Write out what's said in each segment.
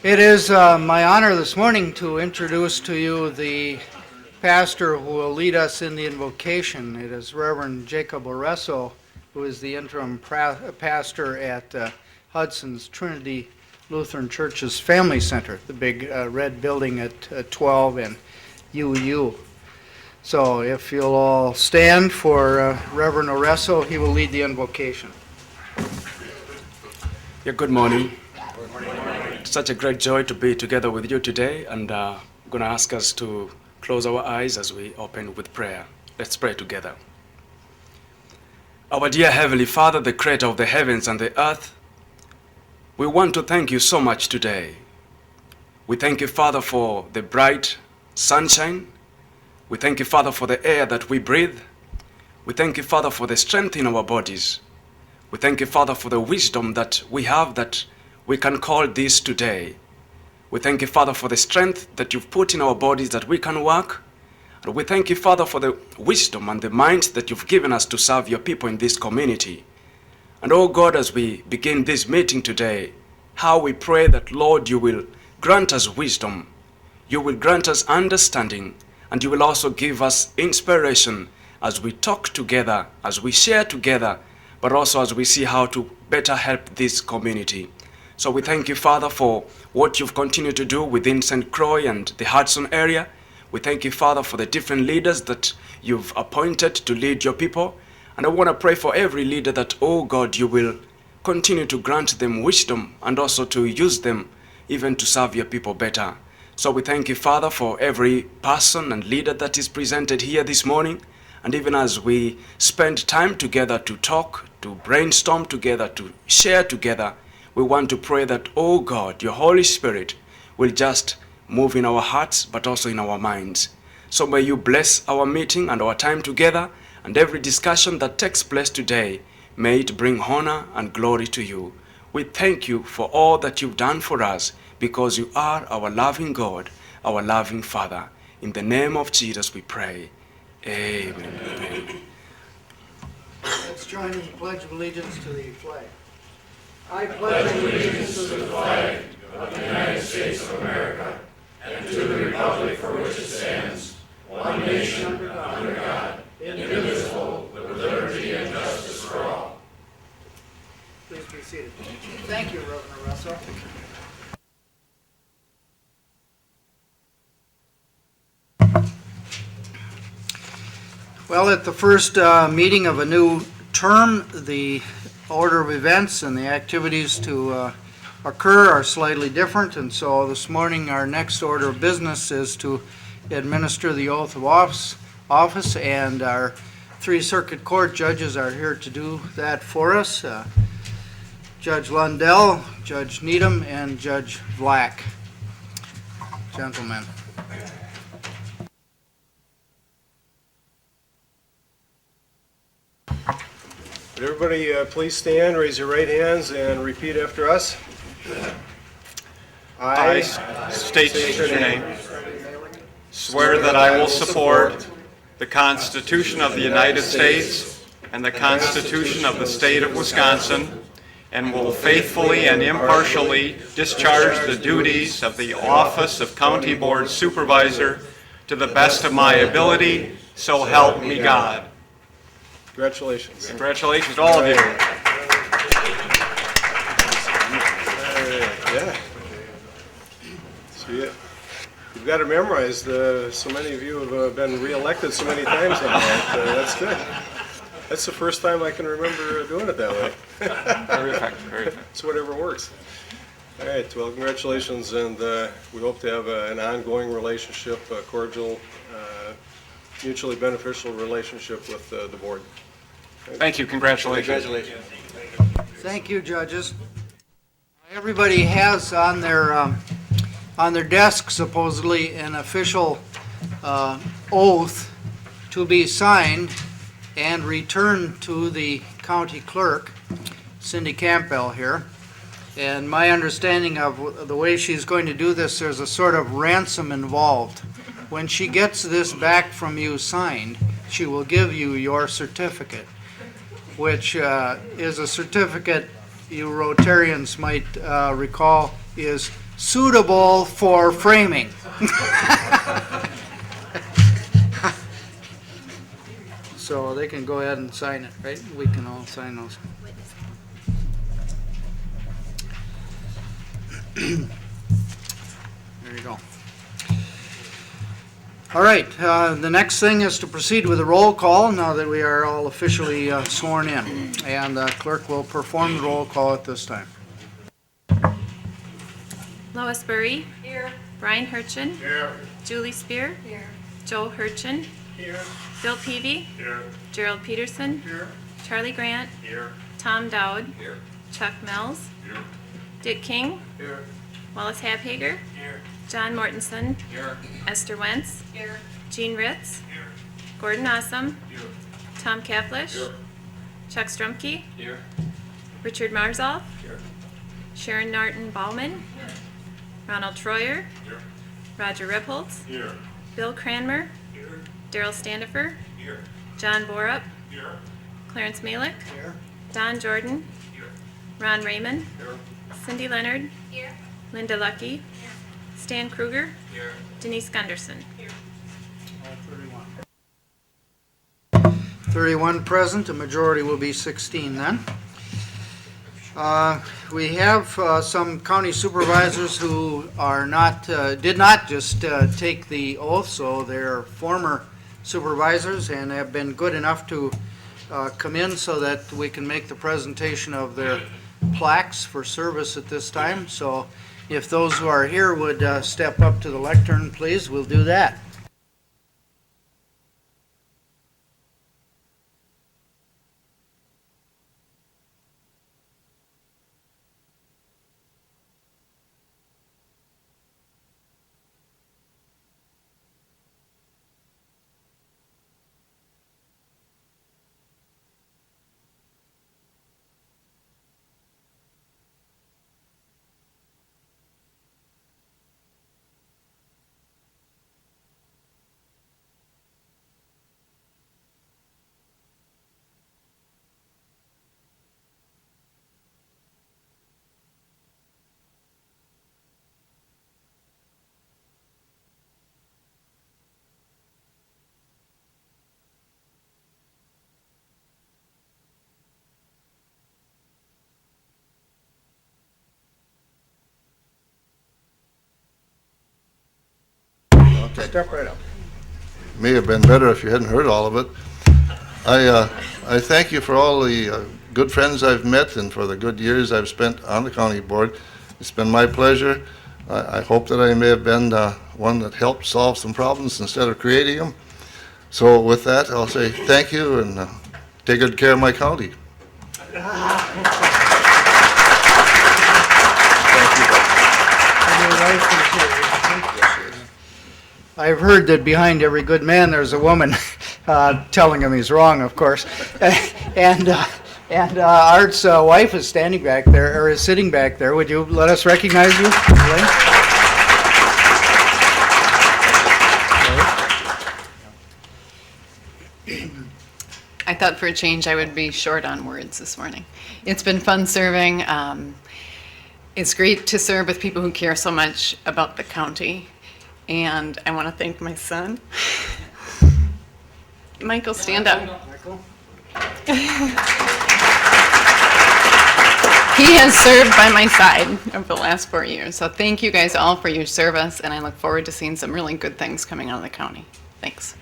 It is my honor this morning to introduce to you the pastor who will lead us in the invocation. It is Reverend Jacob Oresso, who is the interim pastor at Hudson's Trinity Lutheran Church's Family Center, the big red building at 12 and UU. So if you'll all stand for Reverend Oresso, he will lead the invocation. Yeah, good morning. It's such a great joy to be together with you today, and I'm going to ask us to close our eyes as we open with prayer. Let's pray together. Our dear Heavenly Father, the creator of the heavens and the earth, we want to thank you so much today. We thank you, Father, for the bright sunshine. We thank you, Father, for the air that we breathe. We thank you, Father, for the strength in our bodies. We thank you, Father, for the wisdom that we have that we can call this today. We thank you, Father, for the strength that you've put in our bodies that we can work. And we thank you, Father, for the wisdom and the minds that you've given us to serve your people in this community. And oh God, as we begin this meeting today, how we pray that, Lord, you will grant us wisdom, you will grant us understanding, and you will also give us inspiration as we talk together, as we share together, but also as we see how to better help this community. So we thank you, Father, for what you've continued to do within St. Croix and the Hudson area. We thank you, Father, for the different leaders that you've appointed to lead your people. And I want to pray for every leader that, oh God, you will continue to grant them wisdom and also to use them even to serve your people better. So we thank you, Father, for every person and leader that is presented here this morning. And even as we spend time together to talk, to brainstorm together, to share together, we want to pray that, oh God, your Holy Spirit will just move in our hearts, but also in our minds. So may you bless our meeting and our time together, and every discussion that takes place today, may it bring honor and glory to you. We thank you for all that you've done for us, because you are our loving God, our loving Father. In the name of Jesus we pray. Amen. Amen. Let's join in the Pledge of Allegiance to the flag. I pledge allegiance to the flag of the United States of America and to the republic for which it stands, one nation under God, indivisible, with liberty and justice for all. Please be seated. Thank you, Reverend Russell. Well, at the first meeting of a new term, the order of events and the activities to occur are slightly different, and so this morning our next order of business is to administer the oath of office, and our 3 circuit court judges are here to do that for us. Judge Lundell, Judge Needham, and Judge Vlack. Gentlemen. Would everybody please stand, raise your right hands, and repeat after us? I state your name. Swear that I will support the Constitution of the United States and the Constitution of the State of Wisconsin, and will faithfully and impartially discharge the duties of the office of County Board Supervisor to the best of my ability, so help me God. Congratulations. Congratulations to all of you. Yeah. So you've got to memorize. So many of you have been reelected so many times on that. That's good. That's the first time I can remember doing it that way. Very effective, very effective. It's whatever works. All right, well, congratulations, and we hope to have an ongoing relationship, a cordial, mutually beneficial relationship with the board. Thank you, congratulations. Thank you, judges. Everybody has on their desk supposedly an official oath to be signed and returned to the county clerk, Cindy Campbell here. And my understanding of the way she's going to do this, there's a sort of ransom involved. When she gets this back from you signed, she will give you your certificate, which is a certificate you Rotarians might recall is suitable for framing. So they can go ahead and sign it, right? We can all sign those. There you go. All right, the next thing is to proceed with the roll call now that we are all officially sworn in. And the clerk will perform the roll call at this time. Lois Burry. Here. Brian Hurchin. Here. Julie Spear. Here. Joe Hurchin. Here. Bill Peavy. Here. Gerald Peterson. Here. Charlie Grant. Here. Tom Dowd. Here. Chuck Mills. Here. Dick King. Here. Wallace Habhager. Here. John Mortensen. Here. Esther Wentz. Here. Jean Ritz. Here. Gordon Awesome. Here. Tom Kaflish. Here. Chuck Strumke. Here. Richard Marzoff. Here. Sharon Norton Bauman. Here. Ronald Troyer. Here. Roger Ripholtz. Here. Bill Cranmer. Here. Daryl Standifer. Here. John Borup. Here. Clarence Malick. Here. Don Jordan. Here. Ron Raymond. Here. Cindy Leonard. Here. Linda Lucky. Here. Stan Kruger. Here. Denise Gunderson. Here. All 31 present, a majority will be 16 then. We have some county supervisors who are not, did not just take the oath, so they're former supervisors and have been good enough to come in so that we can make the presentation of their plaques for service at this time. So if those who are here would step up to the lectern, please, we'll do that. Step right up. May have been better if you hadn't heard all of it. I thank you for all the good friends I've met and for the good years I've spent on the county board. It's been my pleasure. I hope that I may have been one that helped solve some problems instead of creating them. So with that, I'll say thank you and take good care of my county. I've heard that behind every good man there's a woman telling him he's wrong, of course. And Art's wife is standing back there, or is sitting back there. Would you let us recognize you, Elaine? I thought for a change I would be short on words this morning. It's been fun serving. It's great to serve with people who care so much about the county. And I want to thank my son. Michael, stand up. Michael? He has served by my side over the last 4 years. So thank you guys all for your service, and I look forward to seeing some really good things coming out of the county. Thanks.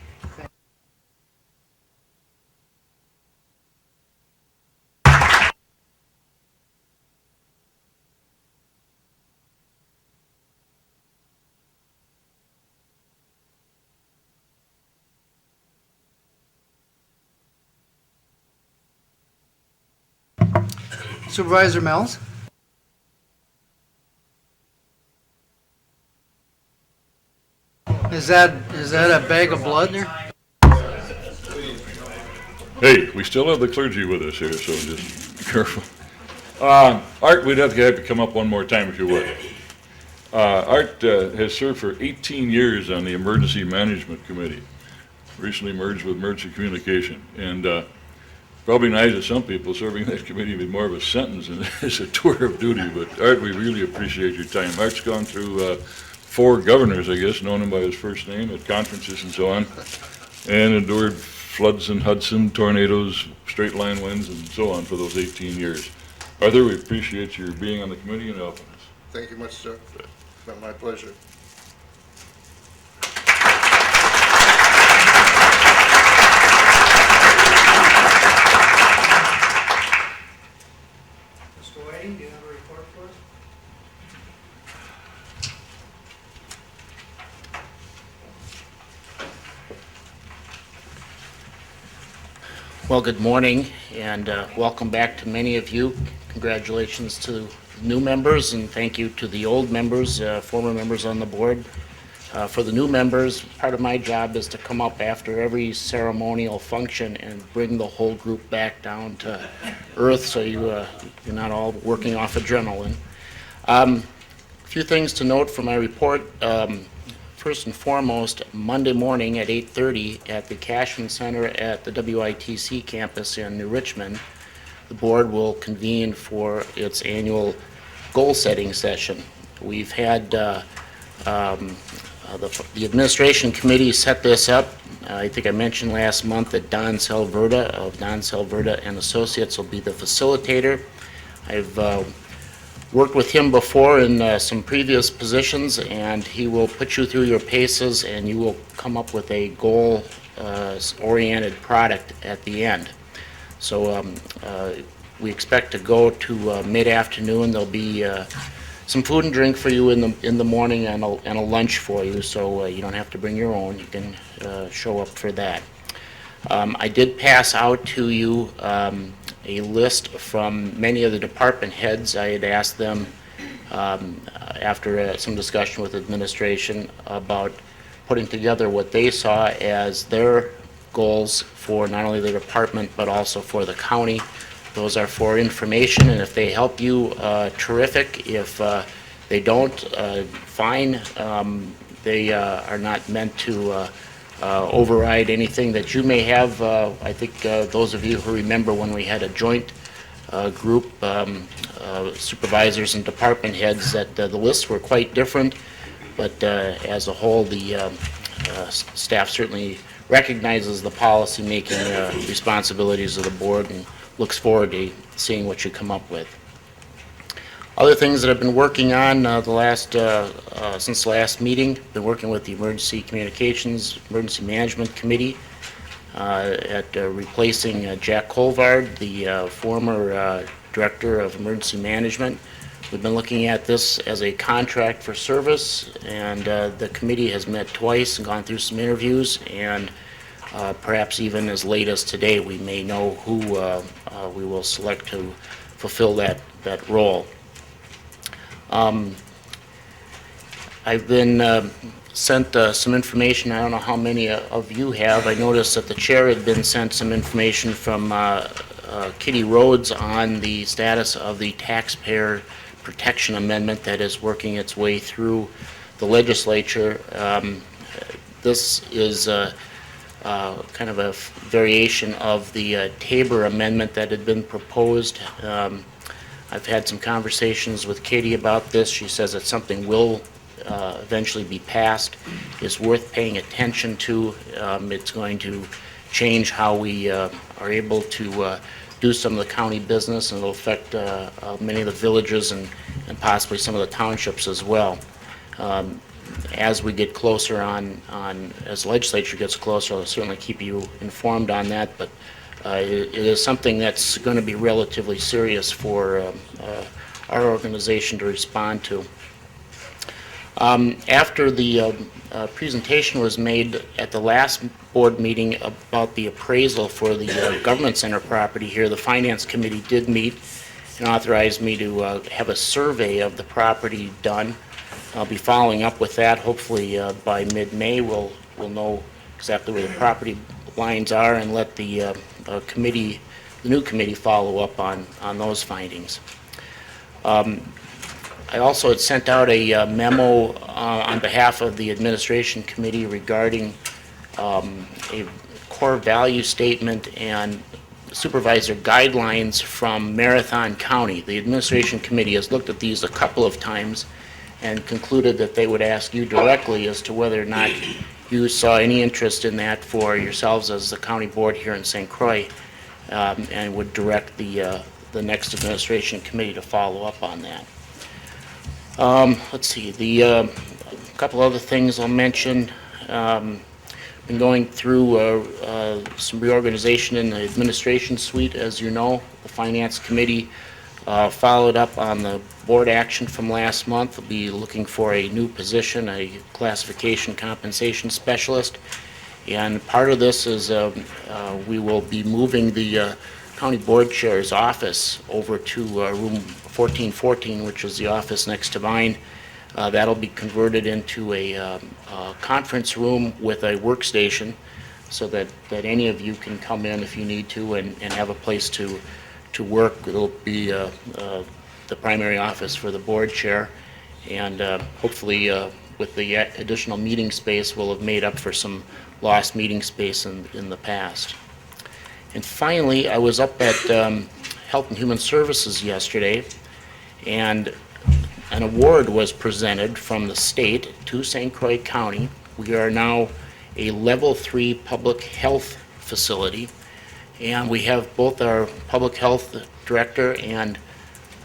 Supervisor Mills? Is that a bag of blood there? Hey, we still have the clergy with us here, so just be careful. Art, we'd have to come up one more time if you would. Art has served for 18 years on the Emergency Management Committee, recently merged with Emergency Communication, and probably nice to some people, serving that committee would be more of a sentence than it's a tour of duty, but Art, we really appreciate your time. Art's gone through 4 governors, I guess, known him by his first name at conferences and so on, and endured floods in Hudson, tornadoes, straight line winds, and so on for those 18 years. Arthur, we appreciate your being on the committee and helping us. Thank you much, sir. It's been my pleasure. Mr. Whiting, do you have a report for us? Well, good morning, and welcome back to many of you. Congratulations to new members, and thank you to the old members, former members on the board. For the new members, part of my job is to come up after every ceremonial function and bring the whole group back down to earth so you're not all working off adrenaline. A few things to note from my report. First and foremost, Monday morning at 8:30 at the Cashman Center at the WITC campus in New Richmond, the board will convene for its annual goal-setting session. We've had the administration committee set this up. I think I mentioned last month that Don Salverda of Don Salverda and Associates will be the facilitator. I've worked with him before in some previous positions, and he will put you through your paces, and you will come up with a goal-oriented product at the end. So we expect to go to mid-afternoon. There'll be some food and drink for you in the morning, and a lunch for you, so you don't have to bring your own. You can show up for that. I did pass out to you a list from many of the department heads. I had asked them after some discussion with administration about putting together what they saw as their goals for not only the department but also for the county. Those are for information, and if they help you, terrific. If they don't, fine. They are not meant to override anything that you may have. I think those of you who remember when we had a joint group, supervisors and department heads, that the lists were quite different, but as a whole, the staff certainly recognizes the policy-making responsibilities of the board and looks forward to seeing what you come up with. Other things that I've been working on since the last meeting, been working with the Emergency Communications, Emergency Management Committee at replacing Jack Colvard, the former Director of Emergency Management. We've been looking at this as a contract for service, and the committee has met twice and gone through some interviews, and perhaps even as late as today, we may know who we will select to fulfill that role. I've been sent some information. I don't know how many of you have. I noticed that the chair had been sent some information from Kitty Rhodes on the status of the taxpayer protection amendment that is working its way through the legislature. This is kind of a variation of the Tabor amendment that had been proposed. I've had some conversations with Katie about this. She says that something will eventually be passed. It's worth paying attention to. It's going to change how we are able to do some of the county business, and it'll affect many of the villages and possibly some of the townships as well. As we get closer as the legislature gets closer, I'll certainly keep you informed on that, but it is something that's going to be relatively serious for our organization to respond to. After the presentation was made at the last board meeting about the appraisal for the government center property here, the Finance Committee did meet and authorized me to have a survey of the property done. I'll be following up with that. Hopefully by mid-May we'll know exactly where the property lines are and let the new committee follow up on those findings. I also had sent out a memo on behalf of the administration committee regarding a core value statement and supervisor guidelines from Marathon County. The administration committee has looked at these a couple of times and concluded that they would ask you directly as to whether or not you saw any interest in that for yourselves as the county board here in St. Croix, and would direct the next administration committee to follow up on that. Let's see, a couple other things I'll mention. Been going through some reorganization in the administration suite, as you know. The Finance Committee followed up on the board action from last month. We'll be looking for a new position, a classification compensation specialist. And part of this is we will be moving the county board chair's office over to room 1414, which is the office next to mine. That'll be converted into a conference room with a workstation so that any of you can come in if you need to and have a place to work. It'll be the primary office for the board chair, and hopefully with the additional meeting space we'll have made up for some lost meeting space in the past. And finally, I was up at Health and Human Services yesterday, and an award was presented from the state to St. Croix County. We are now a level 3 public health facility, and we have both our public health director and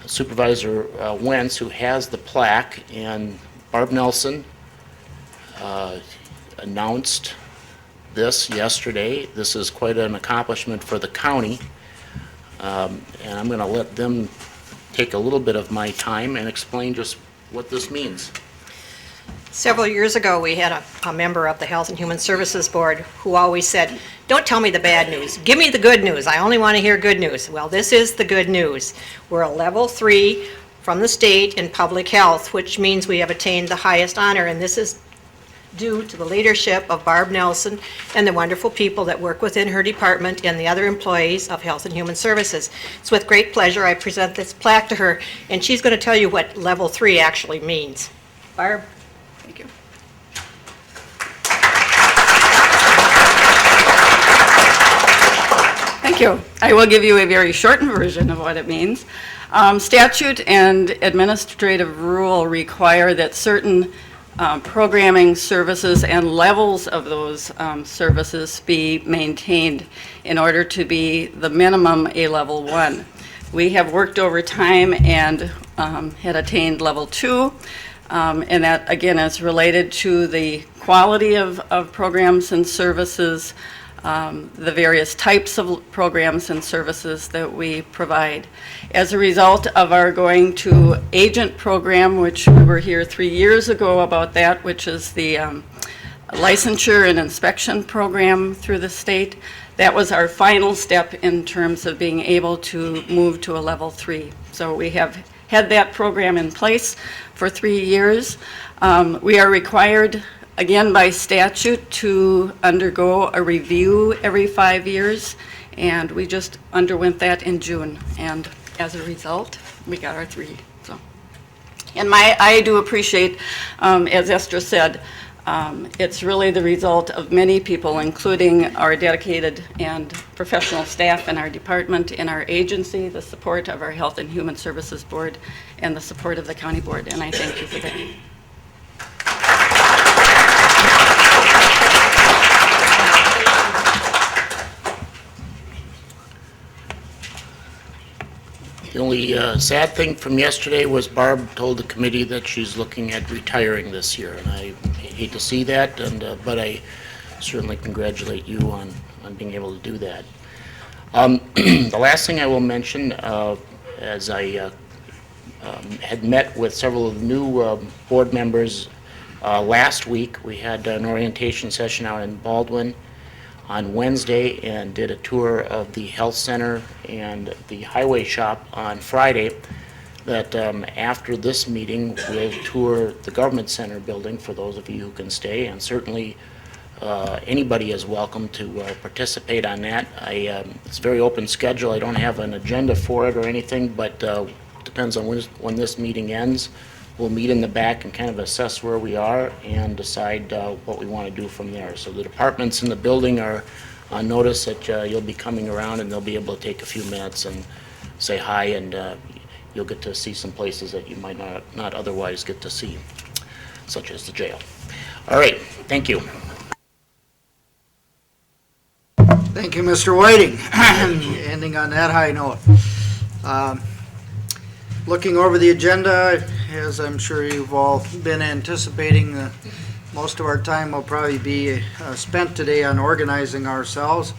Supervisor Wentz, who has the plaque, and Barb Nelson announced this yesterday. This is quite an accomplishment for the county, and I'm going to let them take a little bit of my time and explain just what this means. Several years ago, we had a member of the Health and Human Services Board who always said, "Don't tell me the bad news, give me the good news. I only want to hear good news." Well, this is the good news. We're a level 3 from the state in public health, which means we have attained the highest honor, and this is due to the leadership of Barb Nelson and the wonderful people that work within her department and the other employees of Health and Human Services. It's with great pleasure I present this plaque to her, and she's going to tell you what level 3 actually means. Barb? Thank you. Thank you. I will give you a very shortened version of what it means. Statute and administrative rule require that certain programming services and levels of those services be maintained in order to be the minimum a level 1. We have worked over time and had attained level 2, and that again is related to the quality of programs and services, the various types of programs and services that we provide. As a result of our going to agent program, which we were here 3 years ago about that, which is the licensure and inspection program through the state, that was our final step in terms of being able to move to a level 3. So we have had that program in place for 3 years. We are required, again by statute, to undergo a review every 5 years, and we just underwent that in June, and as a result we got our 3. So, and I do appreciate, as Esther said, it's really the result of many people, including our dedicated and professional staff in our department, in our agency, the support of our Health and Human Services Board, and the support of the County Board, and I thank you for that. The only sad thing from yesterday was Barb told the committee that she's looking at retiring this year, and I hate to see that, but I certainly congratulate you on being able to do that. The last thing I will mention, as I had met with several of the new board members last week, we had an orientation session out in Baldwin on Wednesday and did a tour of the health center and the highway shop on Friday. That after this meeting, we'll tour the government center building for those of you who can stay, and certainly anybody is welcome to participate on that. It's a very open schedule. I don't have an agenda for it or anything, but depends on when this meeting ends. We'll meet in the back and kind of assess where we are and decide what we want to do from there. So the departments in the building are on notice that you'll be coming around, and they'll be able to take a few minutes and say hi, and you'll get to see some places that you might not otherwise get to see, such as the jail. All right, thank you. Thank you, Mr. Whiting. Ending on that high note. Looking over the agenda, as I'm sure you've all been anticipating, most of our time will probably be spent today on organizing ourselves,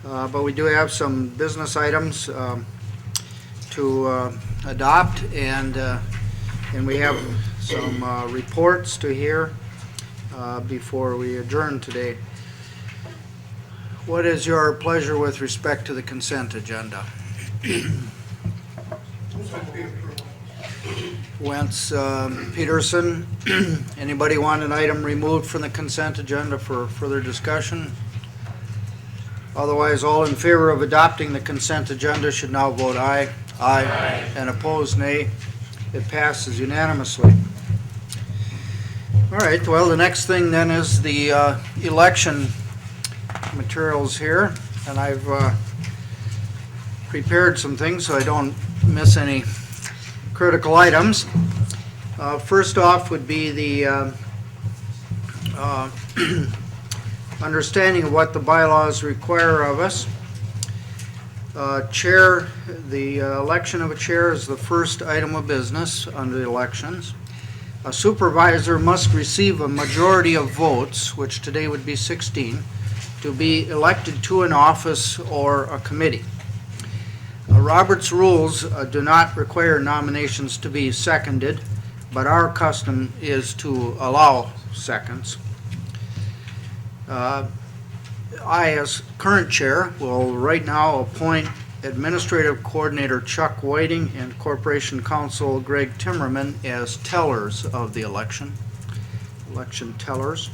but we do have some business items to adopt, and we have some reports to hear before we adjourn today. What is your pleasure with respect to the consent agenda? Wentz, Peterson, anybody want an item removed from the consent agenda for further discussion? Otherwise, all in favor of adopting the consent agenda should now vote aye. Aye. And opposed, nay. It passes unanimously. All right, well, the next thing then is the election materials here, and I've prepared some things so I don't miss any critical items. First off would be the understanding of what the bylaws require of us. Chair, the election of a chair is the first item of business under the elections. A supervisor must receive a majority of votes, which today would be 16, to be elected to an office or a committee. Robert's rules do not require nominations to be seconded, but our custom is to allow seconds. I, as current chair, will right now appoint Administrative Coordinator Chuck Whiting and Corporation Counsel Greg Timmerman as tellers of the election tellers.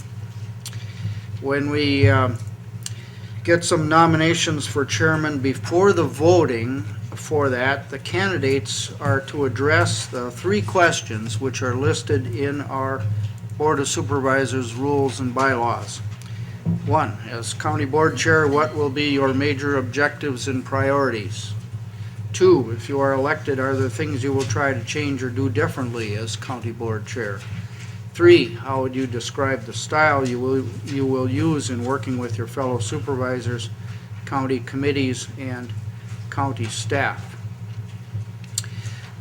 When we get some nominations for chairman before the voting for that, the candidates are to address the 3 questions which are listed in our Board of Supervisors rules and bylaws. 1, as county board chair, what will be your major objectives and priorities? 2, if you are elected, are there things you will try to change or do differently as county board chair? 3, how would you describe the style you will use in working with your fellow supervisors, county committees, and county staff?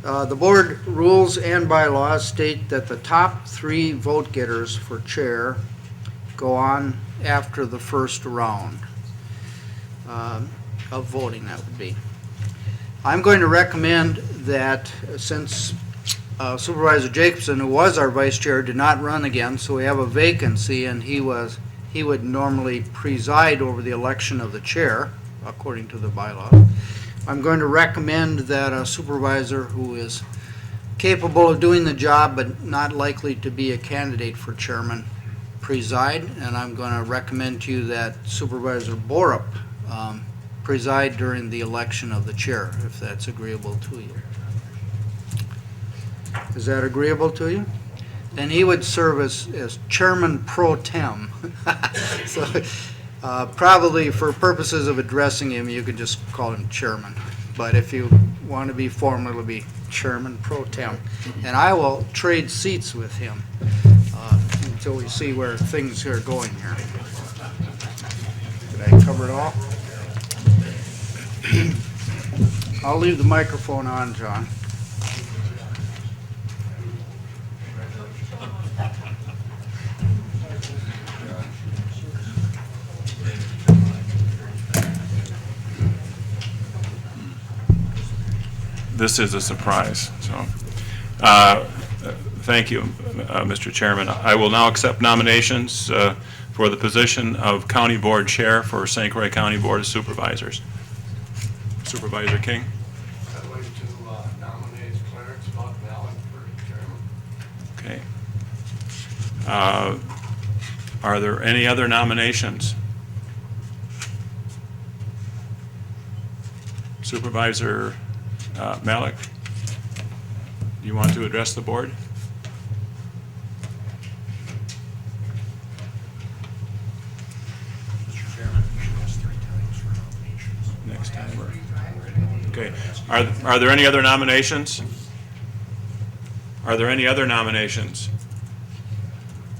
The board rules and bylaws state that the top 3 vote getters for chair go on after the first round of voting, that would be. I'm going to recommend that since Supervisor Jacobson, who was our vice chair, did not run again, so we have a vacancy, and he would normally preside over the election of the chair, according to the bylaws. I'm going to recommend that a supervisor who is capable of doing the job but not likely to be a candidate for chairman preside, and I'm going to recommend to you that Supervisor Borup preside during the election of the chair, if that's agreeable to you. Is that agreeable to you? Then he would serve as chairman pro tem. So probably for purposes of addressing him, you could just call him chairman. But if you want to be formal, it'll be chairman pro tem. And I will trade seats with him until we see where things are going here. Did I cover it all? I'll leave the microphone on, John. This is a surprise, so. Thank you, Mr. Chairman. I will now accept nominations for the position of County Board Chair for St. Croix County Board of Supervisors. Supervisor King? I'd like to nominate Clarence Mallon for chairman. Okay. Are there any other nominations? Supervisor Malik, do you want to address the board? Mr. Chairman, she has 3 times for nominations. Next time we're, okay. Are there any other nominations? Are there any other nominations?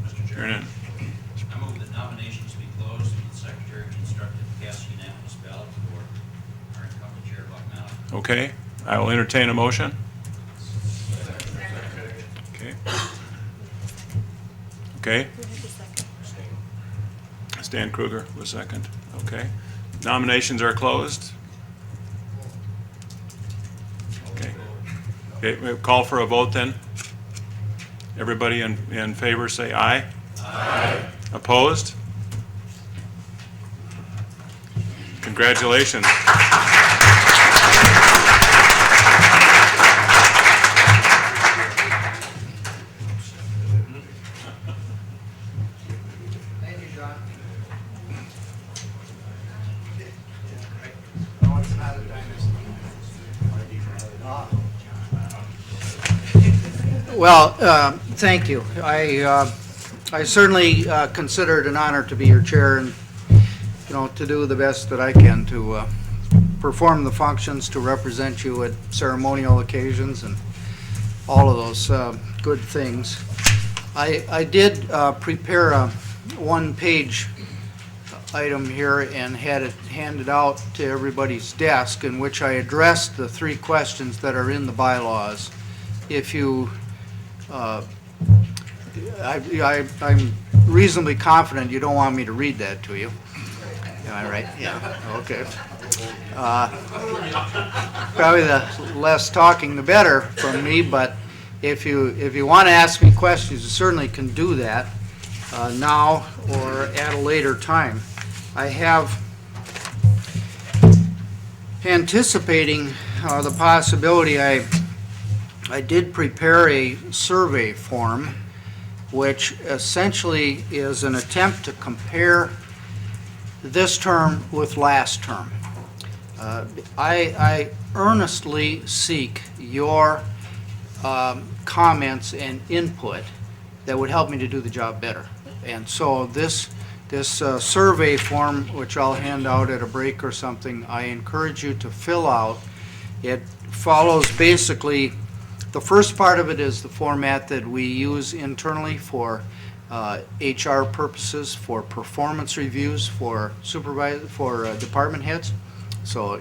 Mr. Chairman, Turn in. I move that nominations be closed and the secretary be instructed to cast unanimous ballot for our incumbent chair, Buck Mallon. Okay, I will entertain a motion. Okay. Okay. Stan Kruger was second. Okay. Nominations are closed. Okay. Okay, we'll call for a vote then. Everybody in favor say aye. Aye. Opposed? Congratulations. Thank you, John. No, it's not a dynasty. Well, thank you. I certainly consider it an honor to be your chair and, to do the best that I can to perform the functions, to represent you at ceremonial occasions and all of those good things. I did prepare a one-page item here and had it handed out to everybody's desk, in which I addressed the 3 questions that are in the bylaws. If you, I'm reasonably confident you don't want me to read that to you. Am I right? Yeah, okay. Probably the less talking the better from me, but if you want to ask me questions, you certainly can do that now or at a later time. I have, anticipating the possibility, I did prepare a survey form, which essentially is an attempt to compare this term with last term. I earnestly seek your comments and input that would help me to do the job better. And so this survey form, which I'll hand out at a break or something, I encourage you to fill out. It follows basically, the first part of it is the format that we use internally for HR purposes, for performance reviews, for department heads. So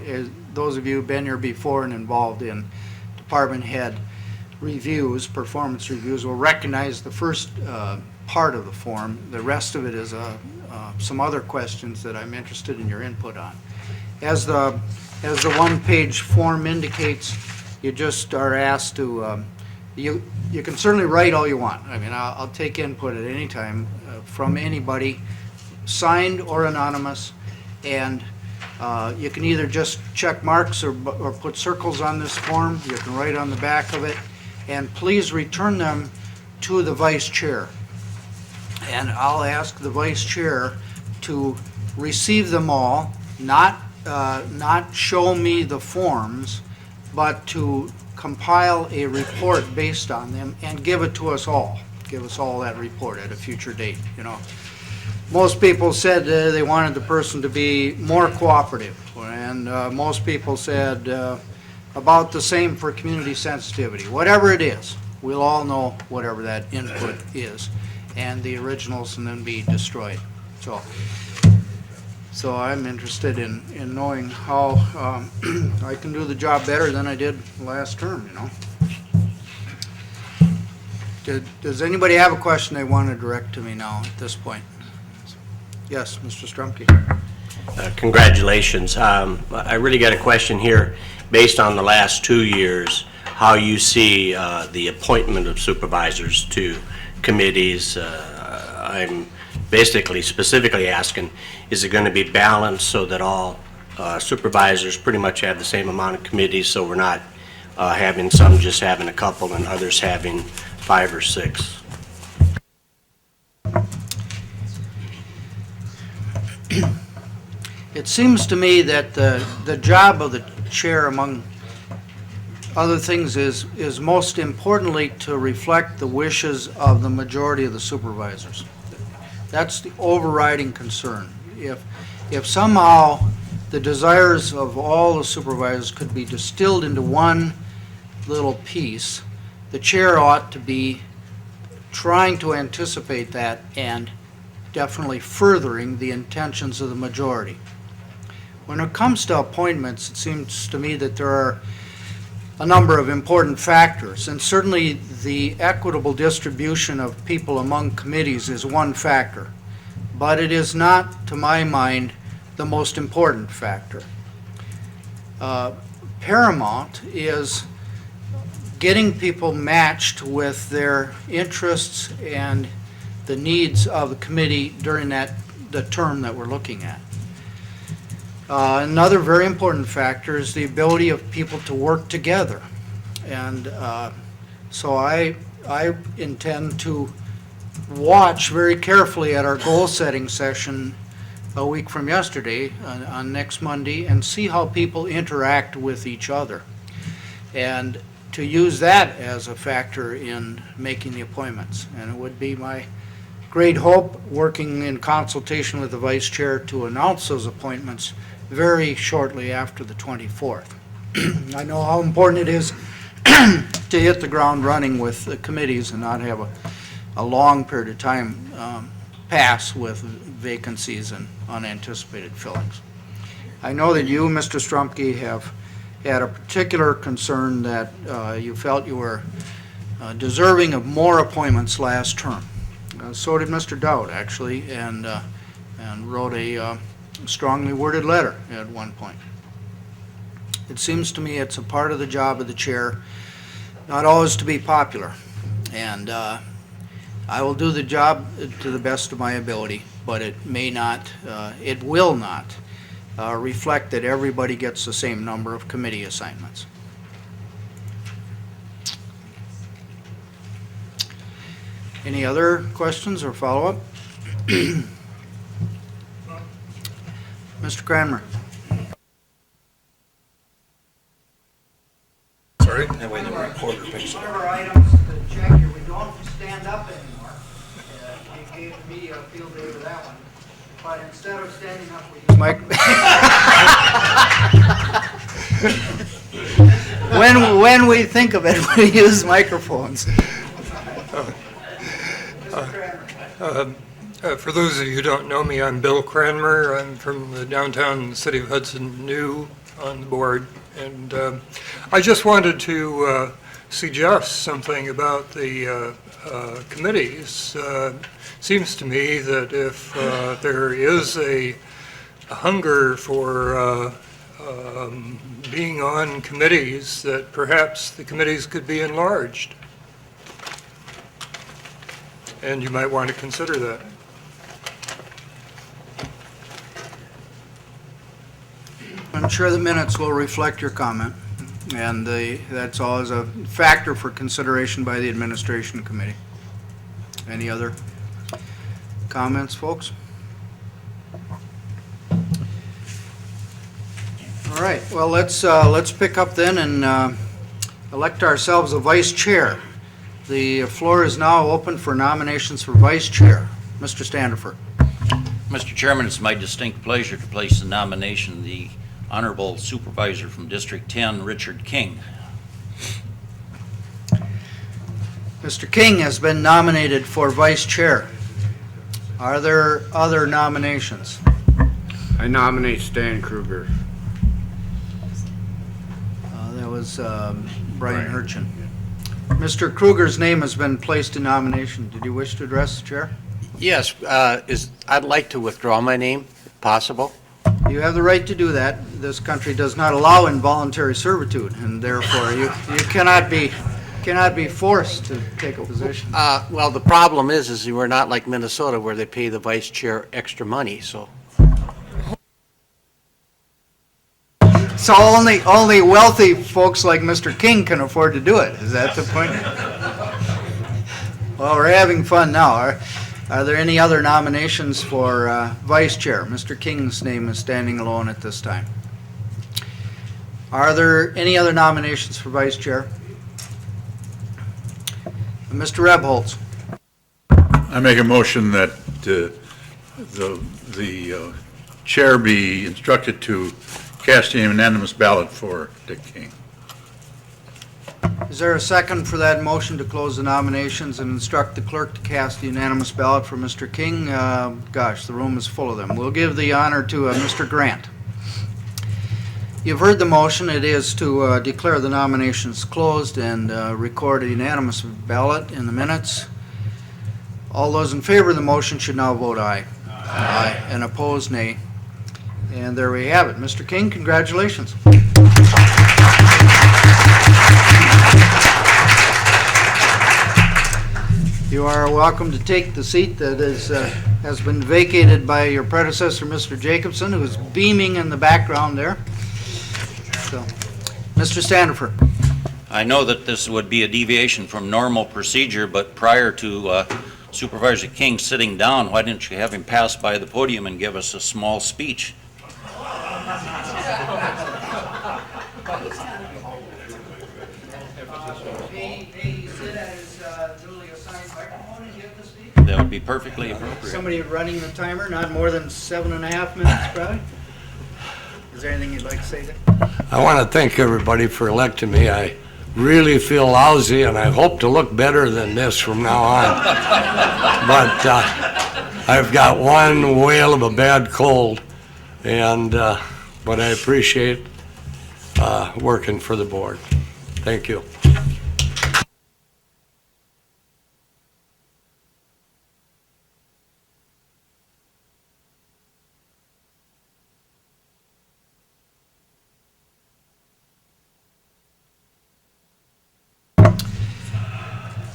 those of you who've been here before and involved in department head reviews, performance reviews, will recognize the first part of the form. The rest of it is some other questions that I'm interested in your input on. As the one-page form indicates, you just are asked to, you can certainly write all you want. I mean, I'll take input at any time from anybody, signed or anonymous, and you can either just check marks or put circles on this form. You can write on the back of it, and please return them to the vice chair. And I'll ask the vice chair to receive them all, not show me the forms, but to compile a report based on them and give it to us all. Give us all that report at a future date, Most people said they wanted the person to be more cooperative, and most people said about the same for community sensitivity. Whatever it is, we'll all know whatever that input is, and the originals can then be destroyed. So So I'm interested in knowing how I can do the job better than I did last term, you know. Does anybody have a question they want to direct to me now at this point? Yes, Mr. Strumke. Congratulations. I really got a question here, based on the last 2 years, how you see the appointment of supervisors to committees. I'm basically specifically asking, is it going to be balanced so that all supervisors pretty much have the same amount of committees, so we're not having some just having a couple and others having 5 or 6? It seems to me that the job of the chair, among other things, is most importantly to reflect the wishes of the majority of the supervisors. That's the overriding concern. If somehow the desires of all the supervisors could be distilled into one little piece, the chair ought to be trying to anticipate that and definitely furthering the intentions of the majority. When it comes to appointments, it seems to me that there are a number of important factors, and certainly the equitable distribution of people among committees is one factor, but it is not, to my mind, the most important factor. Paramount is getting people matched with their interests and the needs of the committee during the term that we're looking at. Another very important factor is the ability of people to work together. And so I intend to watch very carefully at our goal-setting session a week from yesterday, on next Monday, and see how people interact with each other, and to use that as a factor in making the appointments. And it would be my great hope, working in consultation with the vice chair, to announce those appointments very shortly after the 24th. I know how important it is to hit the ground running with the committees and not have a long period of time pass with vacancies and unanticipated fillings. I know that you, Mr. Strumke, have had a particular concern that you felt you were deserving of more appointments last term. So did Mr. Dowd, actually, and wrote a strongly worded letter at one point. It seems to me it's a part of the job of the chair not always to be popular, and I will do the job to the best of my ability, but it may not, it will not reflect that everybody gets the same number of committee assignments. Any other questions or follow-up? Mr. Cranmer. Sorry? That way the reporter picks it One up. of our items to check here, we don't stand up anymore. You gave me a field day with that one. But instead of standing up, we use when we think of it, we use microphones. For those of you who don't know me, I'm Bill Cranmer. I'm from the downtown city of Hudson, new on the board. And I just wanted to suggest something about the committees. Seems to me that if there is a hunger for being on committees, that perhaps the committees could be enlarged. And you might want to consider that. I'm sure the minutes will reflect your comment, and that's always a factor for consideration by the administration committee. Any other comments, folks? All right, well, let's pick up then and elect ourselves a vice chair. The floor is now open for nominations for vice chair. Mr. Standiford. Mr. Chairman, it's my distinct pleasure to place in nomination the Honorable Supervisor from District 10, Richard King. Mr. King has been nominated for vice chair. Are there other nominations? I nominate Stan Kruger. That was Brian Hurchin. Mr. Kruger's name has been placed in nomination. Did you wish to address the chair? Yes, I'd like to withdraw my name, if possible. You have the right to do that. This country does not allow involuntary servitude, and therefore you cannot be forced to take a position. Well, the problem is we're not like Minnesota where they pay the vice chair extra money, so. So only wealthy folks like Mr. King can afford to do it. Is that the point? Well, we're having fun now. Are there any other nominations for vice chair? Mr. King's name is standing alone at this time. Are there any other nominations for vice chair? Mr. Rebholz. I make a motion that the chair be instructed to cast a unanimous ballot for Dick King. Is there a second for that motion to close the nominations and instruct the clerk to cast the unanimous ballot for Mr. King? Gosh, the room is full of them. We'll give the honor to Mr. Grant. You've heard the motion. It is to declare the nominations closed and record a unanimous ballot in the minutes. All those in favor of the motion should now vote aye. Aye. And opposed, nay. And there we have it. Mr. King, congratulations. You are welcome to take the seat that has been vacated by your predecessor, Mr. Jacobson, who is beaming in the background there. So, Mr. Standifer. I know that this would be a deviation from normal procedure, but prior to Supervisor King sitting down, why didn't you have him pass by the podium and give us a small speech? That would be perfectly appropriate. Somebody running the timer, not more than 7.5 minutes, probably. Is there anything you'd like to say there? I want to thank everybody for electing me. I really feel lousy, and I hope to look better than this from now on. But I've got one whale of a bad cold, and but I appreciate working for the board. Thank you.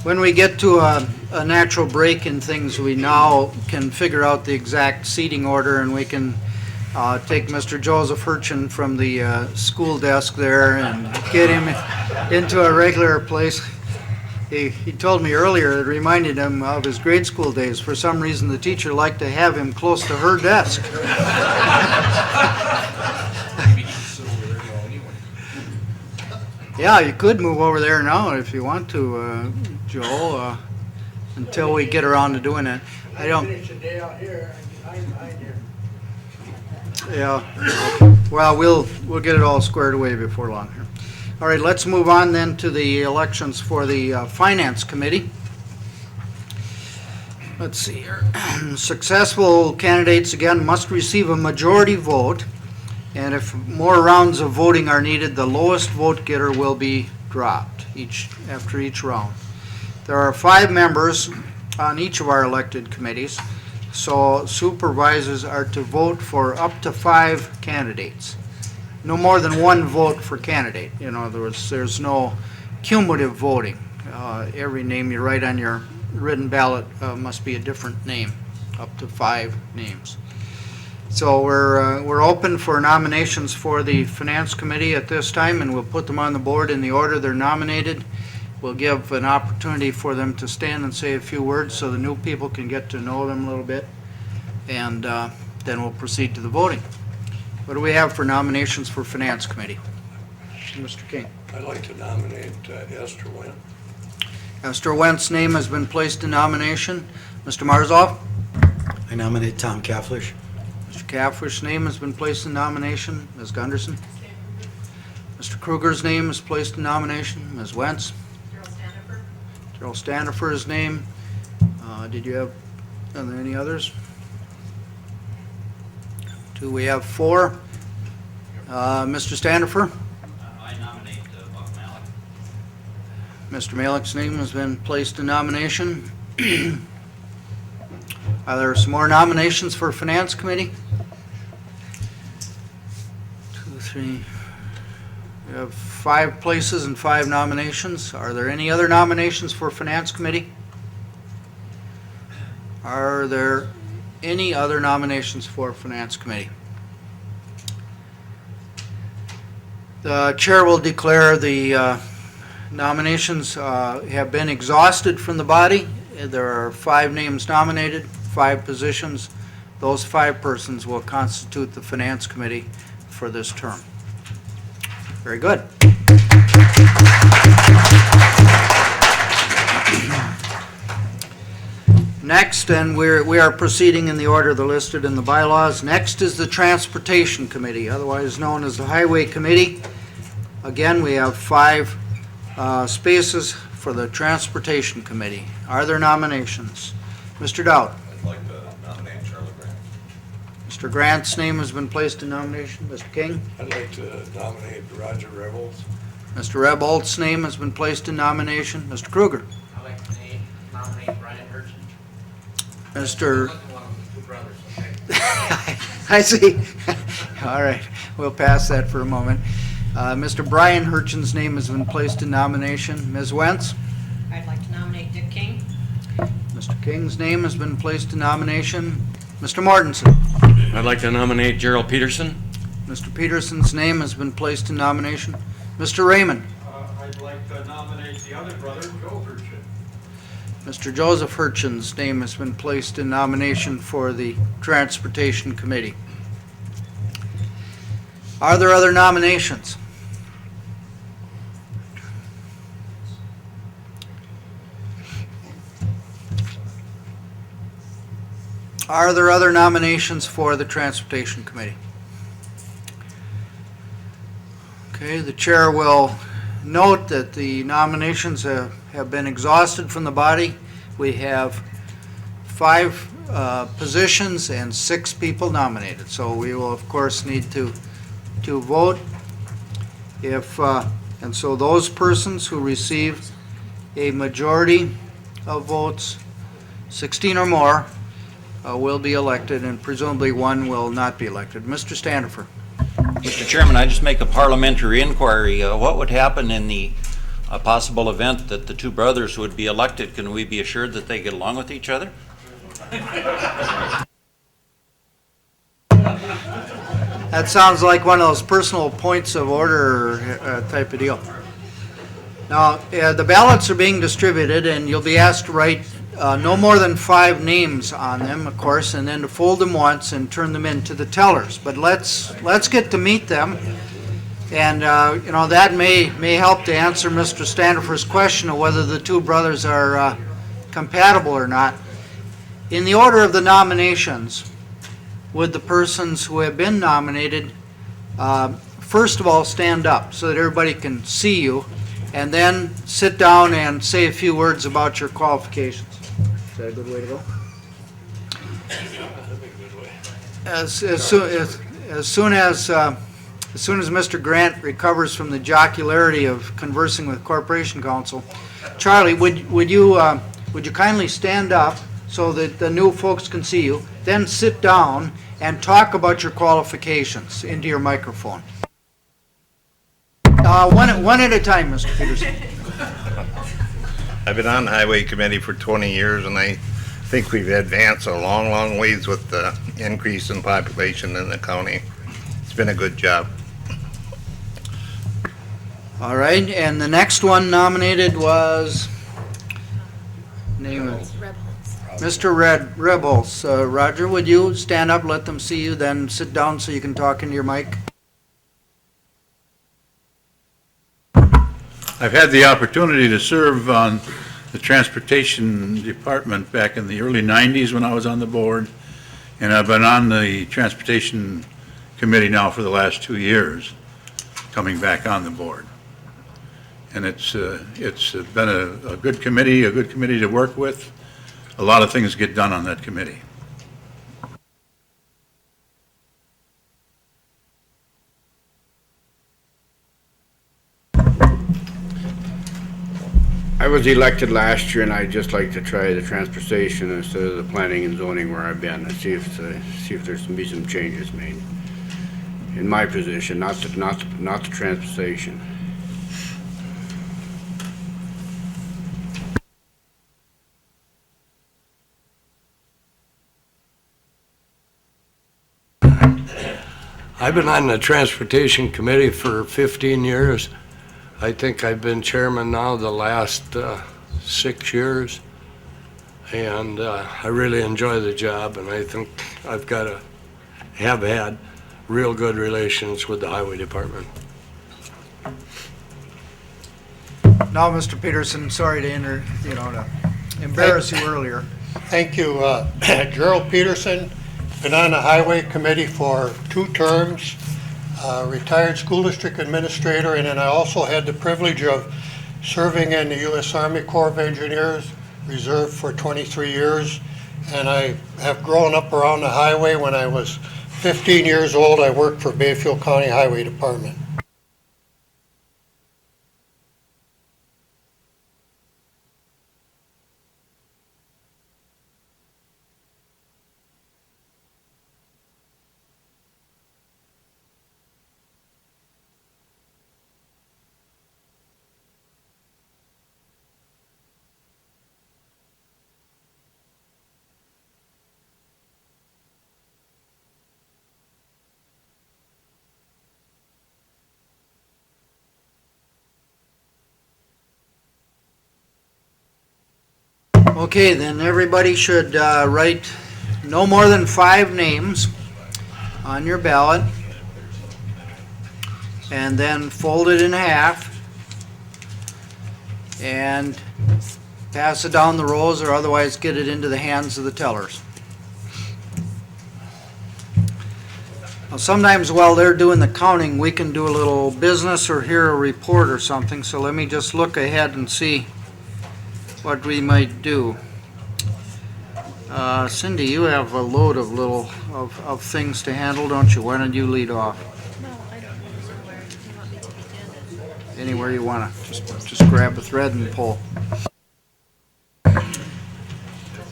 When we get to a natural break in things, we now can figure out the exact seating order, and we can take Mr. Joseph Hurchin from the school desk there and get him into a regular place. He told me earlier it reminded him of his grade school days. For some reason, the teacher liked to have him close to her desk. Yeah, you could move over there now if you want to, Joel, until we get around to doing it. I don't. Finish the day out here, I'm here. Yeah. Well, we'll get it all squared away before long here. All right, let's move on then to the elections for the Finance Committee. Let's see here. Successful candidates, again, must receive a majority vote, and if more rounds of voting are needed, the lowest vote getter will be dropped after each round. There are 5 members on each of our elected committees, so supervisors are to vote for up to 5 candidates. No more than 1 vote for candidate. In other words, there's no cumulative voting. Every name you write on your written ballot must be a different name, up to 5 names. So we're open for nominations for the Finance Committee at this time, and we'll put them on the board in the order they're nominated. We'll give an opportunity for them to stand and say a few words so the new people can get to know them a little bit, and then we'll proceed to the voting. What do we have for nominations for Finance Committee? Mr. King. I'd like to nominate Esther Wynn. Esther Wentz's name has been placed in nomination. Mr. Marzoff? I nominate Tom Kafflish. Mr. Kafflish's name has been placed in nomination. Ms. Gunderson? Mr. Kruger's name is placed in nomination. Ms. Wentz? Gerald Standifer's name. Are there any others? Do we have 4? Mr. Standifer? I nominate Buck Malik. Mr. Malik's name has been placed in nomination. Are there some more nominations for Finance Committee? 2, 3. We have 5 places and 5 nominations. Are there any other nominations for Finance Committee? Are there any other nominations for Finance Committee? The chair will declare the nominations have been exhausted from the body. There are 5 names nominated, 5 positions. Those 5 persons will constitute the Finance Committee for this term. Very good. Next, and we are proceeding in the order they're listed in the bylaws. Next is the Transportation Committee, otherwise known as the Highway Committee. Again, we have 5 spaces for the Transportation Committee. Are there nominations? Mr. Dowd. I'd like to nominate Charlie Grant. Mr. Grant's name has been placed in nomination. Mr. King. I'd like to nominate Roger Rebels. Mr. Rebholz's name has been placed in nomination. Mr. Kruger. I'd like to nominate Brian Hurchin. Mr. I see. All right, we'll pass that for a moment. Mr. Brian Hurchin's name has been placed in nomination. Ms. Wentz? I'd like to nominate Dick King. Mr. King's name has been placed in nomination. Mr. Mortensen? I'd like to nominate Gerald Peterson. Mr. Peterson's name has been placed in nomination. Mr. Raymond? I'd like to nominate the other brother, Joe Hurchin. Mr. Joseph Hurchin's name has been placed in nomination for the Transportation Committee. Are there other nominations? Are there other nominations for the Transportation Committee? Okay, the chair will note that the nominations have been exhausted from the body. We have 5 positions and 6 people nominated. So we will, of course, need to vote. And so those persons who receive a majority of votes, 16 or more, will be elected, and presumably 1 will not be elected. Mr. Standifer. Mr. Chairman, I just make a parliamentary inquiry. What would happen in the possible event that the 2 brothers would be elected? Can we be assured that they get along with each other? That sounds like one of those personal points of order type of deal. Now, the ballots are being distributed, and you'll be asked to write no more than 5 names on them, of course, and then to fold them once and turn them into the tellers. But let's get to meet them, and that may help to answer Mr. Standifer's question of whether the 2 brothers are compatible or not. In the order of the nominations, would the persons who have been nominated first of all stand up so that everybody can see you, and then sit down and say a few words about your qualifications? Is that a good way to go? As soon as Mr. Grant recovers from the jocularity of conversing with Corporation Counsel, Charlie, would you kindly stand up so that the new folks can see you, then sit down and talk about your qualifications into your microphone. One at a time, Mr. Peterson. I've been on the Highway Committee for 20 years, and I think we've advanced a long, long ways with the increase in population in the county. It's been a good job. All right, and the next one nominated was Mr. Rebels. Roger, would you stand up, let them see you, then sit down so you can talk into your mic? I've had the opportunity to serve on the Transportation Department back in the early 90s when I was on the board, and I've been on the Transportation Committee now for the last 2 years, coming back on the board. And it's been a good committee to work with. A lot of things get done on that committee. I was elected last year, and I'd just like to try the transportation instead of the planning and zoning where I've been, and see if there's can be some changes made in my position, not the transportation. I've been on the Transportation Committee for 15 years. I think I've been chairman now the last 6 years. And I really enjoy the job, and I think have had real good relations with the Highway Department. Now, Mr. Peterson, sorry to to embarrass you earlier. Thank you. Gerald Peterson, been on the Highway Committee for 2 terms, retired school district administrator, and then I also had the privilege of serving in the U.S. Army Corps of Engineers Reserve for 23 years. And I have grown up around the highway. When I was 15 years old, I worked for Bayfield County Highway Department. Okay, then everybody should write no more than 5 names on your ballot, and then fold it in half and pass it down the rows, or otherwise get it into the hands of the tellers. Now, sometimes while they're doing the counting, we can do a little business or hear a report or something, so let me just look ahead and see what we might do. Cindy, you have a load of things to handle, don't you? Why don't you lead off? No, I don't know where you want me to begin. Anywhere you want to. Just grab a thread and pull.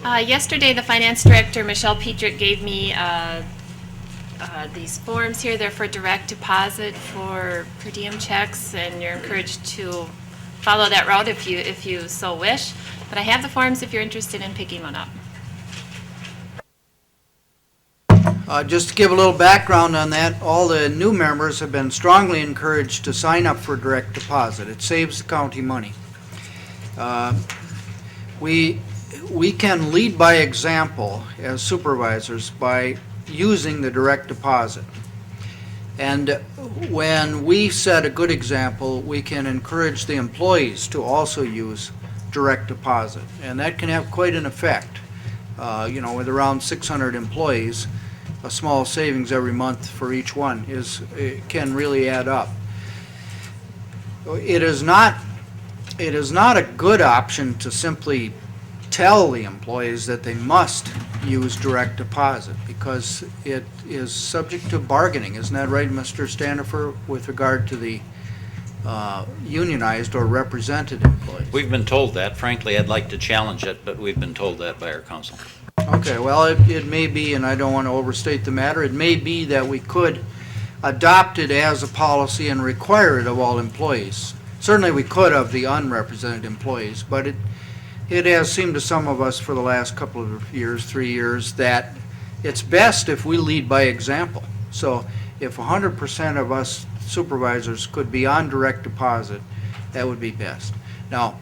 Yesterday, the finance director, Michelle Petrick, gave me these forms here. They're for direct deposit for per diem checks, and you're encouraged to follow that route if you so wish. But I have the forms if you're interested in picking one up. Just to give a little background on that, all the new members have been strongly encouraged to sign up for direct deposit. It saves the county money. We can lead by example as supervisors by using the direct deposit. And when we set a good example, we can encourage the employees to also use direct deposit. And that can have quite an effect. With around 600 employees, a small savings every month for each one can really add up. It is not a good option to simply tell the employees that they must use direct deposit, because it is subject to bargaining. Isn't that right, Mr. Standifer, with regard to the unionized or represented employees? We've been told that. Frankly, I'd like to challenge it, but we've been told that by our council. Okay, well, it may be, and I don't want to overstate the matter, it may be that we could adopt it as a policy and require it of all employees. Certainly we could of the unrepresented employees, but it has seemed to some of us for the last couple of years, 3 years, that it's best if we lead by example. So if 100% of us supervisors could be on direct deposit, that would be best. Now,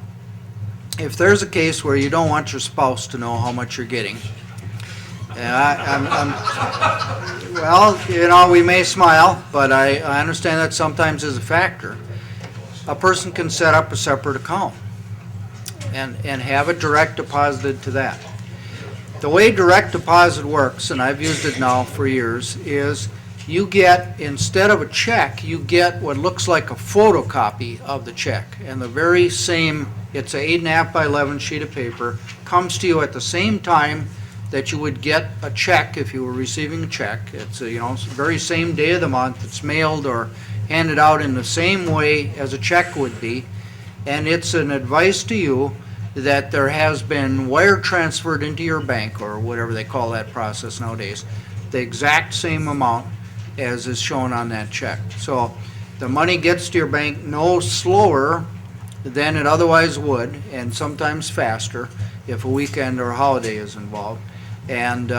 if there's a case where you don't want your spouse to know how much you're getting, well, we may smile, but I understand that sometimes is a factor. A person can set up a separate account and have it direct deposited to that. The way direct deposit works, and I've used it now for years, is you get, instead of a check, you get what looks like a photocopy of the check. And the very same, it's an 8.5 by 11 sheet of paper, comes to you at the same time that you would get a check if you were receiving a check. It's it's the very same day of the month. It's mailed or handed out in the same way as a check would be. and it's an advice to you that there has been wire transferred into your bank, or whatever they call that process nowadays, the exact same amount as is shown on that check. So the money gets to your bank no slower than it otherwise would, and sometimes faster if a weekend or a holiday is involved. And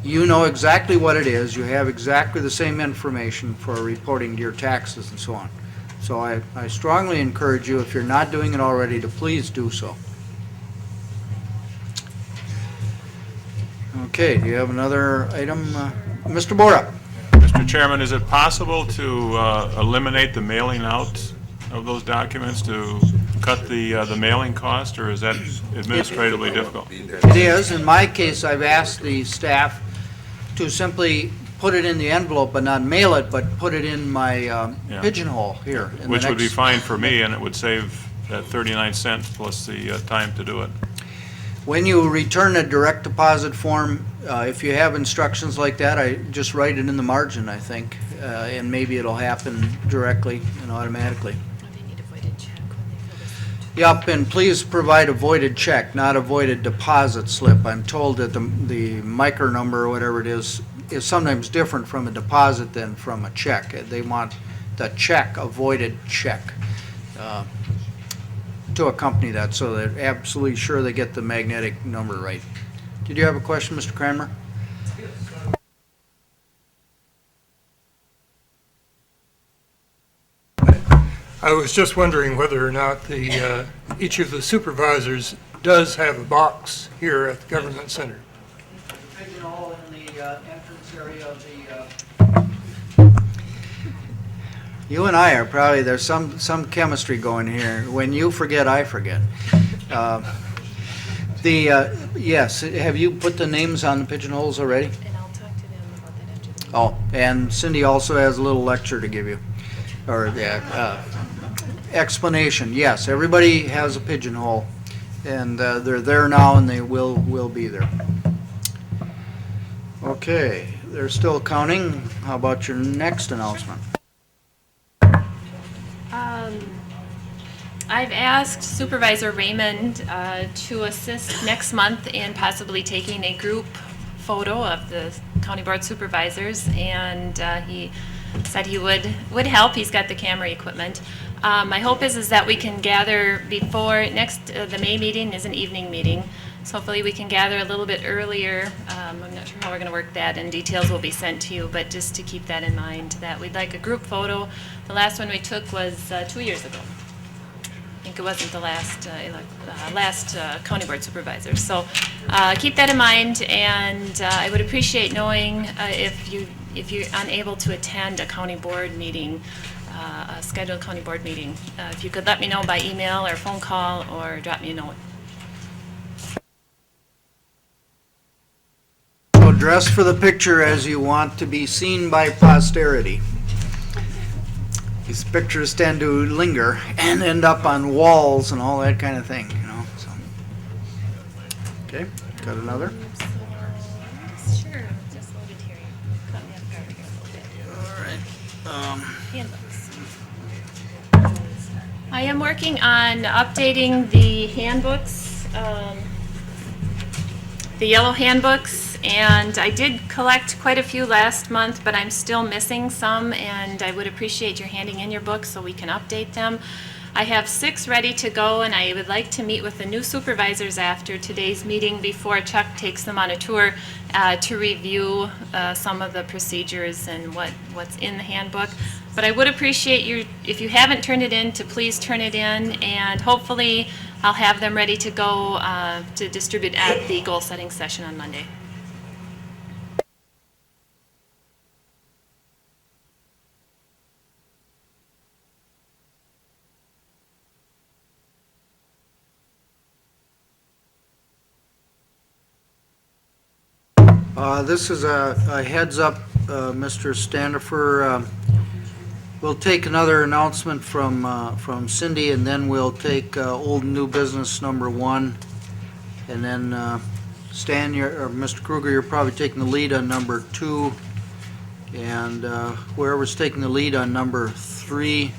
you know exactly what it is. You have exactly the same information for reporting to your taxes and so on. So I strongly encourage you, if you're not doing it already, to please do so. Okay, do you have another item? Mr. Borup? Mr. Chairman, is it possible to eliminate the mailing out of those documents to cut the mailing cost, or is that administratively difficult? It is. In my case, I've asked the staff to simply put it in the envelope but not mail it, but put it in my pigeonhole here. Which would be fine for me, and it would save that 39 cents plus the time to do it. When you return a direct deposit form, if you have instructions like that, I just write it in the margin, I think, and maybe it'll happen directly and automatically. Yep, and please provide a voided check, not a voided deposit slip. I'm told that the micro number or whatever it is sometimes different from a deposit than from a check. They want the check, a voided check, to accompany that, so they're absolutely sure they get the magnetic number right. Did you have a question, Mr. Cranmer? I was just wondering whether or not each of the supervisors does have a box here at the Government Center. Pigeonhole in the entrance area of the... You and I are probably, there's some chemistry going here. When you forget, I forget. Yes, have you put the names on the pigeonholes already? And I'll talk to them about that after the meeting. Oh, and Cindy also has a little lecture to give you, or explanation. Yes, everybody has a pigeonhole, and they're there now, and they will be there. Okay, they're still counting. How about your next announcement? I've asked Supervisor Raymond to assist next month in possibly taking a group photo of the County Board Supervisors, and he said he would help. He's got the camera equipment. My hope is that we can gather before the May meeting is an evening meeting. So hopefully we can gather a little bit earlier. I'm not sure how we're going to work that, and details will be sent to you, but just to keep that in mind, that we'd like a group photo. The last one we took was 2 years ago. I think it wasn't the last County Board Supervisor. So keep that in mind, and I would appreciate knowing if you're unable to attend a county board meeting, a scheduled county board meeting. If you could let me know by email or phone call or drop me a note. So dress for the picture as you want to be seen by posterity. These pictures tend to linger and end up on walls and all that kind of thing, you know. So. Okay, got another? Sure, just loaded here. Caught me off guard here a little bit. All right. Handbooks. I am working on updating the handbooks, the yellow handbooks, and I did collect quite a few last month, but I'm still missing some, and I would appreciate your handing in your books so we can update them. I have 6 ready to go, and I would like to meet with the new supervisors after today's meeting before Chuck takes them on a tour to review some of the procedures and what's in the handbook. But I would appreciate if you haven't turned it in, to please turn it in, and hopefully I'll have them ready to go to distribute at the goal setting session on Monday. This is a heads up, Mr. Standifer. We'll take another announcement from Cindy, and then we'll take old and new business number 1. And then Stan, or Mr. Kruger, you're probably taking the lead on number 2. And whoever's taking the lead on number 3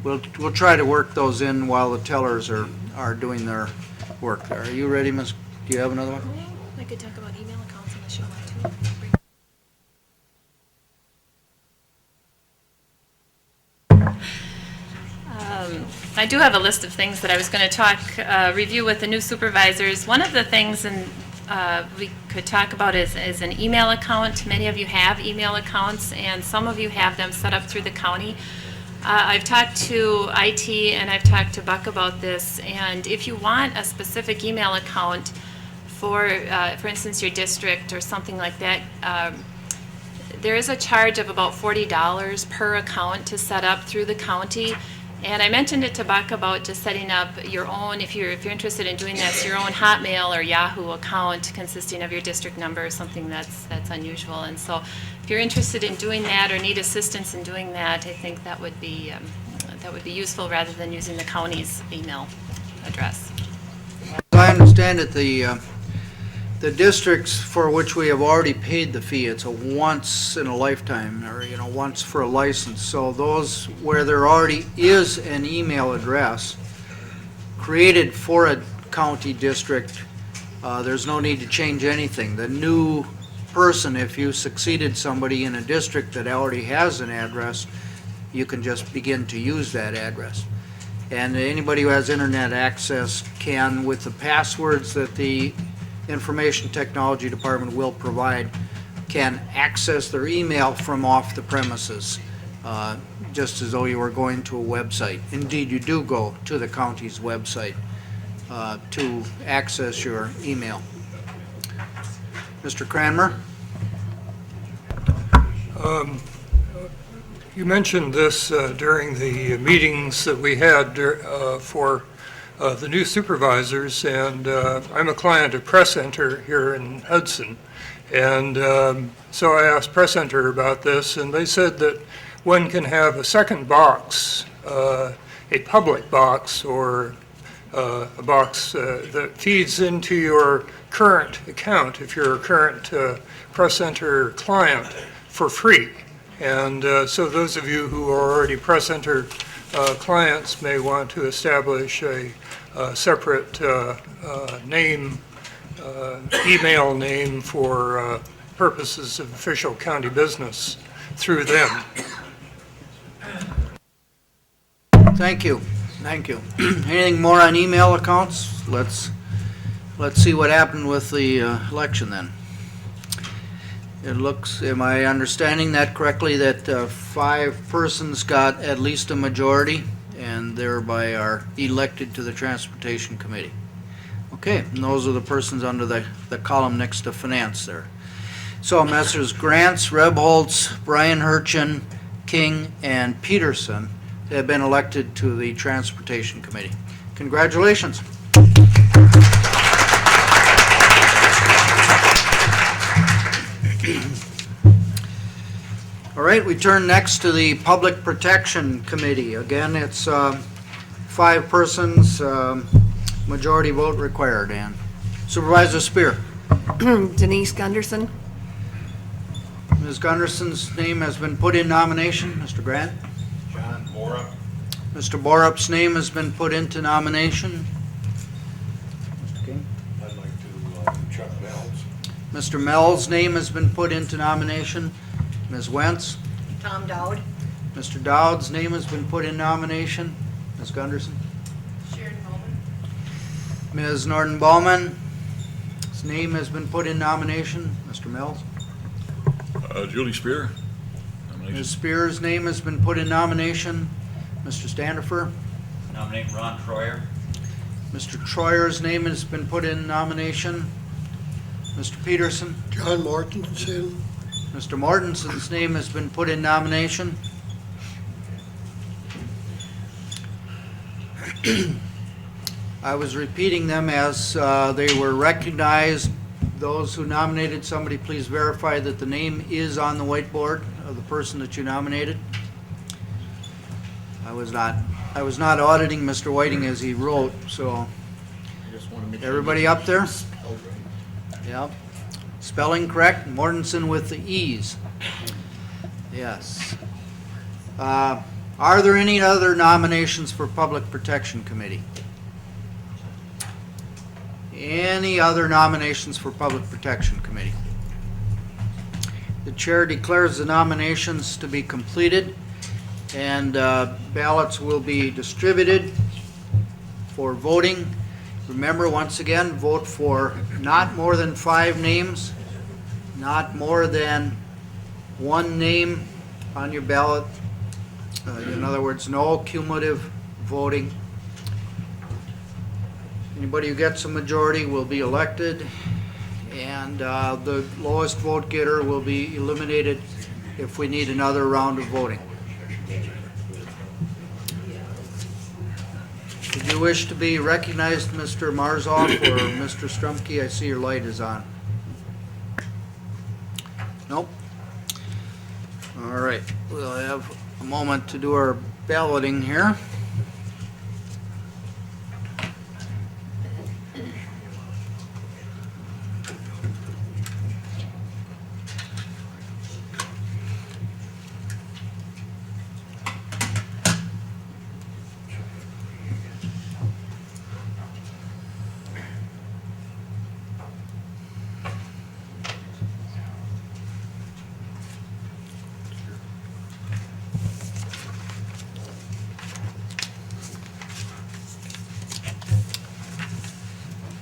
we'll try to work those in while the tellers are doing their work there. Are you ready, Ms.? Do you have another one? I could talk about email accounts unless you want to. I do have a list of things that I was going to review with the new supervisors. One of the things we could talk about is an email account. Many of you have email accounts, and some of you have them set up through the county. I've talked to IT and I've talked to Buck about this, and if you want a specific email account for instance, your district or something like that, there is a charge of about $40 per account to set up through the county. And I mentioned it to Buck about just setting up your own, if you're interested in doing this, your own Hotmail or Yahoo account consisting of your district number or something that's unusual. And so if you're interested in doing that or need assistance in doing that, I think that would be useful rather than using the county's email address. As I understand it, the districts for which we have already paid the fee, it's a once in a lifetime, or once for a license. So those where there already is an email address created for a county district, there's no need to change anything. The new person, if you succeeded somebody in a district that already has an address, you can just begin to use that address. And anybody who has internet access can, with the passwords that the Information Technology Department will provide, can access their email from off the premises, just as though you were going to a website. Indeed, you do go to the county's website to access your email. Mr. Cranmer? You mentioned this during the meetings that we had for the new supervisors, and I'm a client of Press Center here in Hudson. And so I asked Press Center about this, and they said that one can have a second box, a public box, or a box that feeds into your current account if you're a current Press Center client for free. And so those of you who are already Press Center clients may want to establish a separate name, email name for purposes of official county business through them. Thank you. Thank you. Anything more on email accounts? Let's see what happened with the election then. It looks, am I understanding that correctly, that 5 persons got at least a majority and thereby are elected to the Transportation Committee? Okay, and those are the persons under the column next to finance there. So Messrs. Grants, Rebholz, Brian Hurchin, King, and Peterson have been elected to the Transportation Committee. Congratulations. All right, we turn next to the Public Protection Committee. Again, it's 5 persons, majority vote required. And Supervisor Spear. Denise Gunderson. Ms. Gunderson's name has been put in nomination. Mr. Grant. John Borup. Mr. Borup's name has been put into nomination. Mr. King. I'd like to Chuck Mells. Mr. Mel's name has been put into nomination. Ms. Wentz. Tom Dowd. Mr. Dowd's name has been put in nomination. Ms. Gunderson. Sharon Bowman. Ms. Norton-Bowman. His name has been put in nomination. Mr. Mills. Julie Spear. Ms. Spear's name has been put in nomination. Mr. Standifer. Nominate Ron Troyer. Mr. Troyer's name has been put in nomination. Mr. Peterson. John Mortensen. Mr. Mortenson's name has been put in nomination. I was repeating them as they were recognized. Those who nominated somebody, please verify that the name is on the whiteboard of the person that you nominated. I was not auditing Mr. Whiting as he wrote, so everybody up there? Yep. Spelling correct, Mortensen with the E's. Yes. Are there any other nominations for Public Protection Committee? Any other nominations for Public Protection Committee? The chair declares the nominations to be completed, and ballots will be distributed for voting. Remember, once again, vote for not more than 5 names, not more than 1 name on your ballot. In other words, no cumulative voting. Anybody who gets a majority will be elected, and the lowest vote getter will be eliminated if we need another round of voting. Did you wish to be recognized, Mr. Marzoff or Mr. Strumke? I see your light is on. Nope. All right, we'll have a moment to do our balloting here.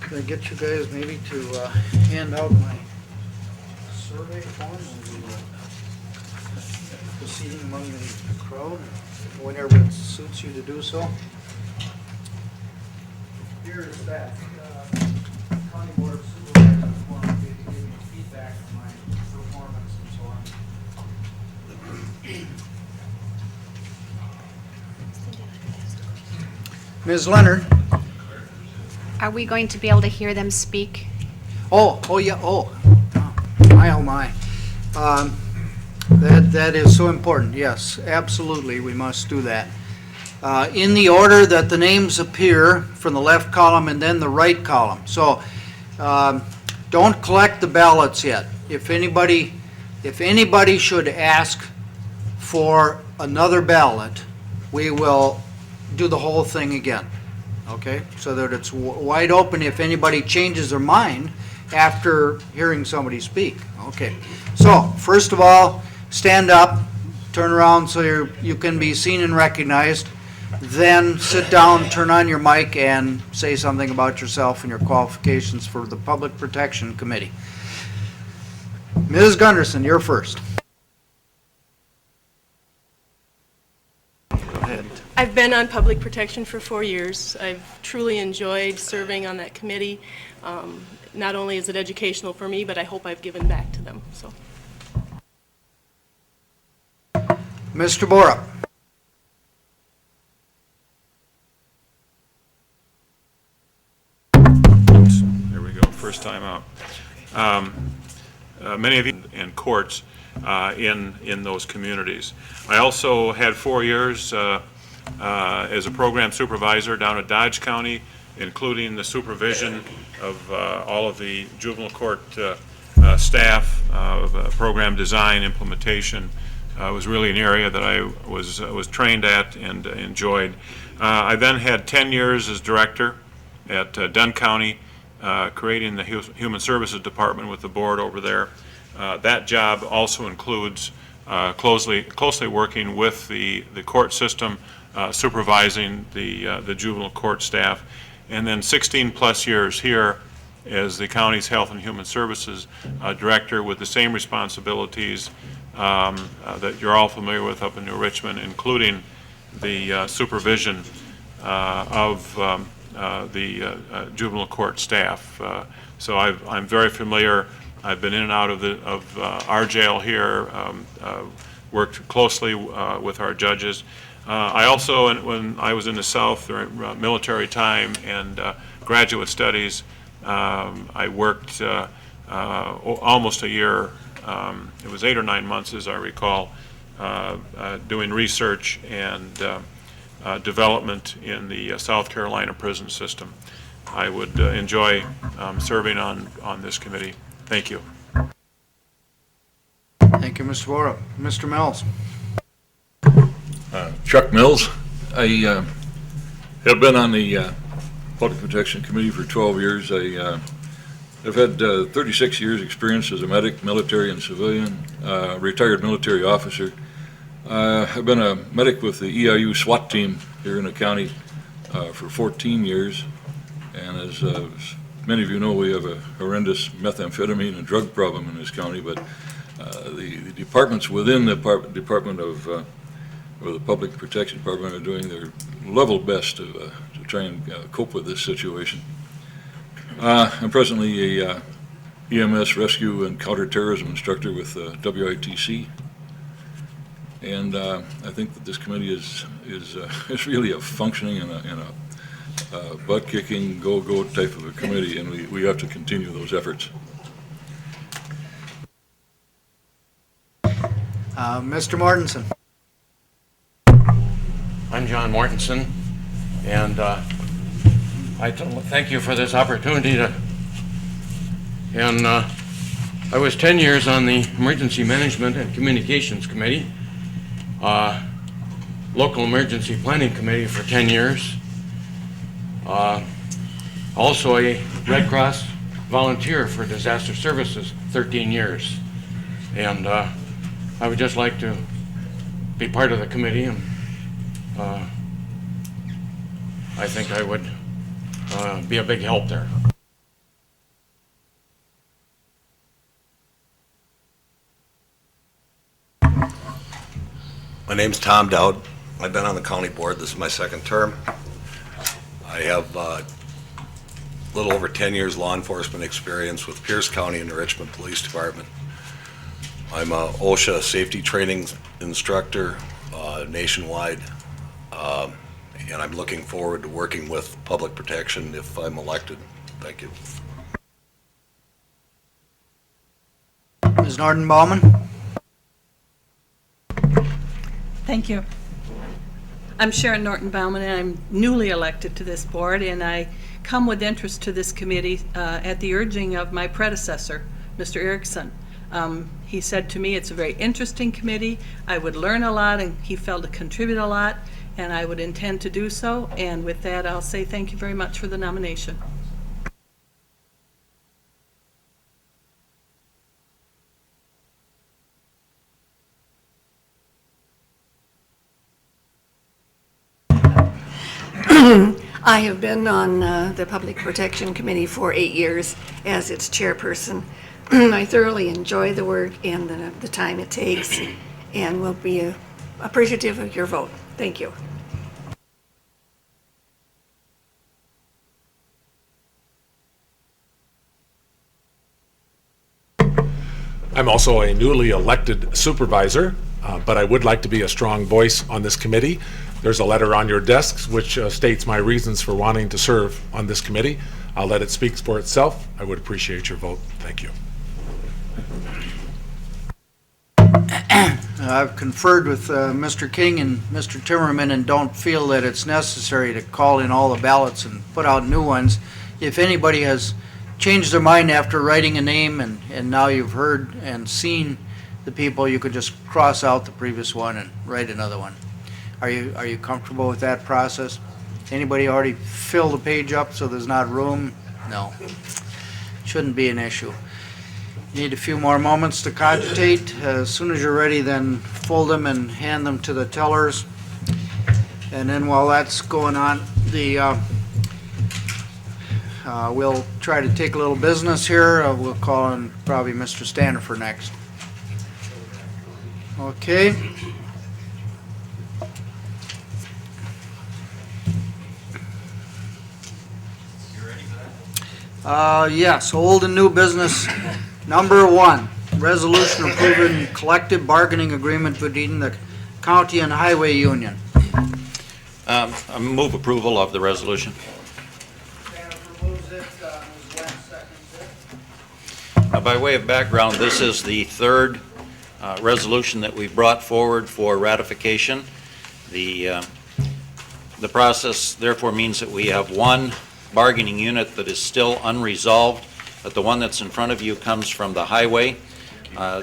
Can I get you guys maybe to hand out my survey form and proceeding among the crowd whenever it suits you to do so? Here is that County Board of Supervisors form to give me feedback on my performance and so on. Ms. Leonard. Are we going to be able to hear them speak? Oh yeah, my. That is so important, yes, absolutely, we must do that. In the order that the names appear from the left column and then the right column. So don't collect the ballots yet. If anybody should ask for another ballot, we will do the whole thing again. Okay, so that it's wide open if anybody changes their mind after hearing somebody speak. Okay, so first of all, stand up, turn around so you can be seen and recognized. Then sit down, turn on your mic, and say something about yourself and your qualifications for the Public Protection Committee. Ms. Gunderson, you're first. I've been on public protection for 4 years. I've truly enjoyed serving on that committee. Not only is it educational for me, but I hope I've given back to them. So, Mr. Borup. There we go, first time out. Many of you in courts in those communities. I also had 4 years as a program supervisor down at Dodge County, including the supervision of all of the juvenile court staff, program design, implementation. Was really an area that I was trained at and enjoyed. I then had 10 years as director at Dunn County, creating the Human Services Department with the board over there. That job also includes closely working with the court system, supervising the juvenile court staff, and then 16 plus years here as the county's Health and Human Services Director with the same responsibilities that you're all familiar with up in New Richmond, including the supervision of the juvenile court staff. So I'm very familiar. I've been in and out of our jail here, worked closely with our judges. I also, when I was in the South during military time and graduate studies, I worked almost a year. It was 8 or 9 months, as I recall, doing research and development in the South Carolina prison system. I would enjoy serving on this committee. Thank you. Thank you, Mr. Borup. Mr. Mills. Chuck Mills. I have been on the Public Protection Committee for 12 years. I've had 36 years' experience as a medic, military and civilian, retired military officer. I've been a medic with the EIU SWAT team here in the county for 14 years. And as many of you know, we have a horrendous methamphetamine and drug problem in this county, but the departments within the Department of or the Public Protection Department are doing their level best to try and cope with this situation. I'm presently a EMS rescue and counterterrorism instructor with WITC, and I think that this committee is really a functioning and a butt-kicking, go type of a committee, and we have to continue those efforts. Mr. Mortensen. I'm John Mortensen, and I thank you for this opportunity and I was 10 years on the Emergency Management and Communications Committee, Local Emergency Planning Committee for 10 years, also a Red Cross volunteer for disaster services 13 years, and I would just like to be part of the committee, and I think I would be a big help there. My name's Tom Dowd. I've been on the county board. This is my second term. I have a little over 10 years law enforcement experience with Pierce County and the Richmond Police Department. I'm a OSHA safety training instructor nationwide, and I'm looking forward to working with public protection if I'm elected. Thank you. Ms. Norton-Baumann. Thank you. I'm Sharon Norton-Baumann, and I'm newly elected to this board, and I come with interest to this committee at the urging of my predecessor, Mr. Erickson. He said to me it's a very interesting committee. I would learn a lot, and he felt to contribute a lot, and I would intend to do so. And with that, I'll say thank you very much for the nomination. I have been on the Public Protection Committee for 8 years as its chairperson. I thoroughly enjoy the work and the time it takes, and will be appreciative of your vote. Thank you. I'm also a newly elected supervisor, but I would like to be a strong voice on this committee. There's a letter on your desks which states my reasons for wanting to serve on this committee. I'll let it speak for itself. I would appreciate your vote. Thank you. I've conferred with Mr. King and Mr. Timmerman and don't feel that it's necessary to call in all the ballots and put out new ones. If anybody has changed their mind after writing a name and now you've heard and seen the people, you could just cross out the previous one and write another one. Are you comfortable with that process? Anybody already fill the page up so there's not room? No. Shouldn't be an issue. Need a few more moments to cogitate. As soon as you're ready, then fold them and hand them to the tellers. And then while that's going on, we'll try to take a little business here. We'll call on probably Mr. Standifer next. Okay. Yes, old and new business. Number 1, resolution approving collective bargaining agreement between the county and highway union. I move approval of the resolution. By way of background, this is the third resolution that we brought forward for ratification. The process therefore means that we have one bargaining unit that is still unresolved, but the one that's in front of you comes from the highway.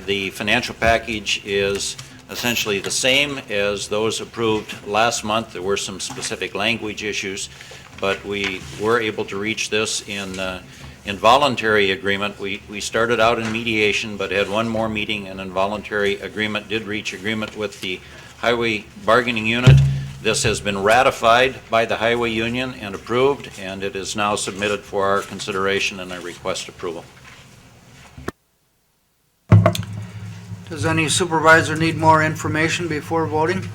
The financial package is essentially the same as those approved last month. There were some specific language issues, but we were able to reach this in voluntary agreement. We started out in mediation, but had one more meeting, and in voluntary agreement did reach agreement with the Highway Bargaining Unit. This has been ratified by the Highway Union and approved, and it is now submitted for our consideration, and I request approval. Does any supervisor need more information before voting?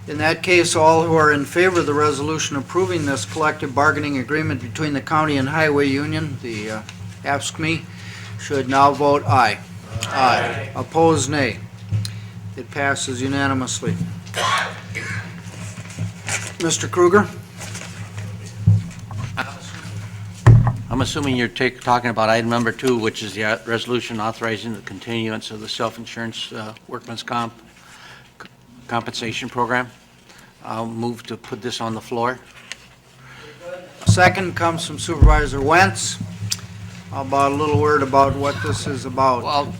In that case, all who are in favor of the resolution approving this collective bargaining agreement between the county and Highway Union, the AFSCME, should now vote aye. Aye. Opposed, nay. It passes unanimously. Mr. Kruger? I'm assuming you're talking about item number 2, which is the resolution authorizing the continuance of the self-insurance workman's compensation program. I'll move to put this on the floor. Second comes from Supervisor Wentz. How about a little word about what this is about? Well,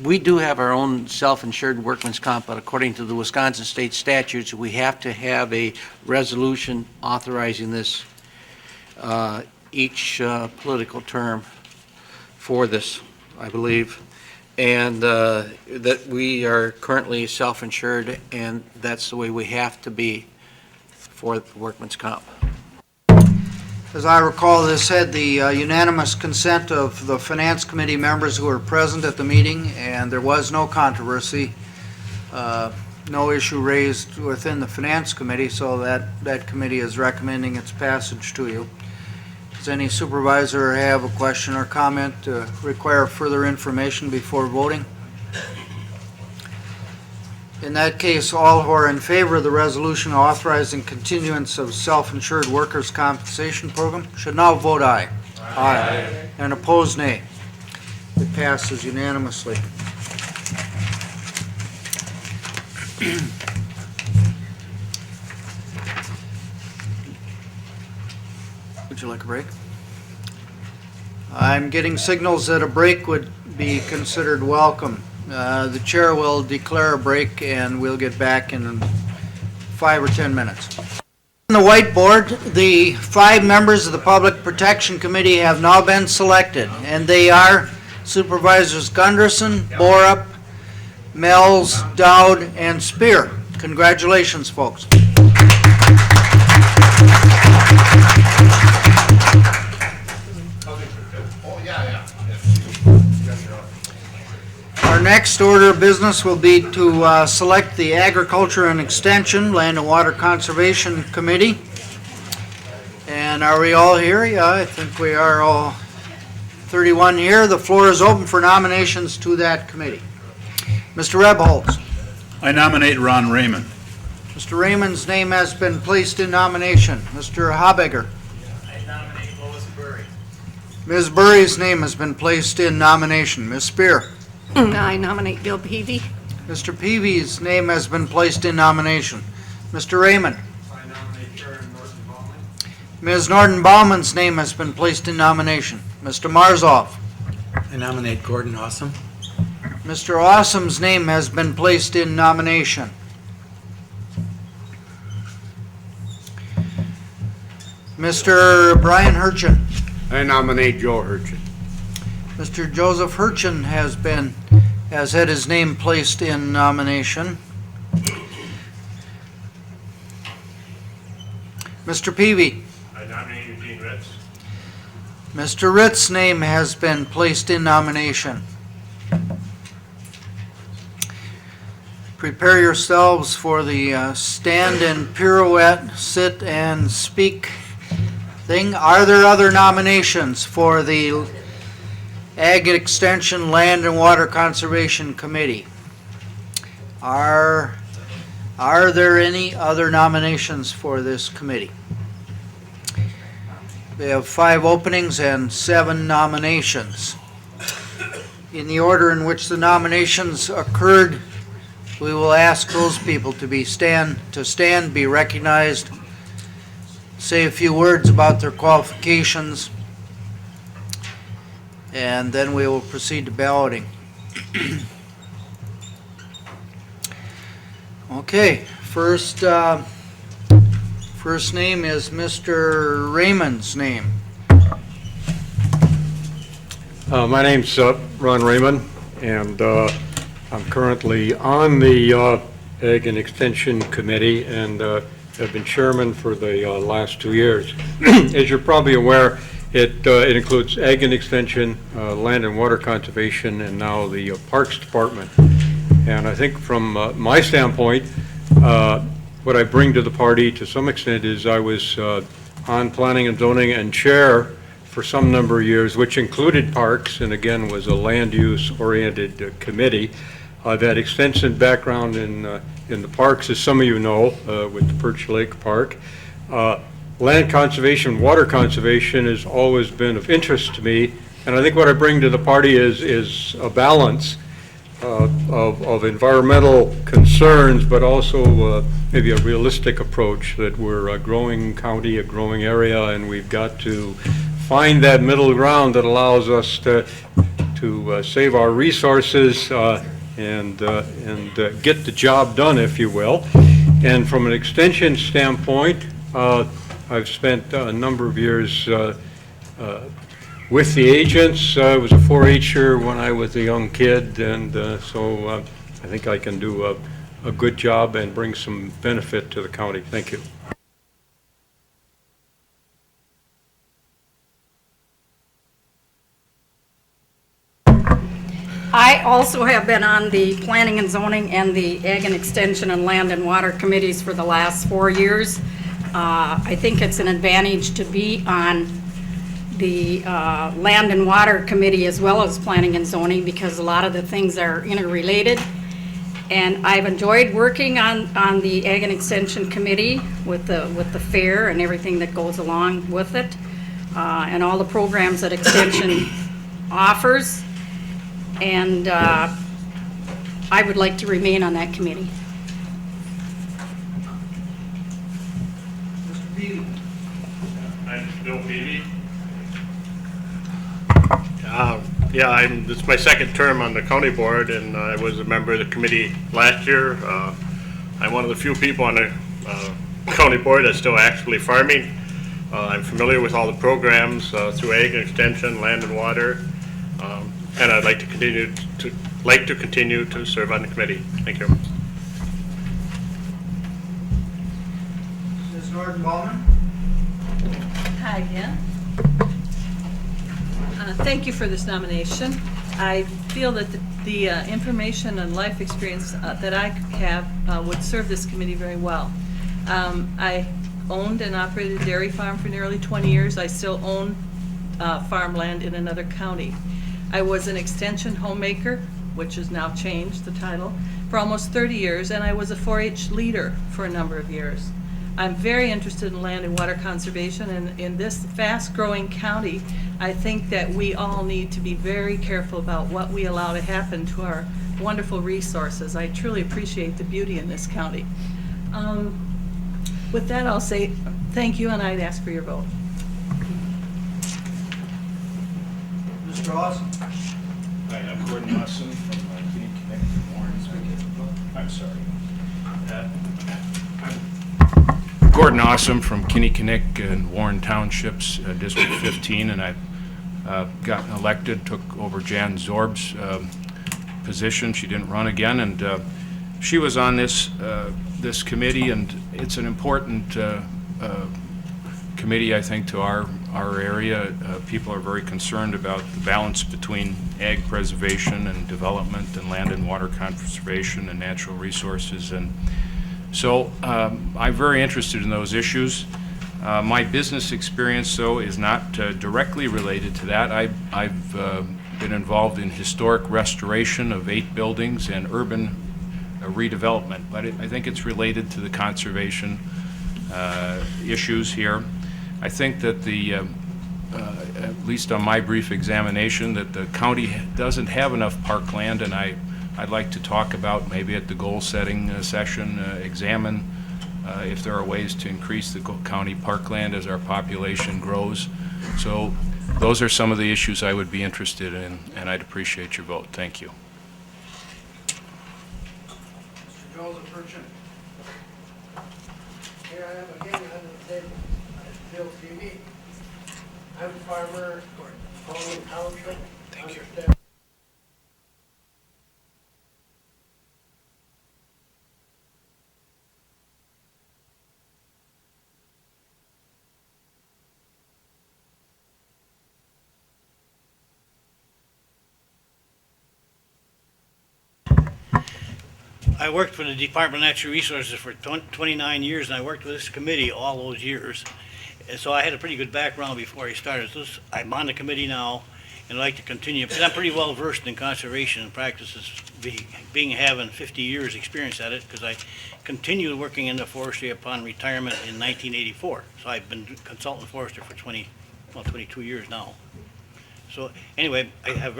we do have our own self-insured workman's comp, but according to the Wisconsin state statutes, we have to have a resolution authorizing this each political term for this, I believe, and that we are currently self-insured, and that's the way we have to be for the workman's comp. As I recall, this had the unanimous consent of the Finance Committee members who were present at the meeting, and there was no controversy, no issue raised within the Finance Committee, so that committee is recommending its passage to you. Does any supervisor have a question or comment to require further information before voting? In that case, all who are in favor of the resolution authorizing continuance of self-insured workers' compensation program should now vote aye. Aye. And opposed, nay. It passes unanimously. Would you like a break? I'm getting signals that a break would be considered welcome. The chair will declare a break and we'll get back in 5 or 10 minutes. On the whiteboard, the 5 members of the Public Protection Committee have now been selected, and they are Supervisors Gunderson, Borup, Mells, Dowd, and Spear. Congratulations, folks. Our next order of business will be to select the Agriculture and Extension, Land and Water Conservation Committee. And are we all here? Yeah, I think we are all 31 here. The floor is open for nominations to that committee. Mr. Rebholz. I nominate Ron Raymond. Mr. Raymond's name has been placed in nomination. Mr. Habegger. I nominate Lois Burry. Ms. Burry's name has been placed in nomination. Ms. Spear. I nominate Bill Peavy. Mr. Peavy's name has been placed in nomination. Mr. Raymond. I nominate Karen Norton-Baumann. Ms. Norton-Bauman's name has been placed in nomination. Mr. Marzoff. I nominate Gordon Awesome. Mr. Awesome's name has been placed in nomination. Mr. Brian Hurchin. I nominate Joe Hurchin. Mr. Joseph Hurchin has had his name placed in nomination. Mr. Peavy. I nominate Eugene Ritz. Mr. Ritz's name has been placed in nomination. Prepare yourselves for the stand and pirouette, sit and speak thing. Are there other nominations for the Ag Extension, Land and Water Conservation Committee? Are there any other nominations for this committee? They have 5 openings and 7 nominations. In the order in which the nominations occurred, we will ask those people to stand, be recognized, say a few words about their qualifications, and then we will proceed to balloting. Okay, first name is Mr. Raymond's name. My name's Ron Raymond, and I'm currently on the Ag and Extension Committee, and have been chairman for the last 2 years. As you're probably aware, it includes Ag and Extension, Land and Water Conservation, and now the Parks Department. And I think from my standpoint, what I bring to the party to some extent is I was on Planning and Zoning and chair for some number of years, which included parks, and again was a land use oriented committee. I've had extensive background in the parks, as some of you know, with the Perch Lake Park. Land conservation, water conservation has always been of interest to me, and I think what I bring to the party is a balance of environmental concerns, but also maybe a realistic approach that we're a growing county, a growing area, and we've got to find that middle ground that allows us to save our resources and get the job done, if you will. And from an extension standpoint, I've spent a number of years with the agents. I was a 4-H'er when I was a young kid, and so I think I can do a good job and bring some benefit to the county. Thank you. I also have been on the Planning and Zoning and the Ag and Extension and Land and Water Committees for the last 4 years. I think it's an advantage to be on the Land and Water Committee as well as Planning and Zoning, because a lot of the things are interrelated. And I've enjoyed working on the Ag and Extension Committee with the fair and everything that goes along with it, and all the programs that Extension offers. And I would like to remain on that committee. Mr. Peavy. I'm Bill Peavy. This is my second term on the county board, and I was a member of the committee last year. I'm one of the few people on the county board that's still actively farming. I'm familiar with all the programs through Ag and Extension, Land and Water. And I'd like to continue to serve on the committee. Thank you. Ms. Norton-Bowman. Hi again. Thank you for this nomination. I feel that the information and life experience that I have would serve this committee very well. I owned and operated a dairy farm for nearly 20 years. I still own farmland in another county. I was an extension homemaker, which has now changed the title, for almost 30 years, and I was a 4-H leader for a number of years. I'm very interested in land and water conservation, and in this fast-growing county, I think that we all need to be very careful about what we allow to happen to our wonderful resources. I truly appreciate the beauty in this county. With that, I'll say thank you, and I'd ask for your vote. Mr. Awesome. Hi, I'm Gordon Austin from Kinney Connect in Warren. I'm sorry. I'm Gordon Awesome from Kinney Connect in Warren Townships, District 15, and I've gotten elected, took over Jan Zorb's position. She didn't run again, and she was on this committee, and it's an important committee, I think, to our area. People are very concerned about the balance between ag preservation and development and land and water conservation and natural resources. And so I'm very interested in those issues. My business experience, though, is not directly related to that. I've been involved in historic restoration of 8 buildings and urban redevelopment, but I think it's related to the conservation issues here. I think that at least on my brief examination, that the county doesn't have enough parkland, and I'd like to talk about maybe at the goal-setting session, examine if there are ways to increase the county parkland as our population grows. So those are some of the issues I would be interested in, and I'd appreciate your vote. Thank you. Mr. Joseph Burchin. Here I am again under the table. Bill TV. I'm a farmer, Colin Township. Thank you. I worked for the Department of Natural Resources for 29 years, and I worked with this committee all those years. And so I had a pretty good background before I started. I'm on the committee now, and I'd like to continue, because I'm pretty well versed in conservation practices, having 50 years experience at it, because I continued working in the forestry upon retirement in 1984. So I've been consultant forester for 22 years now. So anyway, I'm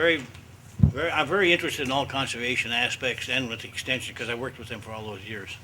very interested in all conservation aspects and with the extension, because I worked with them for all those years.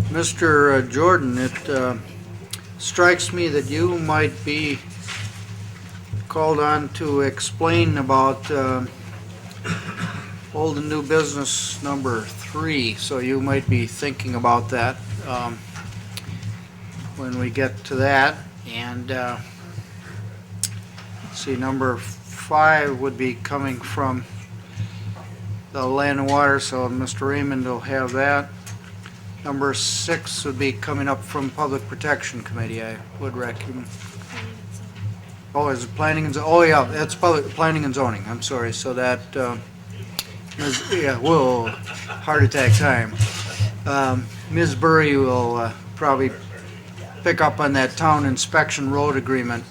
Mr. Jordan, it strikes me that you might be called on to explain about old and new business number 3, so you might be thinking about that when we get to that. And let's see, number 5 would be coming from the Land and Water, so Mr. Raymond will have that. Number 6 would be coming up from Public Protection Committee, I would recommend. Oh, is it planning and, oh yeah, that's planning and zoning, I'm sorry, so that, yeah, whoa, heart attack time. Ms. Burry will probably pick up on that town inspection road agreement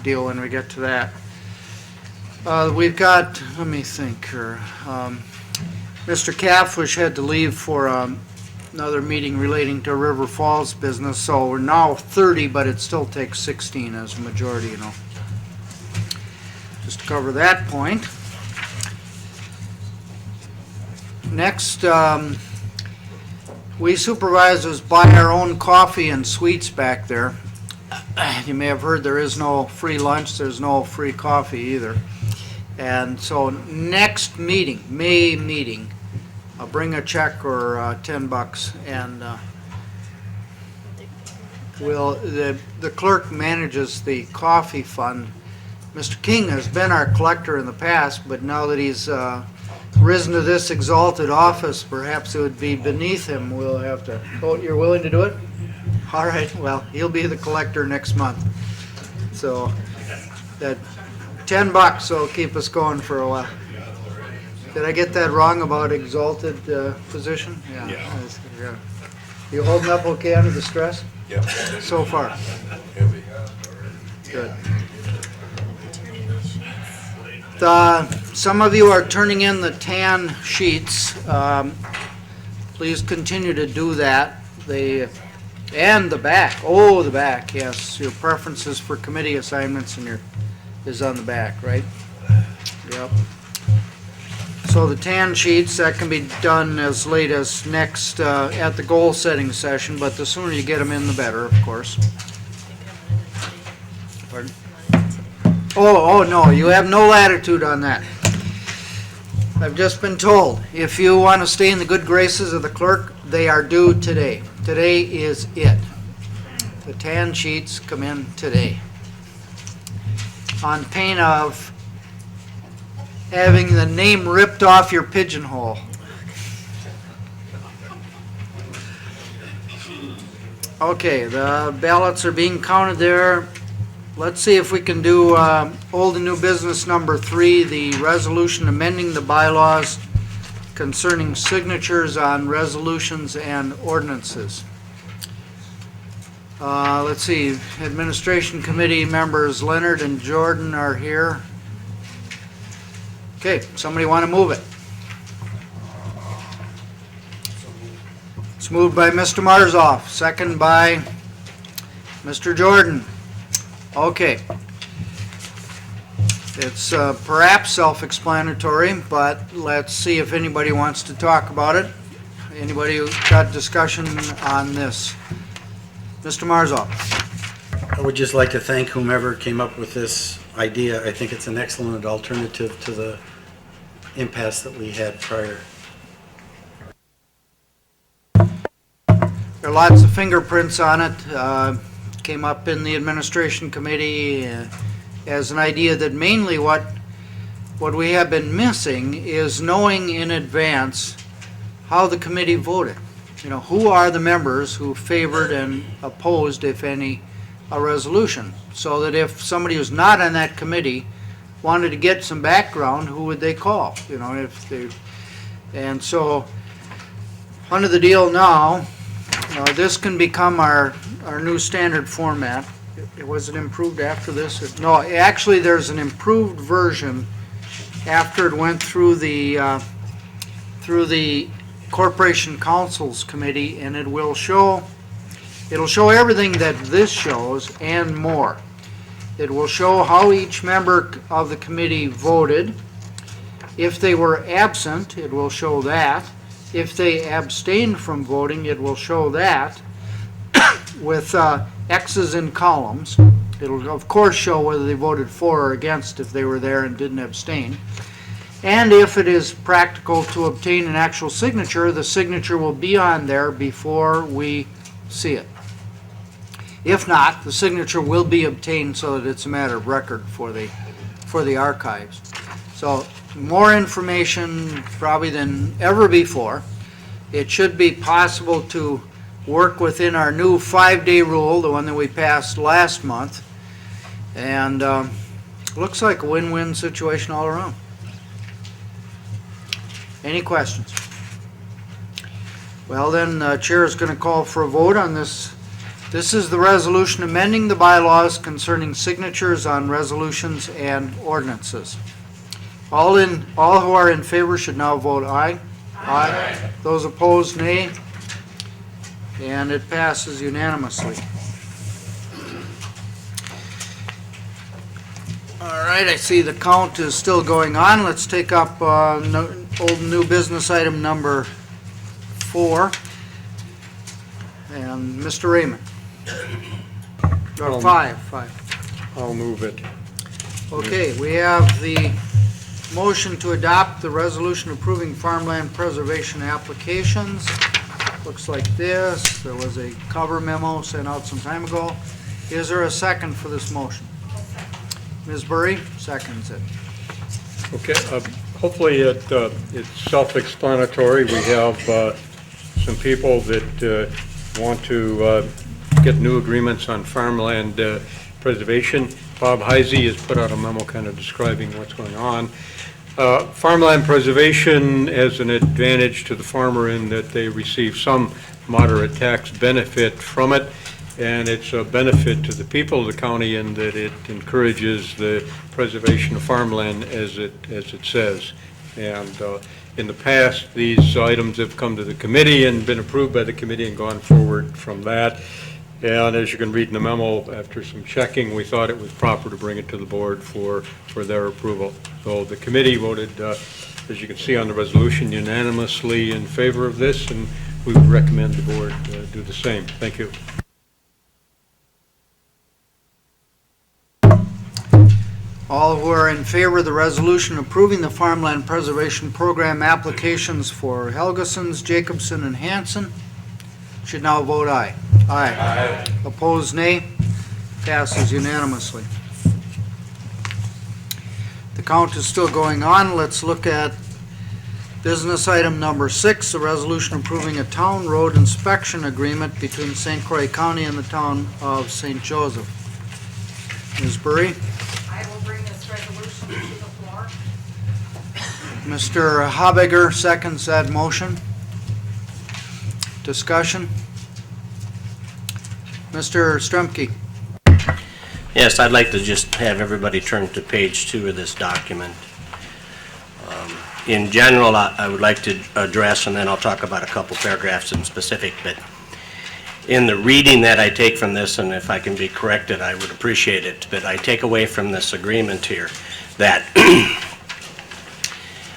deal when we get to that. We've got, let me think here, Mr. Caffwish had to leave for another meeting relating to River Falls business, so we're now 30, but it still takes 16 as a majority, you know. Just to cover that point. Next, we supervisors buy our own coffee and sweets back there. You may have heard there is no free lunch, there's no free coffee either. And so next meeting, May meeting, I'll bring a check or $10, and the clerk manages the coffee fund. Mr. King has been our collector in the past, but now that he's risen to this exalted office, perhaps it would be beneath him. We'll have to, oh, you're willing to do it? All right, well, he'll be the collector next month. So that $10 will keep us going for a while. Did I get that wrong about exalted position? Yeah. You holding up okay under the stress? Yep. So far? Good. Some of you are turning in the tan sheets. Please continue to do that. And the back. Oh, the back, yes. Your preferences for committee assignments is on the back, right? Yep. So the tan sheets, that can be done as late as next, at the goal setting session, but the sooner you get them in, the better, of course. Pardon? Oh, no, you have no latitude on that. I've just been told, if you want to stay in the good graces of the clerk, they are due today. Today is it. The tan sheets come in today. On pain of having the name ripped off your pigeonhole. Okay, the ballots are being counted there. Let's see if we can do old and new business number 3, the resolution amending the bylaws concerning signatures on resolutions and ordinances. Let's see, Administration Committee members Leonard and Jordan are here. Okay, somebody want to move it? It's moved by Mr. Marzoff, second by Mr. Jordan. Okay. It's perhaps self-explanatory, but let's see if anybody wants to talk about it. Anybody who got discussion on this? Mr. Marzoff. I would just like to thank whomever came up with this idea. I think it's an excellent alternative to the impasse that we had prior. There are lots of fingerprints on it. Came up in the administration committee as an idea that mainly what we have been missing is knowing in advance how the committee voted. You know, who are the members who favored and opposed, if any, a resolution, so that if somebody who's not on that committee wanted to get some background, who would they call? You know, if they, and so under the deal now, this can become our new standard format. Was it improved after this? No, actually, there's an improved version after it went through the Corporation Council's committee, and it'll show everything that this shows and more. It will show how each member of the committee voted. If they were absent, it will show that. If they abstained from voting, it will show that with X's in columns. It'll, of course, show whether they voted for or against if they were there and didn't abstain. And if it is practical to obtain an actual signature, the signature will be on there before we see it. If not, the signature will be obtained so that it's a matter of record for the archives. So more information probably than ever before. It should be possible to work within our new 5-day rule, the one that we passed last month. And looks like a win-win situation all around. Any questions? Well, then, the chair is going to call for a vote on this. This is the resolution amending the bylaws concerning signatures on resolutions and ordinances. All who are in favor should now vote aye. Aye. Those opposed, nay. And it passes unanimously. All right, I see the count is still going on. Let's take up old and new business item number 4. And Mr. Raymond. Or 5. I'll move it. Okay, we have the motion to adopt the resolution approving farmland preservation applications. Looks like this. There was a cover memo sent out some time ago. Is there a second for this motion? Ms. Burry seconds it. Okay, Hopefully it's self-explanatory. We have some people that want to get new agreements on farmland preservation. Bob Heisey has put out a memo kind of describing what's going on. Farmland preservation has an advantage to the farmer in that they receive some moderate tax benefit from it, and it's a benefit to the people of the county in that it encourages the preservation of farmland, as it says. And in the past, these items have come to the committee and been approved by the committee and gone forward from that. And as you can read in the memo, after some checking, we thought it was proper to bring it to the board for their approval. So the committee voted, as you can see on the resolution, unanimously in favor of this, and we would recommend the board do the same. Thank you. All who are in favor of the resolution approving the Farmland Preservation Program applications for Helgesons, Jacobson, and Hanson should now vote aye. Aye. Opposed, nay. Passes unanimously. The count is still going on. Let's look at business item number 6, a resolution approving a town road inspection agreement between St. Croix County and the town of St. Joseph. Ms. Burry? I will bring this resolution to the floor. Mr. Habegger seconds that motion. Discussion? Mr. Strumke? Yes, I'd like to just have everybody turn to page 2 of this document. In general, I would like to address, and then I'll talk about a couple paragraphs in specific, but in the reading that I take from this, and if I can be corrected, I would appreciate it, but I take away from this agreement here that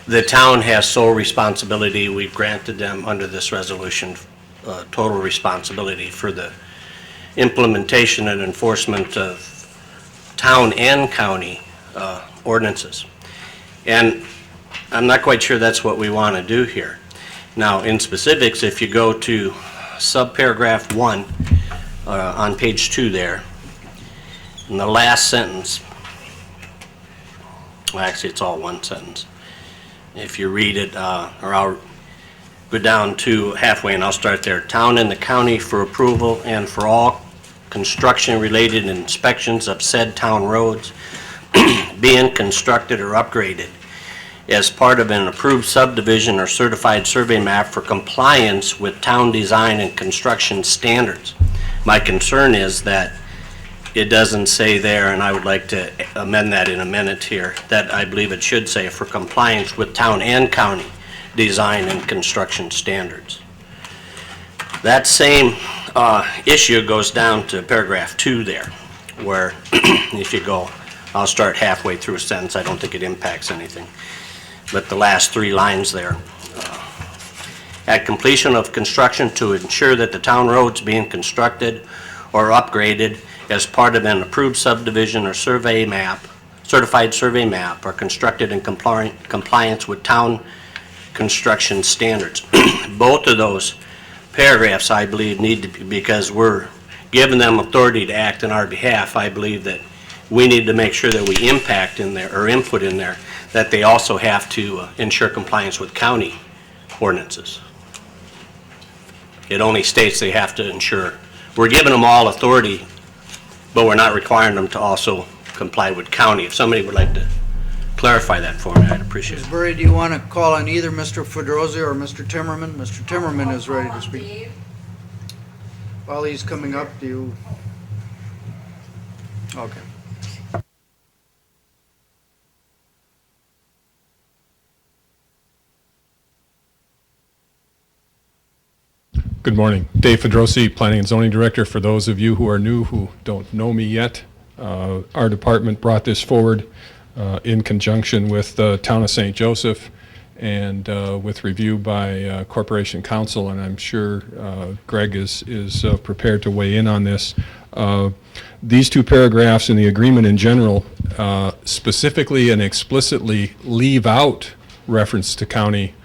the town has sole responsibility. We've granted them under this resolution total responsibility for the implementation and enforcement of town and county ordinances. And I'm not quite sure that's what we want to do here. Now, in specifics, if you go to subparagraph 1 on page 2 there, in the last sentence, well, actually it's all one sentence. If you read it, or I'll go down to halfway and I'll start there. Town and the county for approval and for all construction-related inspections of said town roads being constructed or upgraded as part of an approved subdivision or certified survey map for compliance with town design and construction standards. My concern is that it doesn't say there, and I would like to amend that in a minute here, that I believe it should say for compliance with town and county design and construction standards. That same issue goes down to paragraph 2 there, where if you go, I'll start halfway through a sentence, I don't think it impacts anything, but the last 3 lines there. At completion of construction to ensure that the town roads being constructed or upgraded as part of an approved subdivision or survey map, certified survey map, are constructed in compliance with town construction standards. Both of those paragraphs, I believe, need to be, because we're giving them authority to act on our behalf, I believe that we need to make sure that we impact in there, or input in there, that they also have to ensure compliance with county ordinances. It only states they have to ensure. We're giving them all authority, but we're not requiring them to also comply with county. If somebody would like to clarify that for me, I'd appreciate it. Ms. Burry, do you want to call on either Mr. Fedrosi or Mr. Timmerman? Mr. Timmerman is ready to speak. While he's coming up, do you? Okay. Good morning. Dave Fedrosi, Planning and Zoning Director. For those of you who are new, who don't know me yet, our department brought this forward in conjunction with the Town of St. Joseph and with review by Corporation Counsel, and I'm sure Greg is prepared to weigh in on this. These 2 paragraphs in the agreement in general specifically and explicitly leave out reference to county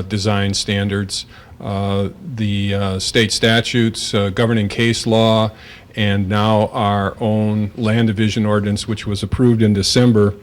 design standards. The state statutes, governing case law, and now our own land division ordinance, which was approved in December,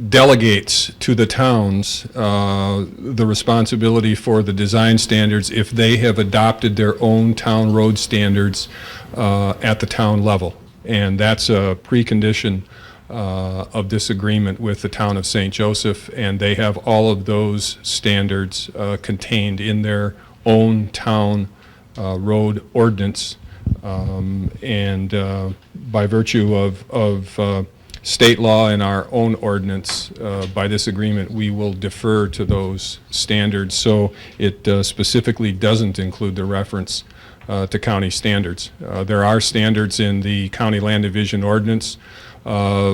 delegates to the towns the responsibility for the design standards if they have adopted their own town road standards at the town level. And that's a precondition of this agreement with the town of St. Joseph, and they have all of those standards contained in their own town road ordinance. And by virtue of state law and our own ordinance, by this agreement, we will defer to those standards. So it specifically doesn't include the reference to county standards. There are standards in the County Land Division Ordinance,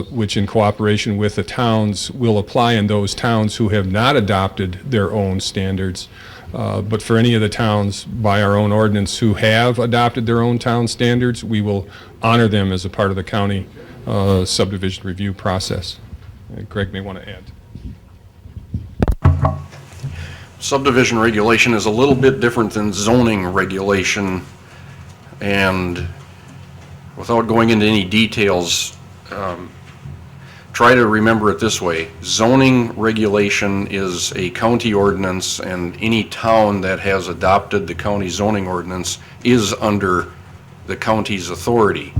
which in cooperation with the towns will apply in those towns who have not adopted their own standards. But for any of the towns by our own ordinance who have adopted their own town standards, we will honor them as a part of the county subdivision review process. Greg may want to add. Subdivision regulation is a little bit different than zoning regulation, and without going into any details, try to remember it this way. Zoning regulation is a county ordinance, and any town that has adopted the county zoning ordinance is under the county's authority.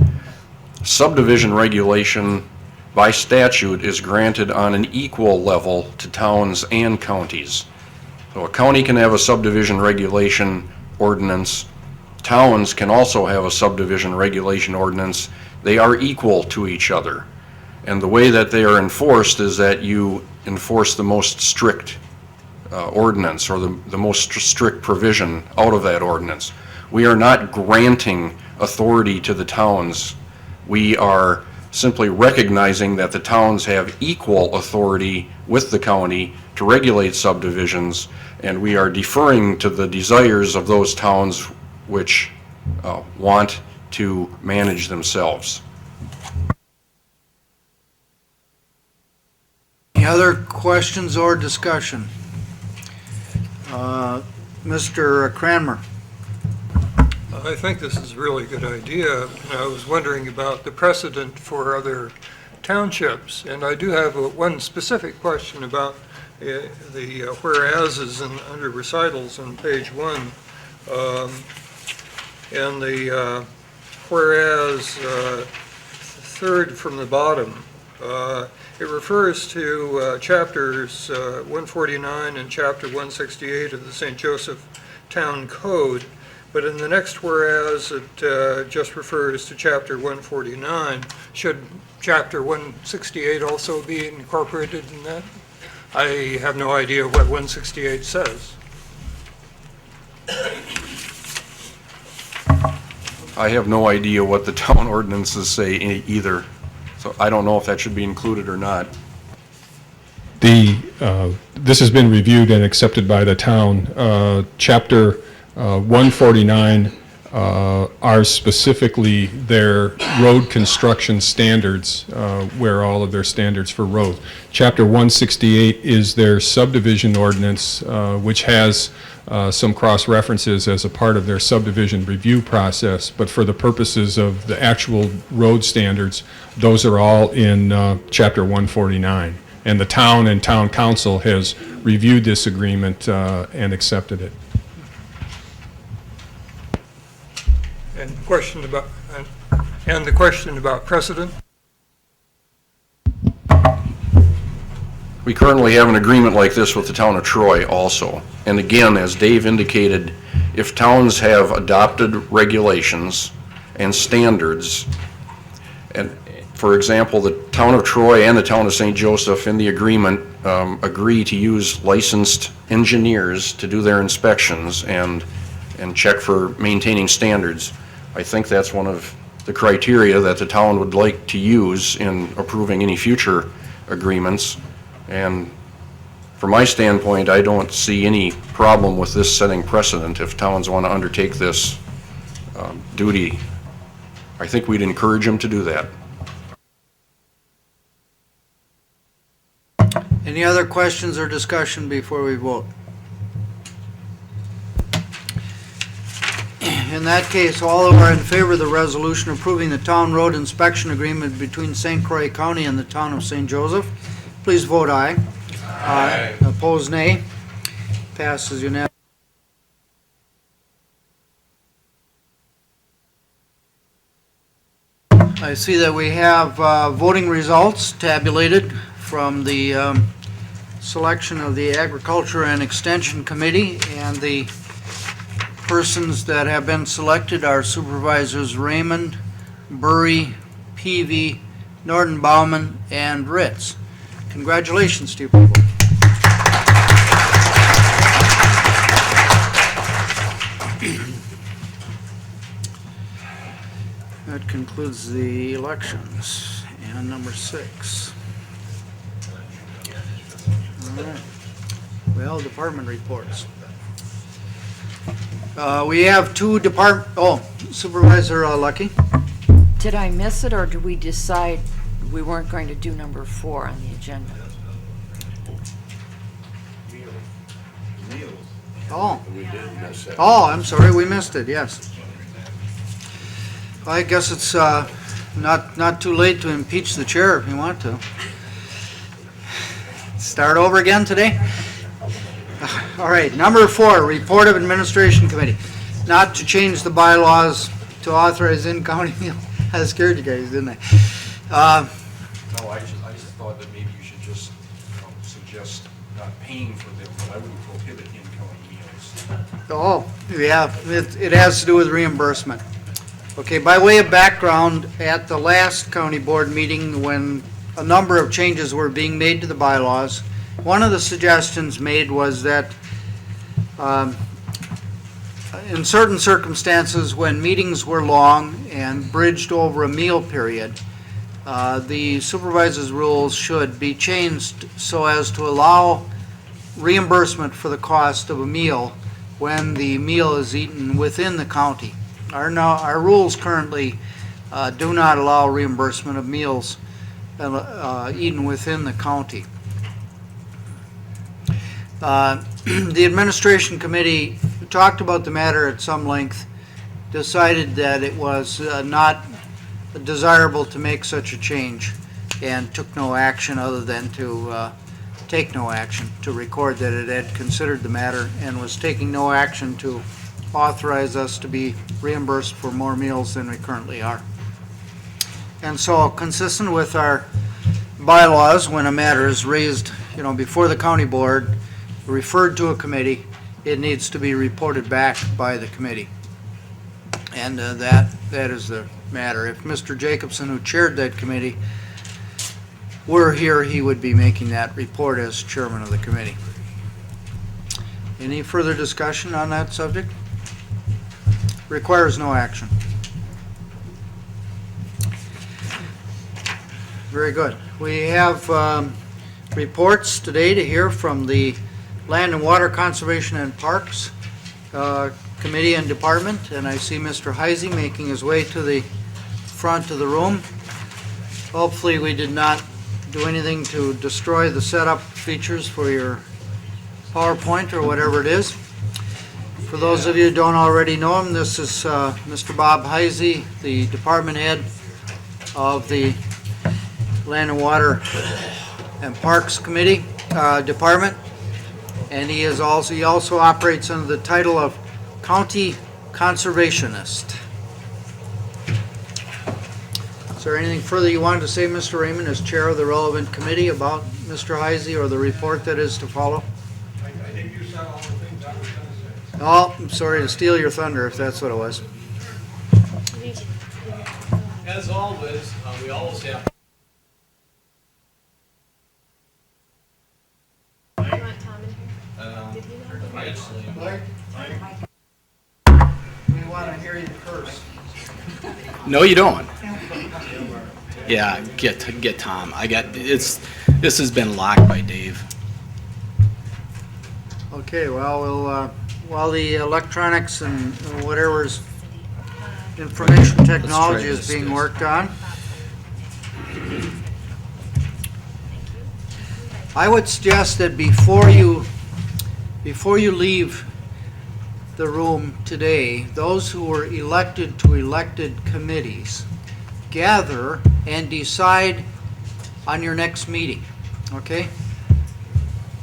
Subdivision regulation by statute is granted on an equal level to towns and counties. So a county can have a subdivision regulation ordinance. Towns can also have a subdivision regulation ordinance. They are equal to each other. And the way that they are enforced is that you enforce the most strict ordinance, or the most strict provision out of that ordinance. We are not granting authority to the towns. We are simply recognizing that the towns have equal authority with the county to regulate subdivisions, and we are deferring to the desires of those towns which want to manage themselves. Any other questions or discussion? Mr. Cranmer. I think this is a really good idea, and I was wondering about the precedent for other townships, and I do have one specific question about the whereases and under recitals on page 1. And the whereas third from the bottom, it refers to chapters 149 and chapter 168 of the St. Joseph Town Code, but in the next whereas it just refers to chapter 149. Should chapter 168 also be incorporated in that? I have no idea what 168 says. I have no idea what the town ordinances say either, so I don't know if that should be included or not. This has been reviewed and accepted by the town. Chapter 149 are specifically their road construction standards, where all of their standards for road. Chapter 168 is their subdivision ordinance, which has some cross-references as a part of their subdivision review process, but for the purposes of the actual road standards, those are all in Chapter 149. And the town and town council has reviewed this agreement and accepted it. And the question about precedent? We currently have an agreement like this with the town of Troy also. And again, as Dave indicated, if towns have adopted regulations and standards, and for example, the town of Troy and the town of St. Joseph in the agreement agree to use licensed engineers to do their inspections and check for maintaining standards, I think that's one of the criteria that the town would like to use in approving any future agreements. And from my standpoint, I don't see any problem with this setting precedent if towns want to undertake this duty. I think we'd encourage them to do that. Any other questions or discussion before we vote? In that case, all who are in favor of the resolution approving the town road inspection agreement between St. Croix County and the town of St. Joseph, please vote aye. Aye. Opposed, nay. Passes unanimously. I see that we have voting results tabulated from the selection of the Agriculture and Extension Committee, and the persons that have been selected are Supervisors Raymond, Burry, Peavy, Norton Bauman, and Ritz. Congratulations to you people. That concludes the elections. And number 6. All right. Well, department reports. We have 2 Supervisor Lucky. Did I miss it, or did we decide we weren't going to do number 4 on the agenda? Oh. We did miss it. Oh, I'm sorry, we missed it, yes. I guess it's not too late to impeach the chair if you want to. Start over again today? All right, number 4, Report of Administration Committee. Not to change the bylaws to authorize in-county meal. That scared you guys, didn't I? No, I just thought that maybe you should just suggest not paying for them, but I wouldn't prohibit in-county meals. Oh, yeah, it has to do with reimbursement. Okay, by way of background, at the last county board meeting, when a number of changes were being made to the bylaws, one of the suggestions made was that in certain circumstances, when meetings were long and bridged over a meal period, the supervisor's rules should be changed so as to allow reimbursement for the cost of a meal when the meal is eaten within the county. Our rules currently do not allow reimbursement of meals eaten within the county. The administration committee talked about the matter at some length, decided that it was not desirable to make such a change, and took no action other than to take no action, to record that it had considered the matter and was taking no action to authorize us to be reimbursed for more meals than we currently are. And so, consistent with our bylaws, when a matter is raised, before the county board, referred to a committee, it needs to be reported back by the committee. And that is the matter. If Mr. Jacobson, who chaired that committee, were here, he would be making that report as chairman of the committee. Any further discussion on that subject? Requires no action. Very good. We have reports today to hear from the Land and Water Conservation and Parks Committee and Department, and I see Mr. Heisey making his way to the front of the room. Hopefully we did not do anything to destroy the setup features for your PowerPoint or whatever it is. For those of you who don't already know him, this is Mr. Bob Heisey, the department head of the Land and Water and Parks Committee Department, and he also operates under the title of County Conservationist. Is there anything further you wanted to say, Mr. Raymond, as chair of the relevant committee, about Mr. Heisey or the report that is to follow? I think you said all the things I was going to say. Oh, I'm sorry to steal your thunder if that's what it was. As always, we always have. We want to hear you curse. No, you don't. Yeah, get Tom. This has been locked by Dave. Okay, well, we'll while the electronics and whatever's information technology is being worked on, I would suggest that before you leave the room today, those who were elected to elected committees, gather and decide on your next meeting, okay?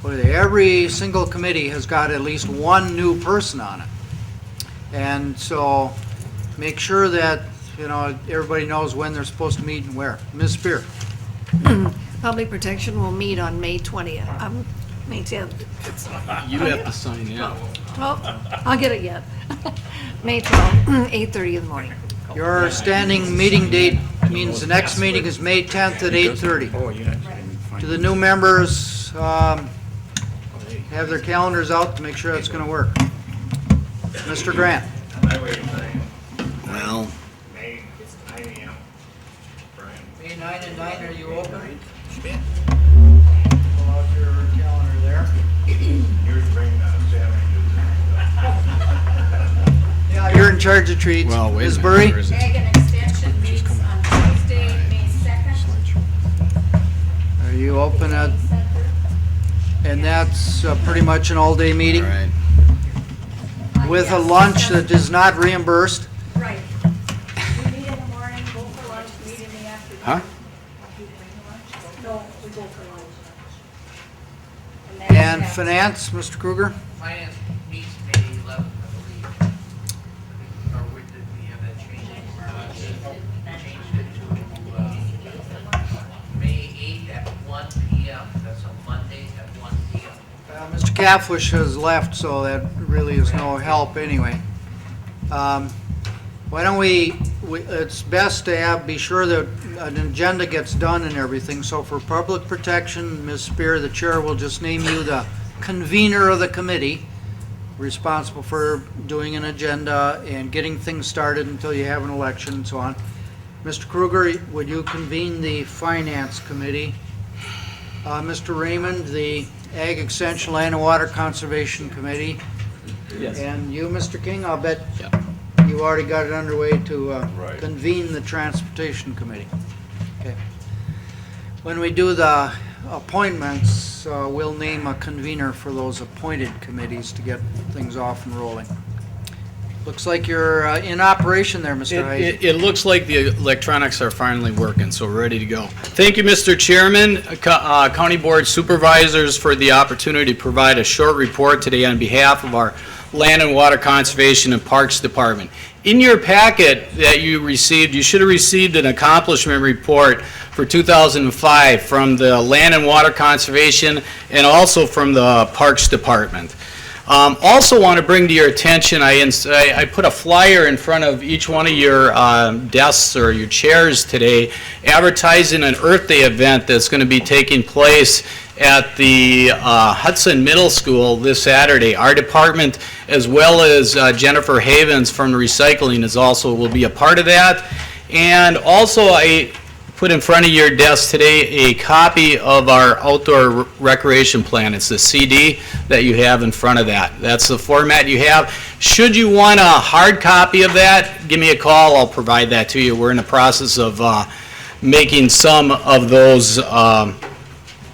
Well, every single committee has got at least one new person on it. And so make sure that, everybody knows when they're supposed to meet and where. Ms. Spear. Public Protection will meet on May 20th, May 10th. You have to sign in. Well, I'll get it yet. May 12th, 8:30 in the morning. Your standing meeting date means the next meeting is May 10th at 8:30. Do the new members have their calendars out to make sure that's going to work? Mr. Grant. Well, May 9 and 9, are you open? Pull out your calendar there. Yeah, you're in charge of treats. Well, wait a Ms. minute, Burry? where is it? Ag and Extension meets on Tuesday, May 2nd. Are you open at, and that's pretty much an all-day meeting? Right. With a lunch that is not reimbursed? Right. We meet in the morning, go for lunch, meet in the afternoon. Huh? No, we go for lunch. And finance, Mr. Kruger? Finance meets May 11th, I believe. Or did we have that change? Changed it to May 8th at 1 p.m. That's a Monday at 1 p.m. Mr. Caffwish has left, so that really is no help anyway. Why don't it's best to be sure that an agenda gets done and everything. So for public protection, Ms. Spear, the chair, will just name you the convener of the committee, responsible for doing an agenda and getting things started until you have an election and so on. Mr. Kruger, would you convene the finance committee? Mr. Raymond, the Ag Extension, Land and Water Conservation Committee. Yes. And you, Mr. King, I'll bet you already got it underway to convene the Transportation Committee. Okay. When we do the appointments, we'll name a convener for those appointed committees to get things off and rolling. Looks like you're in operation there, Mr. Heisey. It looks like the electronics are finally working, so we're ready to go. Thank you, Mr. Chairman, County Board Supervisors, for the opportunity to provide a short report today on behalf of our Land and Water Conservation and Parks Department. In your packet that you received, you should have received an accomplishment report for 2005 from the Land and Water Conservation and also from the Parks Department. Also want to bring to your attention, I put a flyer in front of each one of your desks or your chairs today advertising an Earth Day event that's going to be taking place at the Hudson Middle School this Saturday. Our department, as well as Jennifer Havens from the recycling, will be a part of that. And also I put in front of your desk today a copy of our outdoor recreation plan. It's the CD that you have in front of that. That's the format you have. Should you want a hard copy of that, give me a call. I'll provide that to you. We're in the process of making some of those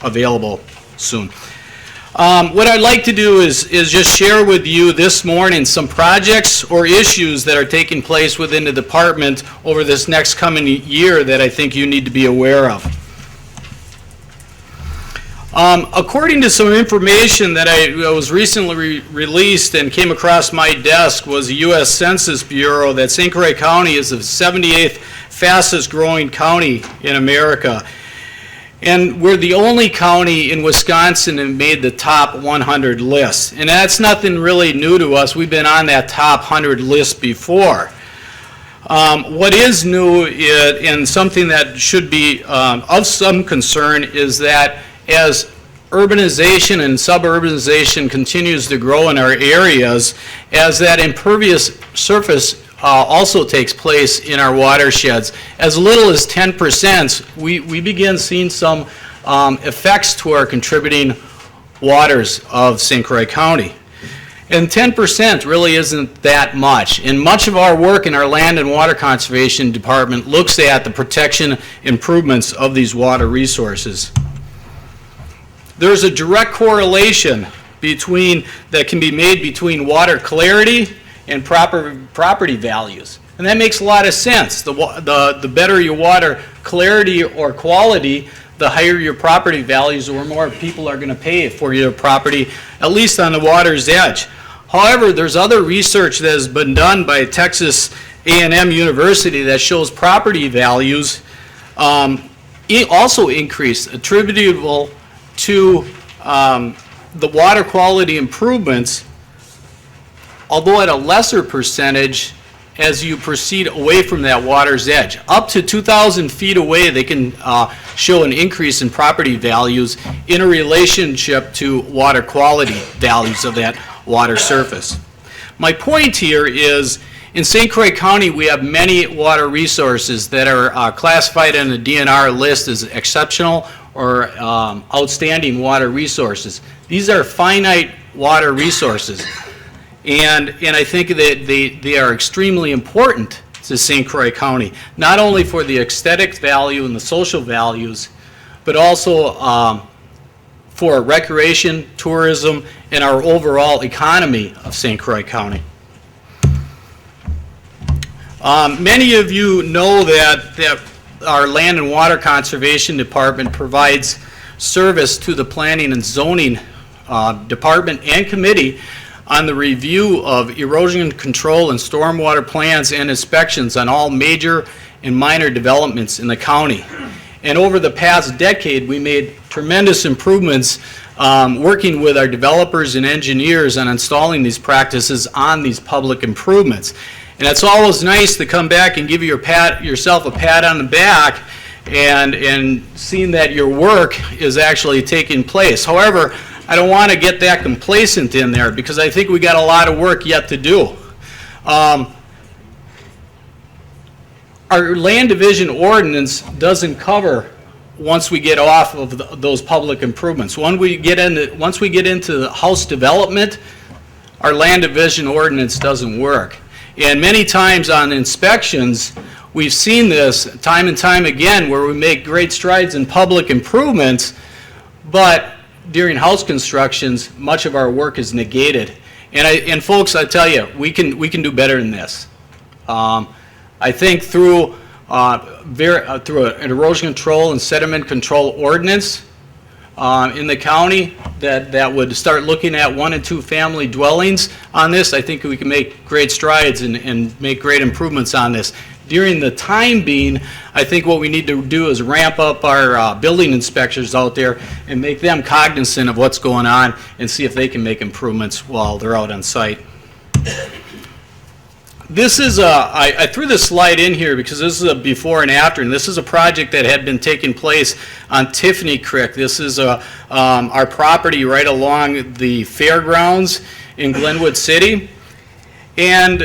available soon. What I'd like to do is just share with you this morning some projects or issues that are taking place within the department over this next coming year that I think you need to be aware of. According to some information that was recently released and came across my desk, was the U.S. Census Bureau that St. Croix County is the 78th fastest growing county in America. And we're the only county in Wisconsin that made the top 100 list. And that's nothing really new to us. We've been on that top 100 list before. What is new and something that should be of some concern is that as urbanization and suburbanization continues to grow in our areas, as that impervious surface also takes place in our watersheds. As little as 10%, we begin seeing some effects to our contributing waters of St. Croix County. And 10% really isn't that much. And much of our work in our Land and Water Conservation Department looks at the protection improvements of these water resources. There's a direct correlation that can be made between water clarity and proper property values. And that makes a lot of sense. The better your water clarity or quality, the higher your property values, or more people are going to pay for your property, at least on the water's edge. However, there's other research that has been done by Texas A&M University that shows property values also increase, attributable to the water quality improvements, although at a lesser percentage as you proceed away from that water's edge. Up to 2,000 feet away, they can show an increase in property values in a relationship to water quality values of that water surface. My point here is, in St. Croix County, we have many water resources that are classified on the DNR list as exceptional or outstanding water resources. These are finite water resources. And I think that they are extremely important to St. Croix County, not only for the aesthetic value and the social values, but also for recreation, tourism, and our overall economy of St. Croix County. Many of you know that our Land and Water Conservation Department provides service to the Planning and Zoning Department and Committee on the review of erosion control and stormwater plans and inspections on all major and minor developments in the county. And over the past decade, we made tremendous improvements working with our developers and engineers on installing these practices on these public improvements. And it's always nice to come back and give yourself a pat on the back and seeing that your work is actually taking place. However, I don't want to get that complacent in there because I think we got a lot of work yet to do. Our land division ordinance doesn't cover once we get off of those public improvements. Once we get into the house development, our land division ordinance doesn't work. And many times on inspections, we've seen this time and time again where we make great strides in public improvements, but during house constructions, much of our work is negated. And folks, I tell you, we can do better than this. I think through an erosion control and sediment control ordinance in the county that would start looking at 1 and 2 family dwellings on this, I think we can make great strides and make great improvements on this. During the time being, I think what we need to do is ramp up our building inspectors out there and make them cognizant of what's going on and see if they can make improvements while they're out on site. This is I threw this slide in here because this is a before and after, and this is a project that had been taking place on Tiffany Creek. This is our property right along the fairgrounds in Glenwood City. And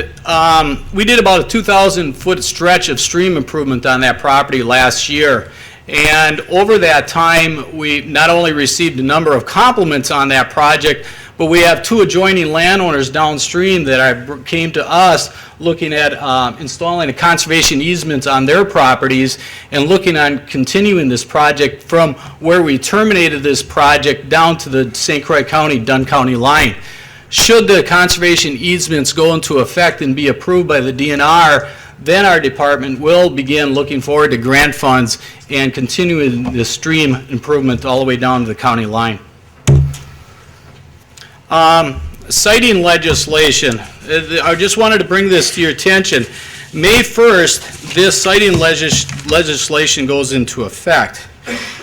we did about a 2,000-foot stretch of stream improvement on that property last year. And over that time, we not only received a number of compliments on that project, but we have 2 adjoining landowners downstream that came to us looking at installing a conservation easement on their properties and looking on continuing this project from where we terminated this project down to the St. Croix County, Dunn County line. Should the conservation easements go into effect and be approved by the DNR, then our department will begin looking forward to grant funds and continuing the stream improvement all the way down to the county line. Citing legislation. I just wanted to bring this to your attention. May 1st, this citing legislation goes into effect.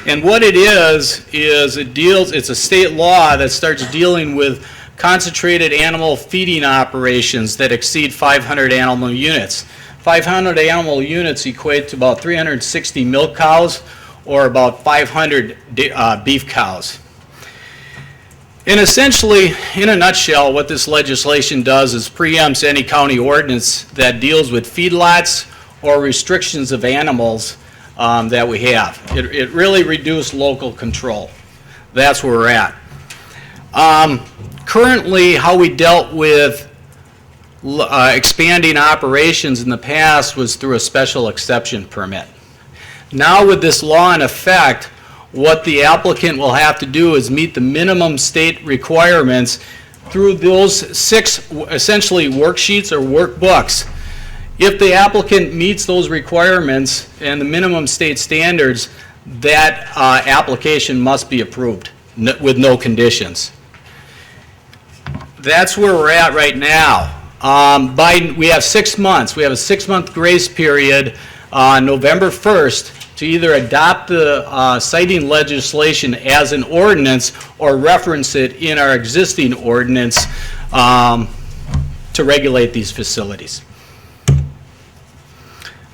And what it is it's a state law that starts dealing with concentrated animal feeding operations that exceed 500 animal units. 500 animal units equate to about 360 milk cows or about 500 beef cows. And essentially, in a nutshell, what this legislation does is preempts any county ordinance that deals with feedlots or restrictions of animals that we have. It really reduced local control. That's where we're at. Currently, how we dealt with expanding operations in the past was through a special exception permit. Now with this law in effect, what the applicant will have to do is meet the minimum state requirements through those 6 essentially worksheets or workbooks. If the applicant meets those requirements and the minimum state standards, that application must be approved with no conditions. That's where we're at right now. We have 6 months. We have a 6-month grace period on November 1st to either adopt the citing legislation as an ordinance or reference it in our existing ordinance to regulate these facilities.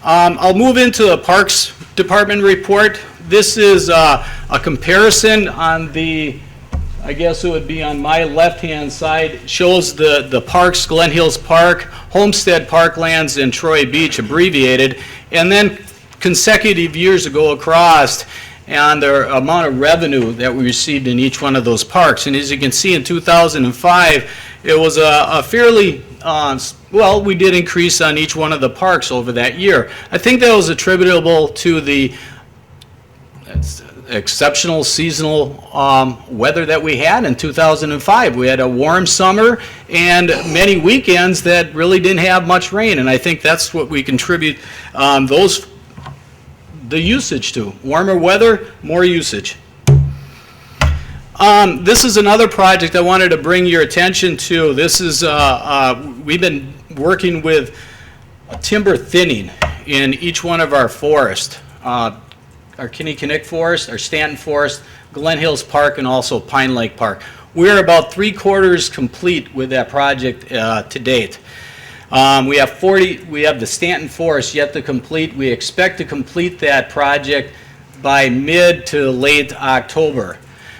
I'll move into the Parks Department report. This is a comparison on the, I guess it would be on my left-hand side. It shows the parks, Glen Hills Park, Homestead Parklands, and Troy Beach abbreviated, and then consecutive years ago across and the amount of revenue that we received in each one of those parks. And as you can see, in 2005, it was a fairly, well, we did increase on each one of the parks over that year. I think that was attributable to the exceptional seasonal weather that we had in 2005. We had a warm summer and many weekends that really didn't have much rain, and I think that's what we contribute the usage to. Warmer weather, more usage. This is another project I wanted to bring your attention to. This is, we've been working with timber thinning in each one of our forests. Our Kinnickinnick Forest, our Stanton Forest, Glen Hills Park, and also Pine Lake Park. We're about 3/4 complete with that project to date. We have the Stanton Forest yet to complete. We expect to complete that project by mid to late October.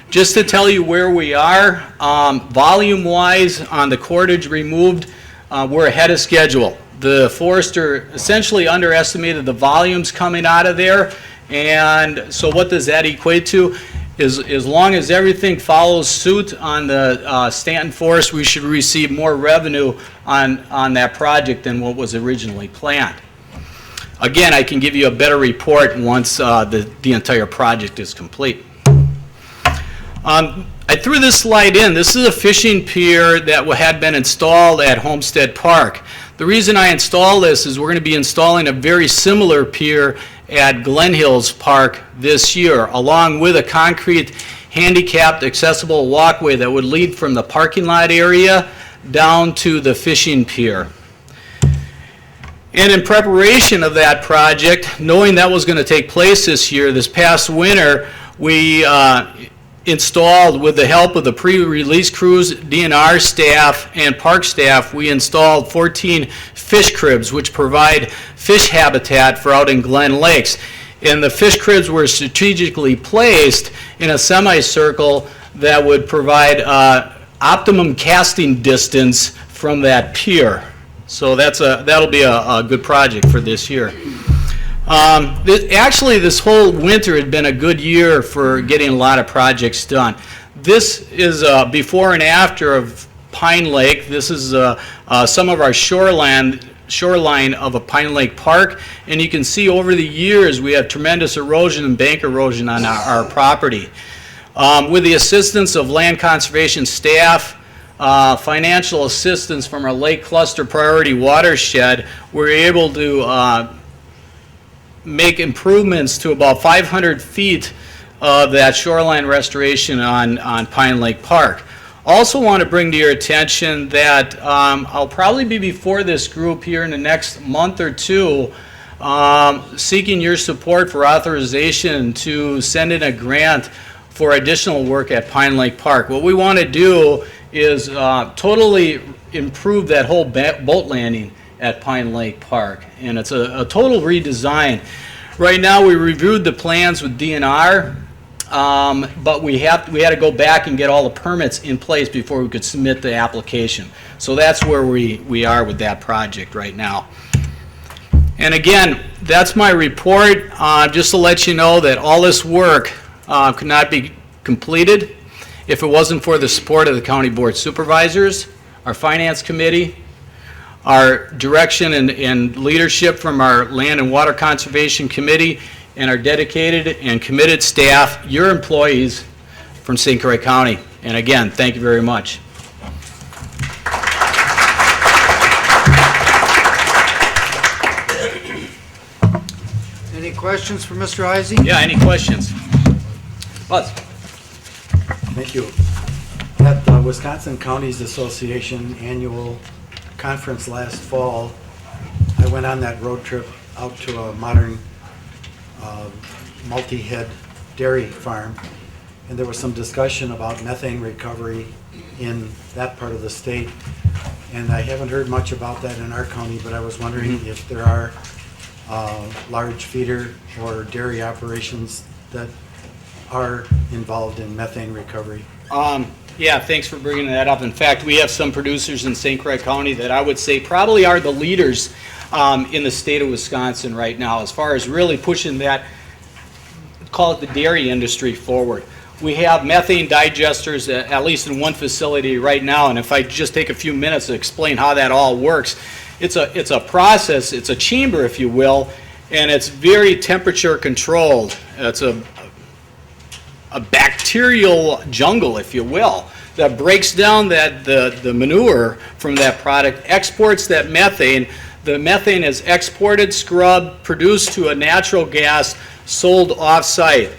Just to tell you where we are, volume-wise on the cordage removed, we're ahead of schedule. The forester essentially underestimated the volumes coming out of there, and so what does that equate to? As long as everything follows suit on the Stanton Forest, we should receive more revenue on that project than what was originally planned. Again, I can give you a better report once the entire project is complete. I threw this slide in. This is a fishing pier that had been installed at Homestead Park. The reason I installed this is we're going to be installing a very similar pier at Glen Hills Park this year, along with a concrete handicapped accessible walkway that would lead from the parking lot area down to the fishing pier. And in preparation of that project, knowing that was going to take place this year, this past winter, we installed, with the help of the pre-release crews, DNR staff, and park staff, we installed 14 fish cribs, which provide fish habitat for out in Glen Lakes. And the fish cribs were strategically placed in a semicircle that would provide optimum casting distance from that pier. So that'll be a good project for this year. Actually, this whole winter had been a good year for getting a lot of projects done. This is before and after of Pine Lake. This is some of our shoreline of a Pine Lake Park, and you can see over the years we have tremendous erosion and bank erosion on our property. With the assistance of land conservation staff, financial assistance from our Lake Cluster Priority Watershed, we're able to make improvements to about 500 feet of that shoreline restoration on Pine Lake Park. Also want to bring to your attention that I'll probably be before this group here in the next month or two seeking your support for authorization to send in a grant for additional work at Pine Lake Park. What we want to do is totally improve that whole boat landing at Pine Lake Park, and it's a total redesign. Right now, we reviewed the plans with DNR, but we had to go back and get all the permits in place before we could submit the application. So that's where we are with that project right now. And again, that's my report. Just to let you know that all this work could not be completed if it wasn't for the support of the County Board Supervisors, our Finance Committee, our direction and leadership from our Land and Water Conservation Committee, and our dedicated and committed staff, your employees from St. Croix County. And again, thank you very much. Any questions for Mr. Heisey? Yeah, any questions? Buzz? Thank you. At the Wisconsin Counties Association annual conference last fall, I went on that road trip out to a modern multi-head dairy farm, and there was some discussion about methane recovery in that part of the state. And I haven't heard much about that in our county, but I was wondering if there are large feeder or dairy operations that are involved in methane recovery. Yeah, thanks for bringing that up. In fact, we have some producers in St. Croix County that I would say probably are the leaders in the state of Wisconsin right now as far as really pushing that, call it the dairy industry, forward. We have methane digesters at least in one facility right now, and if I just take a few minutes to explain how that all works, it's a process, it's a chamber, if you will, and it's very temperature controlled. It's a bacterial jungle, if you will, that breaks down the manure from that product, exports that methane. The methane is exported, scrubbed, produced to a natural gas, sold off-site.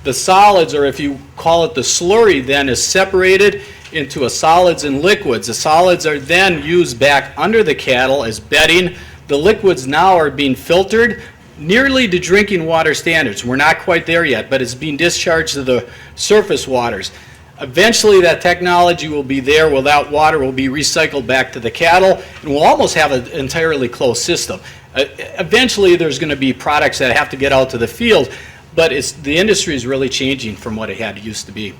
The solids, or if you call it the slurry, then is separated into a solids and liquids. The solids are then used back under the cattle as bedding. The liquids now are being filtered nearly to drinking water standards. We're not quite there yet, but it's being discharged to the surface waters. Eventually that technology will be there where that water will be recycled back to the cattle, and we'll almost have an entirely closed system. Eventually there's going to be products that have to get out to the field, but the industry is really changing from what it used to be.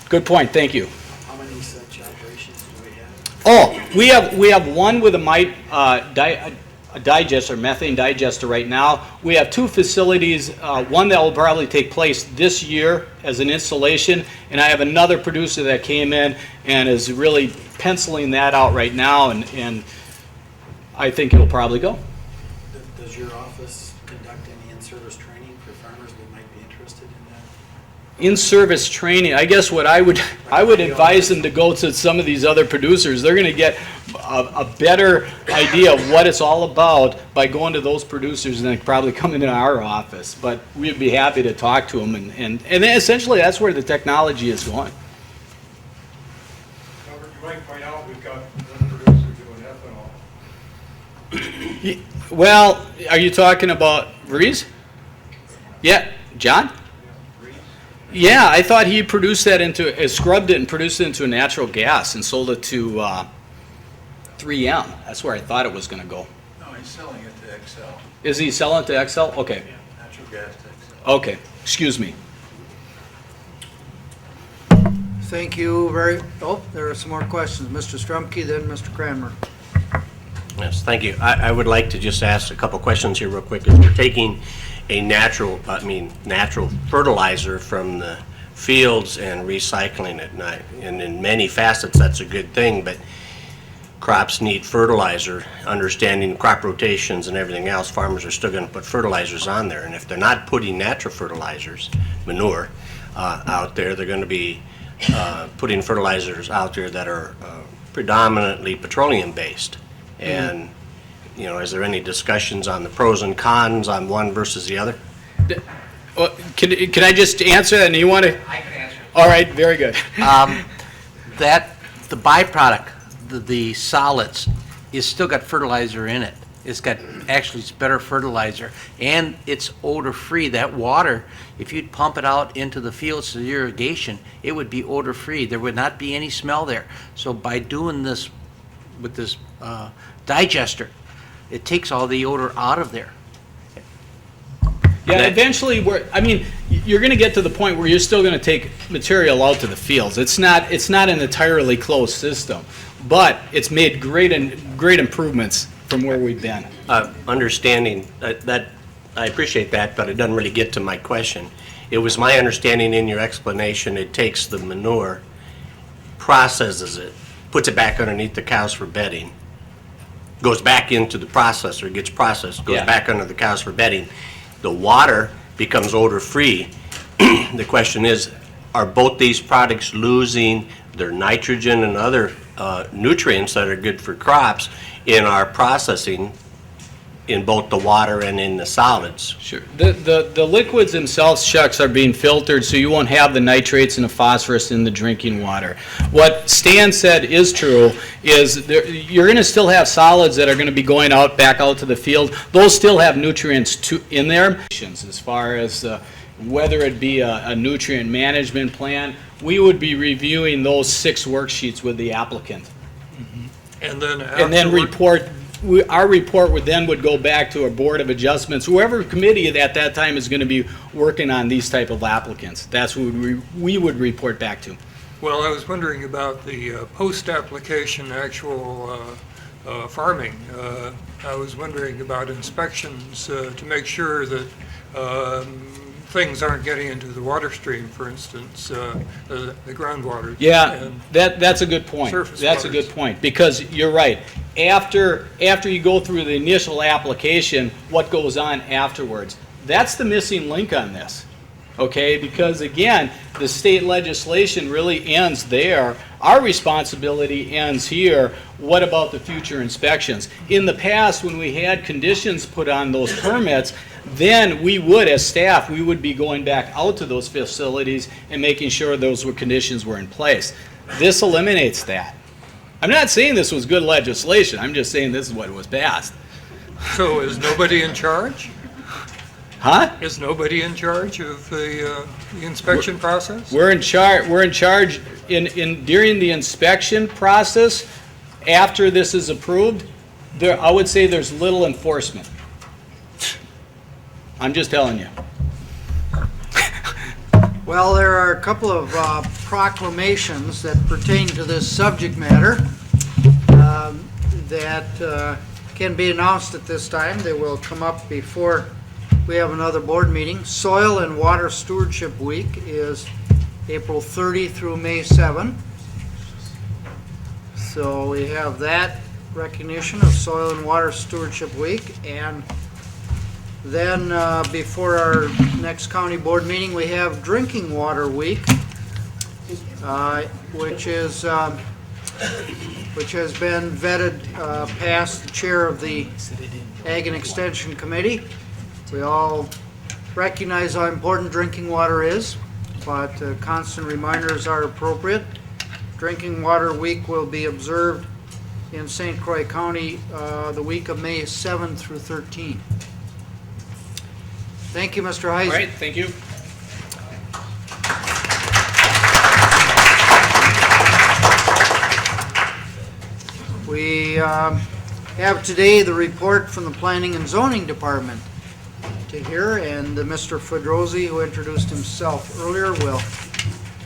Good point, thank you. How many such operations do we have? Oh, we have one with a digester, methane digester right now. We have two facilities, one that will probably take place this year as an installation, and I have another producer that came in and is really penciling that out right now, and I think it'll probably go. Does your office conduct any in-service training for farmers that might be interested in that? In-service training, I guess what I would advise them to go to some of these other producers. They're going to get a better idea of what it's all about by going to those producers than probably coming to our office. But we'd be happy to talk to them, and essentially that's where the technology is going. Robert, you might point out we've got one producer doing ethanol. Well, are you talking about Breeze? Yeah, John? Yeah, I thought he produced that scrubbed it and produced it into a natural gas and sold it to 3M. That's where I thought it was going to go. No, he's selling it to Excel. Is he selling it to Excel? Okay. Yeah, natural gas to Excel. Okay, excuse me. Thank you there are some more questions. Mr. Strumke, then Mr. Cranmer. Yes, thank you. I would like to just ask a couple questions here real quick. If we're taking a natural fertilizer from the fields and recycling it, and in many facets that's a good thing, but crops need fertilizer, understanding crop rotations and everything else, farmers are still going to put fertilizers on there, and if they're not putting natural fertilizers, manure, out there, they're going to be putting fertilizers out there that are predominantly petroleum based. And is there any discussions on the pros and cons on one versus the other? Can I just answer that, and you want to? I can answer. All right, very good. The byproduct, the solids, is still got fertilizer in it. It's better fertilizer, and it's odor-free. That water, if you'd pump it out into the fields to irrigation, it would be odor-free. There would not be any smell there. So by doing this with this digester, it takes all the odor out of there. Yeah, eventually, you're going to get to the point where you're still going to take material out to the fields. It's not an entirely closed system, but it's made great improvements from where we've been. Understanding that, I appreciate that, but it doesn't really get to my question. It was my understanding in your explanation, it takes the manure, processes it, puts it back underneath the cows for bedding, goes back into the processor, gets processed, goes Yeah. back under the cows for bedding. The water becomes odor-free. The question is, are both these products losing their nitrogen and other nutrients that are good for crops in our processing in both the water and in the solids? Sure. The liquids themselves, Chucks, are being filtered, so you won't have the nitrates and the phosphorus in the drinking water. What Stan said is true, is you're going to still have solids that are going to be going out, back out to the field. Those still have nutrients in there. As far as whether it be a nutrient management plan, we would be reviewing those 6 worksheets with the applicant. And then And then our report would go back to a board of adjustments, whoever committee at that time is going to be working on these type of applicants. That's who we would report back to. Well, I was wondering about the post-application actual farming. I was wondering about inspections to make sure that things aren't getting into the water stream, for instance, the groundwater. Yeah, and that's a good point. surface That's a waters. good point, because you're right. After you go through the initial application, what goes on afterwards? That's the missing link on this, okay? Because again, the state legislation really ends there. Our responsibility ends here. What about the future inspections? In the past, when we had conditions put on those permits, then we would, as staff, we would be going back out to those facilities and making sure those conditions were in place. This eliminates that. I'm not saying this was good legislation, I'm just saying this is what was passed. So is nobody in charge? Huh? Is nobody in charge of the inspection process? We're in charge during the inspection process. After this is approved, I would say there's little enforcement. I'm just telling you. Well, there are a couple of proclamations that pertain to this subject matter that can be announced at this time. They will come up before we have another board meeting. Soil and Water Stewardship Week is April 30 through May 7. So we have that recognition of Soil and Water Stewardship Week. And then before our next county board meeting, we have Drinking Water Week, which has been vetted past the chair of the Ag and Extension Committee. We all recognize how important drinking water is, but constant reminders are appropriate. Drinking Water Week will be observed in St. Croix County the week of May 7 through 13. Thank you, Mr. Heisen. All right, thank you. We have today the report from the Planning and Zoning Department to hear, and Mr. Fedrosi, who introduced himself earlier, will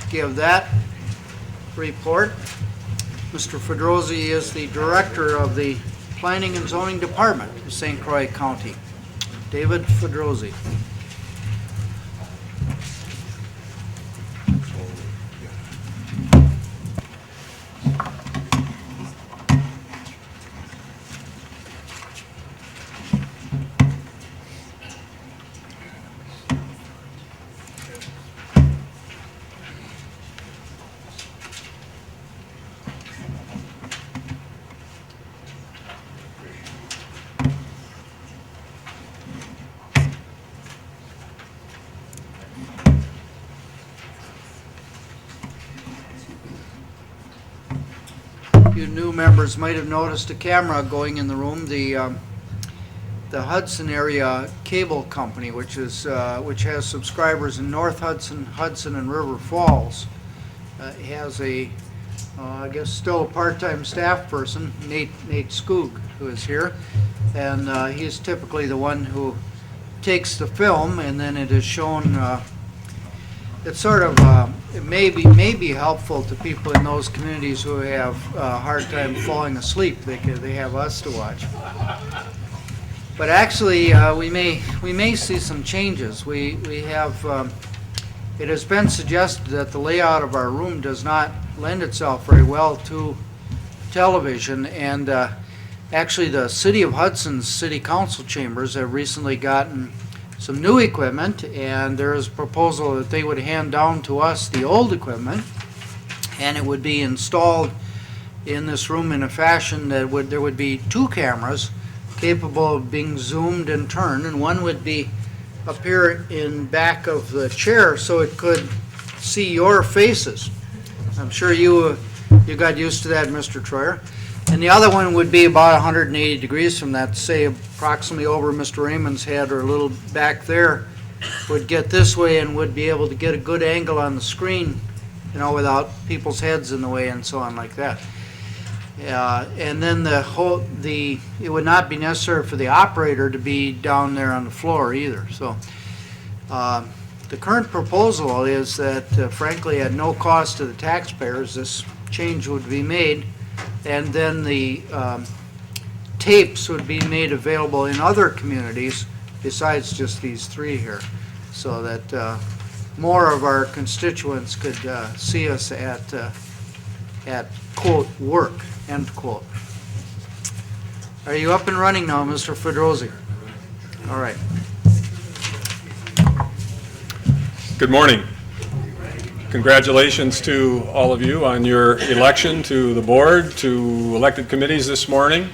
give that report. Mr. Fedrosi is the Director of the Planning and Zoning Department of St. Croix County. David Fedrosi. You new members might have noticed a camera going in the room. The Hudson area cable company, which has subscribers in North Hudson, Hudson, and River Falls, has I guess still a part-time staff person, Nate Skoog, who is here, and he's typically the one who takes the film, and then it is shown. It's sort of it may be helpful to people in those communities who have a hard time falling asleep. They have us to watch. But actually, we may see some changes. We have. It has been suggested that the layout of our room does not lend itself very well to television, and Actually, the City of Hudson's City Council chambers have recently gotten some new equipment, and there is a proposal that they would hand down to us the old equipment, and it would be installed in this room in a fashion that there would be 2 cameras capable of being zoomed and turned, and one would be up here in back of the chair so it could see your faces. I'm sure you got used to that, Mr. Troyer. And the other one would be about 180 degrees from that, say approximately over Mr. Raymond's head or a little back there, would get this way and would be able to get a good angle on the screen, you know, without people's heads in the way and so on like that. And then it would not be necessary for the operator to be down there on the floor either. So the current proposal is that frankly at no cost to the taxpayers this change would be made, and then the tapes would be made available in other communities besides just these 3 here, so that more of our constituents could see us at quote work, end quote. Are you up and running now, Mr. Fedrosi? All right. Good morning. Congratulations to all of you on your election to the board, to elected committees this morning.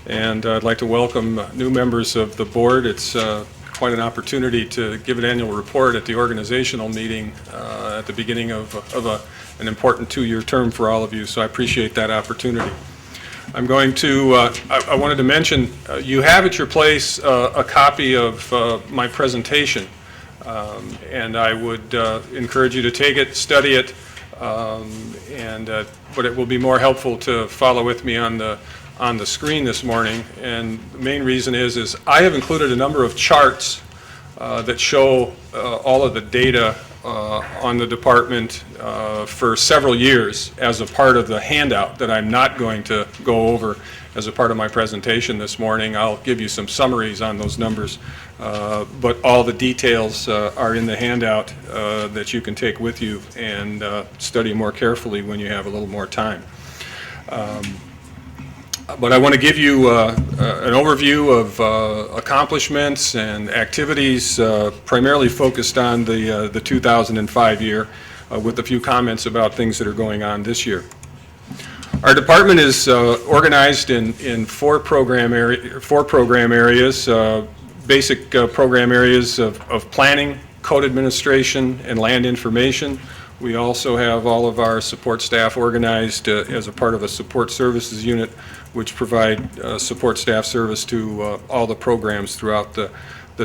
And I'd like to welcome new members of the board. It's quite an opportunity to give an annual report at the organizational meeting at the beginning of an important 2-year term for all of you, so I appreciate that opportunity. I'm going to, I wanted to mention, you have at your place a copy of my presentation. And I would encourage you to take it, study it, but it will be more helpful to follow with me on the screen this morning. And the main reason is I have included a number of charts that show all of the data on the department for several years as a part of the handout that I'm not going to go over as a part of my presentation this morning. I'll give you some summaries on those numbers, but all the details are in the handout that you can take with you and study more carefully when you have a little more time. But I want to give you an overview of accomplishments and activities primarily focused on the 2005 year with a few comments about things that are going on this year. Our department is organized in 4 program areas, basic program areas of planning, code administration, and land information. We also have all of our support staff organized as a part of a support services unit, which provide support staff service to all the programs throughout the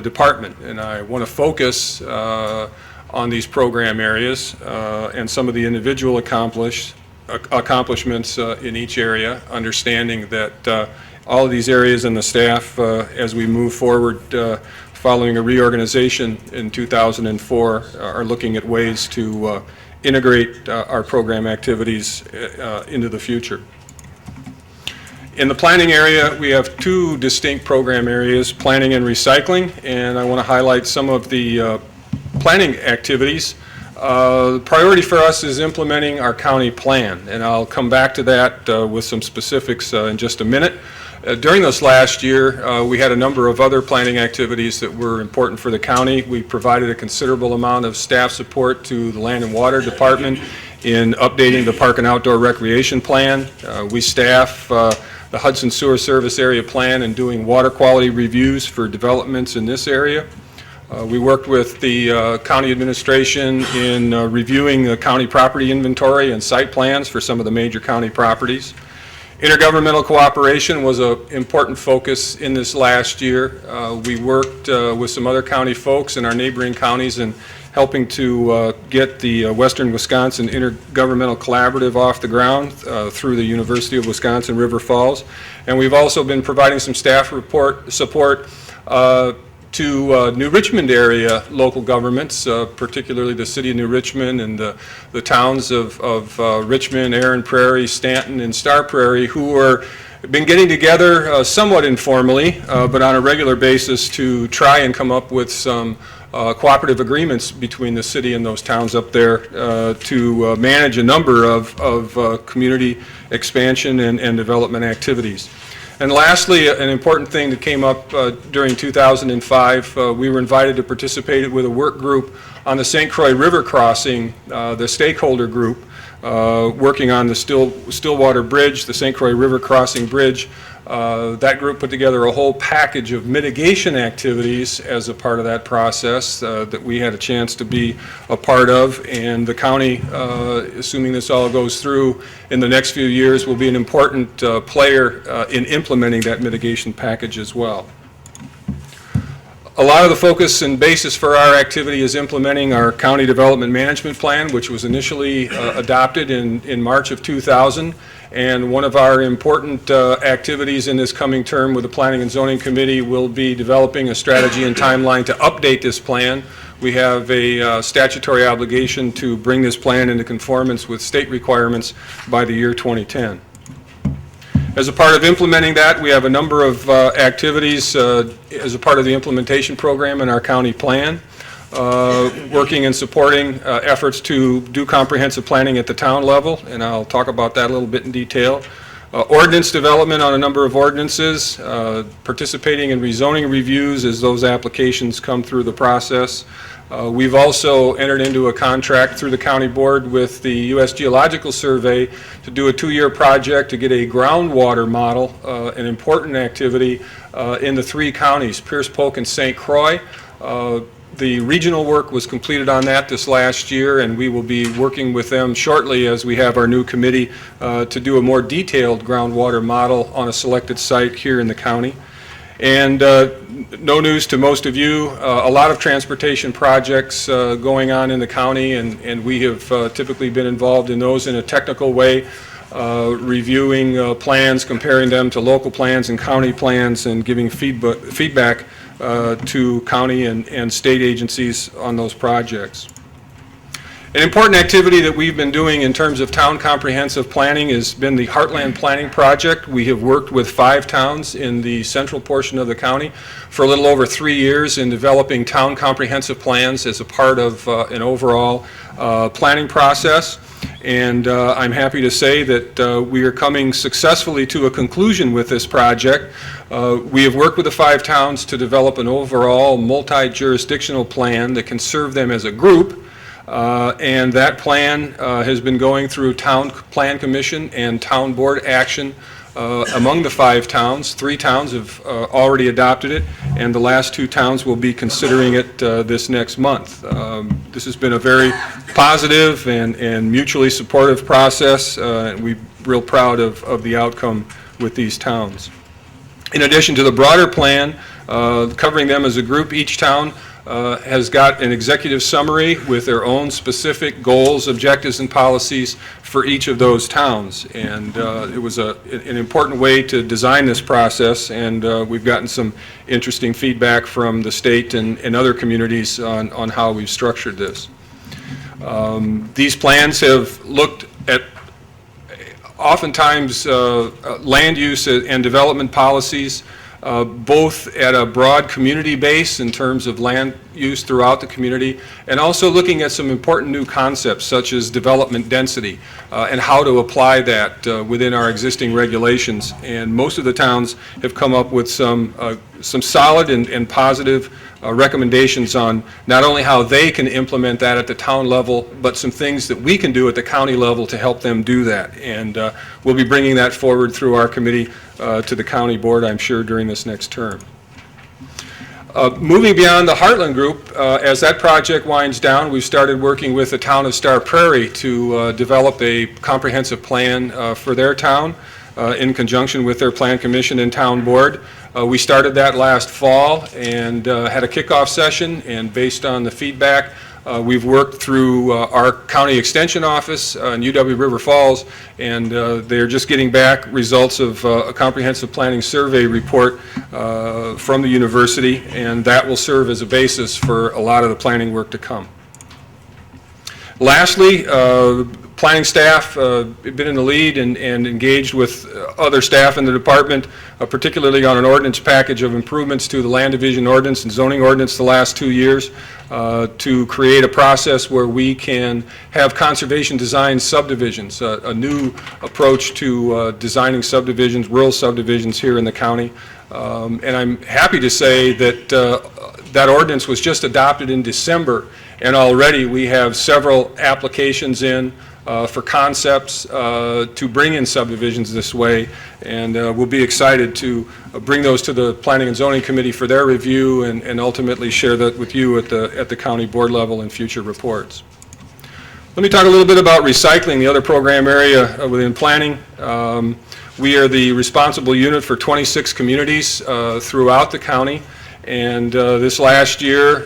department. And I want to focus on these program areas and some of the individual accomplishments in each area, understanding that all of these areas and the staff, as we move forward following a reorganization in 2004, are looking at ways to integrate our program activities into the future. In the planning area, we have 2 distinct program areas, planning and recycling, and I want to highlight some of the planning activities. The priority for us is implementing our county plan, and I'll come back to that with some specifics in just a minute. During this last year, we had a number of other planning activities that were important for the county. We provided a considerable amount of staff support to the Land and Water Department in updating the Park and Outdoor Recreation Plan. We staff the Hudson Sewer Service Area Plan and doing water quality reviews for developments in this area. We worked with the county administration in reviewing the county property inventory and site plans for some of the major county properties. Intergovernmental cooperation was an important focus in this last year. We worked with some other county folks in our neighboring counties in helping to get the Western Wisconsin Intergovernmental Collaborative off the ground through the University of Wisconsin River Falls. And we've also been providing some staff support to New Richmond area local governments, particularly the city of New Richmond and the towns of Richmond, Erin Prairie, Stanton, and Star Prairie, who are been getting together somewhat informally, but on a regular basis to try and come up with some cooperative agreements between the city and those towns up there to manage a number of community expansion and development activities. And lastly, an important thing that came up during 2005, we were invited to participate with a work group on the St. Croix River crossing, the stakeholder group, working on the Stillwater Bridge, the St. Croix River crossing bridge. That group put together a whole package of mitigation activities as a part of that process that we had a chance to be a part of. And the county, assuming this all goes through in the next few years, will be an important player in implementing that mitigation package as well. A lot of the focus and basis for our activity is implementing our County Development Management Plan, which was initially adopted in March of 2000. And one of our important activities in this coming term with the Planning and Zoning Committee will be developing a strategy and timeline to update this plan. We have a statutory obligation to bring this plan into conformance with state requirements by the year 2010. As a part of implementing that, we have a number of activities as a part of the implementation program in our county plan, working and supporting efforts to do comprehensive planning at the town level, and I'll talk about that a little bit in detail. Ordinance development on a number of ordinances, participating in rezoning reviews as those applications come through the process. We've also entered into a contract through the county board with the U.S. Geological Survey to do a 2-year project to get a groundwater model, an important activity in the 3 counties, Pierce, Polk, and St. Croix. The regional work was completed on that this last year, and we will be working with them shortly as we have our new committee to do a more detailed groundwater model on a selected site here in the county. And no news to most of you, a lot of transportation projects going on in the county, and we have typically been involved in those in a technical way, reviewing plans, comparing them to local plans and county plans, and giving feedback to county and state agencies on those projects. An important activity that we've been doing in terms of town comprehensive planning has been the Heartland Planning Project. We have worked with 5 towns in the central portion of the county for a little over 3 years in developing town comprehensive plans as a part of an overall planning process. And I'm happy to say that we are coming successfully to a conclusion with this project. We have worked with the 5 towns to develop an overall multi-jurisdictional plan that can serve them as a group. And that plan has been going through Town Plan Commission and Town Board action among the 5 towns. 3 towns have already adopted it, and the last 2 towns will be considering it this next month. This has been a very positive and mutually supportive process, and we're real proud of the outcome with these towns. In addition to the broader plan, covering them as a group, each town has got an executive summary with their own specific goals, objectives, and policies for each of those towns. And it was an important way to design this process, and we've gotten some interesting feedback from the state and other communities on how we've structured this. These plans have looked at oftentimes land use and development policies, both at a broad community base in terms of land use throughout the community, and also looking at some important new concepts such as development density and how to apply that within our existing regulations. And most of the towns have come up with some solid and positive recommendations on not only how they can implement that at the town level, but some things that we can do at the county level to help them do that. And we'll be bringing that forward through our committee to the county board, I'm sure, during this next term. Moving beyond the Heartland Group, as that project winds down, we've started working with the town of Star Prairie to develop a comprehensive plan for their town in conjunction with their Plan Commission and Town Board. We started that last fall and had a kickoff session, and based on the feedback, we've worked through our county extension office in UW River Falls, and they're just getting back results of a comprehensive planning survey report from the university, and that will serve as a basis for a lot of the planning work to come. Lastly, planning staff been in the lead and engaged with other staff in the department, particularly on an ordinance package of improvements to the land division ordinance and zoning ordinance the last 2 years, to create a process where we can have conservation design subdivisions, a new approach to designing subdivisions, rural subdivisions here in the county. And I'm happy to say that that ordinance was just adopted in December, and already we have several applications in for concepts to bring in subdivisions this way, and we'll be excited to bring those to the Planning and Zoning Committee for their review and ultimately share that with you at the county board level in future reports. Let me talk a little bit about recycling, the other program area within planning. We are the responsible unit for 26 communities throughout the county, and this last year,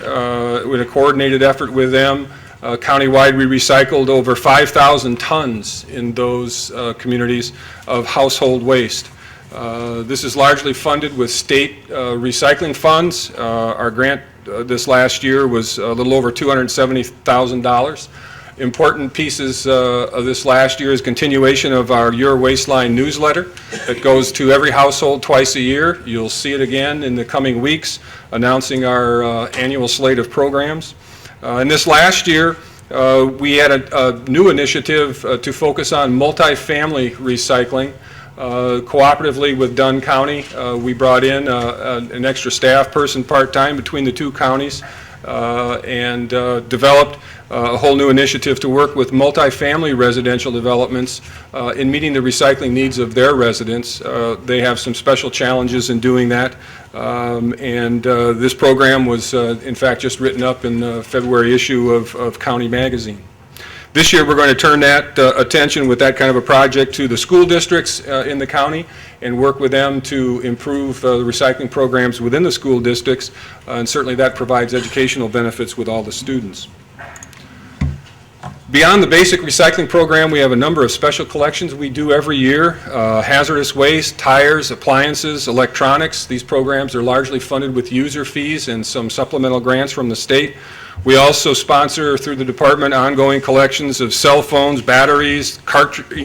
with a coordinated effort with them, countywide, we recycled over 5,000 tons in those communities of household waste. This is largely funded with state recycling funds. Our grant this last year was a little over $270,000. Important pieces of this last year is continuation of our Your Wasteline newsletter that goes to every household twice a year. You'll see it again in the coming weeks, announcing our annual slate of programs. And this last year, we had a new initiative to focus on multifamily recycling. Cooperatively with Dunn County, we brought in an extra staff person part-time between the two counties and developed a whole new initiative to work with multifamily residential developments in meeting the recycling needs of their residents. They have some special challenges in doing that, and this program was in fact just written up in the February issue of County Magazine. This year we're going to turn that attention with that kind of a project to the school districts in the county and work with them to improve the recycling programs within the school districts, and certainly that provides educational benefits with all the students. Beyond the basic recycling program, we have a number of special collections we do every year. Hazardous waste, tires, appliances, electronics. These programs are largely funded with user fees and some supplemental grants from the state. We also sponsor through the department ongoing collections of cell phones, batteries,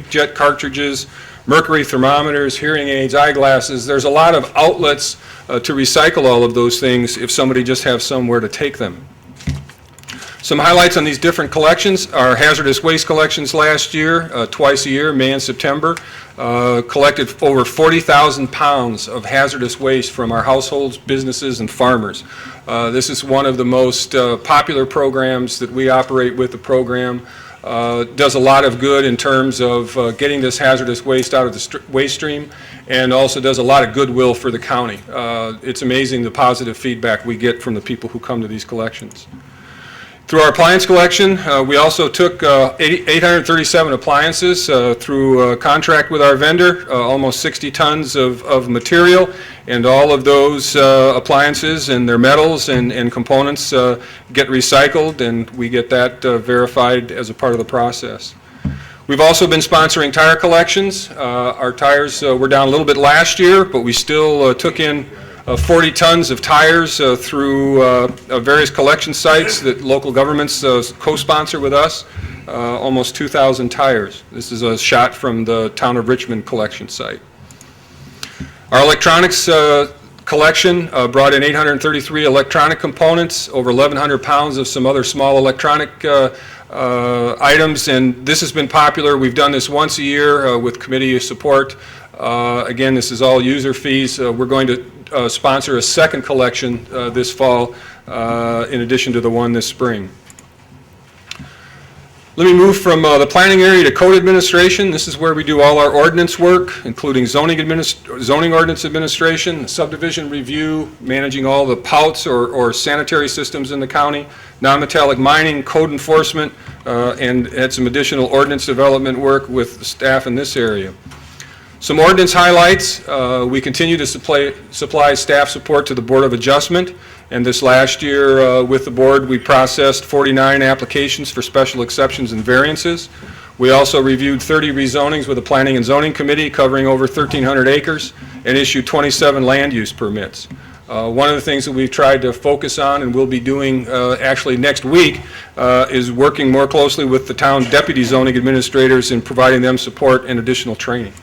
jet cartridges, mercury thermometers, hearing aids, eyeglasses. There's a lot of outlets to recycle all of those things if somebody just has somewhere to take them. Some highlights on these different collections: our hazardous waste collections last year, twice a year, May and September, collected over 40,000 pounds of hazardous waste from our households, businesses, and farmers. This is one of the most popular programs that we operate with the program. Does a lot of good in terms of getting this hazardous waste out of the waste stream, and also does a lot of goodwill for the county. It's amazing the positive feedback we get from the people who come to these collections. Through our appliance collection, we also took 837 appliances through a contract with our vendor, almost 60 tons of material, and all of those appliances and their metals and components get recycled, and we get that verified as a part of the process. We've also been sponsoring tire collections. Our tires were down a little bit last year, but we still took in 40 tons of tires through various collection sites that local governments co-sponsor with us, almost 2,000 tires. This is a shot from the Town of Richmond collection site. Our electronics collection brought in 833 electronic components, over 1,100 pounds of some other small electronic items, and this has been popular. We've done this once a year with committee support. Again, this is all user fees. We're going to sponsor a second collection this fall in addition to the one this spring. Let me move from the planning area to code administration. This is where we do all our ordinance work, including zoning ordinance administration, subdivision review, managing all the POUTs or sanitary systems in the county, non-metallic mining, code enforcement, and had some additional ordinance development work with staff in this area. Some ordinance highlights: we continue to supply staff support to the Board of Adjustment, and this last year with the board we processed 49 applications for special exceptions and variances. We also reviewed 30 rezonings with the Planning and Zoning Committee covering over 1,300 acres and issued 27 land use permits. One of the things that we've tried to focus on and will be doing actually next week is working more closely with the town deputy zoning administrators in providing them support and additional training.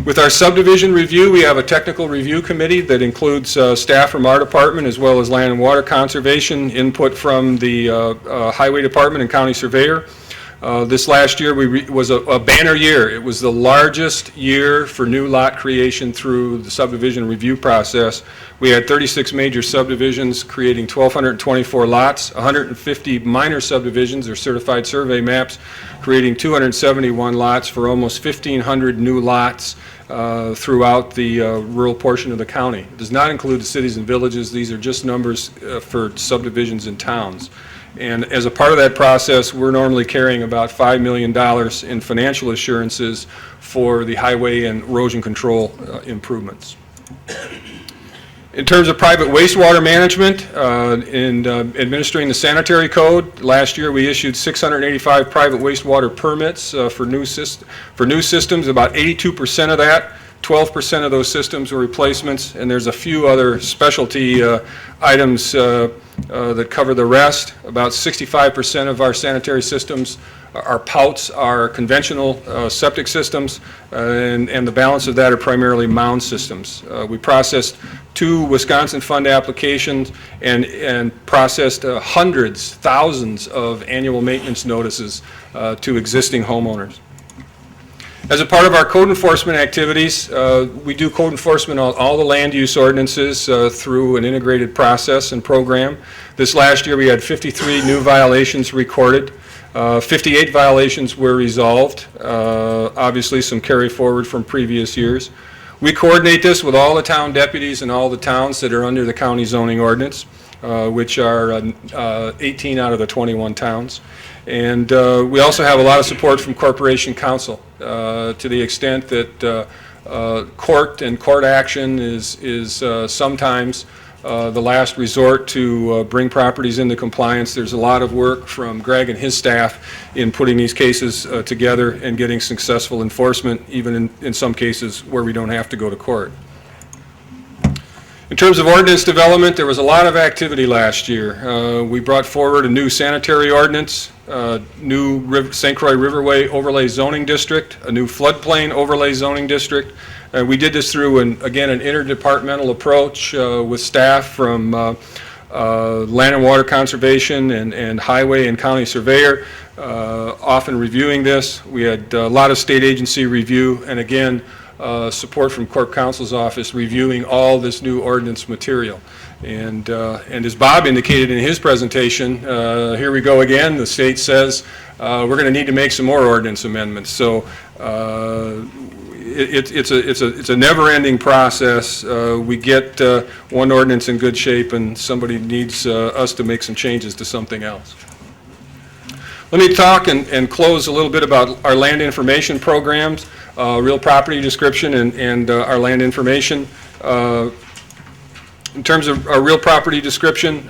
With our subdivision review, we have a technical review committee that includes staff from our department as well as land and water conservation, input from the highway department and county surveyor. This last year was a banner year. It was the largest year for new lot creation through the subdivision review process. We had 36 major subdivisions creating 1,224 lots, 150 minor subdivisions or certified survey maps creating 271 lots for almost 1,500 new lots throughout the rural portion of the county. It does not include the cities and villages. These are just numbers for subdivisions and towns. And as a part of that process, we're normally carrying about $5 million in financial assurances for the highway and erosion control improvements. In terms of private wastewater management and administering the sanitary code, last year we issued 685 private wastewater permits for new systems. About 82% of that, 12% of those systems were replacements, and there's a few other specialty items that cover the rest. About 65% of our sanitary systems, our pouts, are conventional septic systems, and the balance of that are primarily mound systems. We processed 2 Wisconsin Fund applications and processed hundreds, thousands of annual maintenance notices to existing homeowners. As a part of our code enforcement activities, we do code enforcement on all the land use ordinances through an integrated process and program. This last year we had 53 new violations recorded. 58 violations were resolved, obviously some carry forward from previous years. We coordinate this with all the town deputies in all the towns that are under the county zoning ordinance, which are 18 out of the 21 towns. And we also have a lot of support from Corporation Counsel to the extent that court and court action is sometimes the last resort to bring properties into compliance. There's a lot of work from Greg and his staff in putting these cases together and getting successful enforcement, even in some cases where we don't have to go to court. In terms of ordinance development, there was a lot of activity last year. We brought forward a new sanitary ordinance, new St. Croix Riverway Overlay Zoning District, a new floodplain overlay zoning district. We did this through, again, an interdepartmental approach with staff from Land and Water Conservation and Highway and County Surveyor, often reviewing this. We had a lot of state agency review, and again, support from Corp Counsel's office reviewing all this new ordinance material. And as Bob indicated in his presentation, here we go again. The state says we're going to need to make some more ordinance amendments. So it's a never-ending process. We get one ordinance in good shape, and somebody needs us to make some changes to something else. Let me talk and close a little bit about our land information programs, real property description and our land information. In terms of our real property description,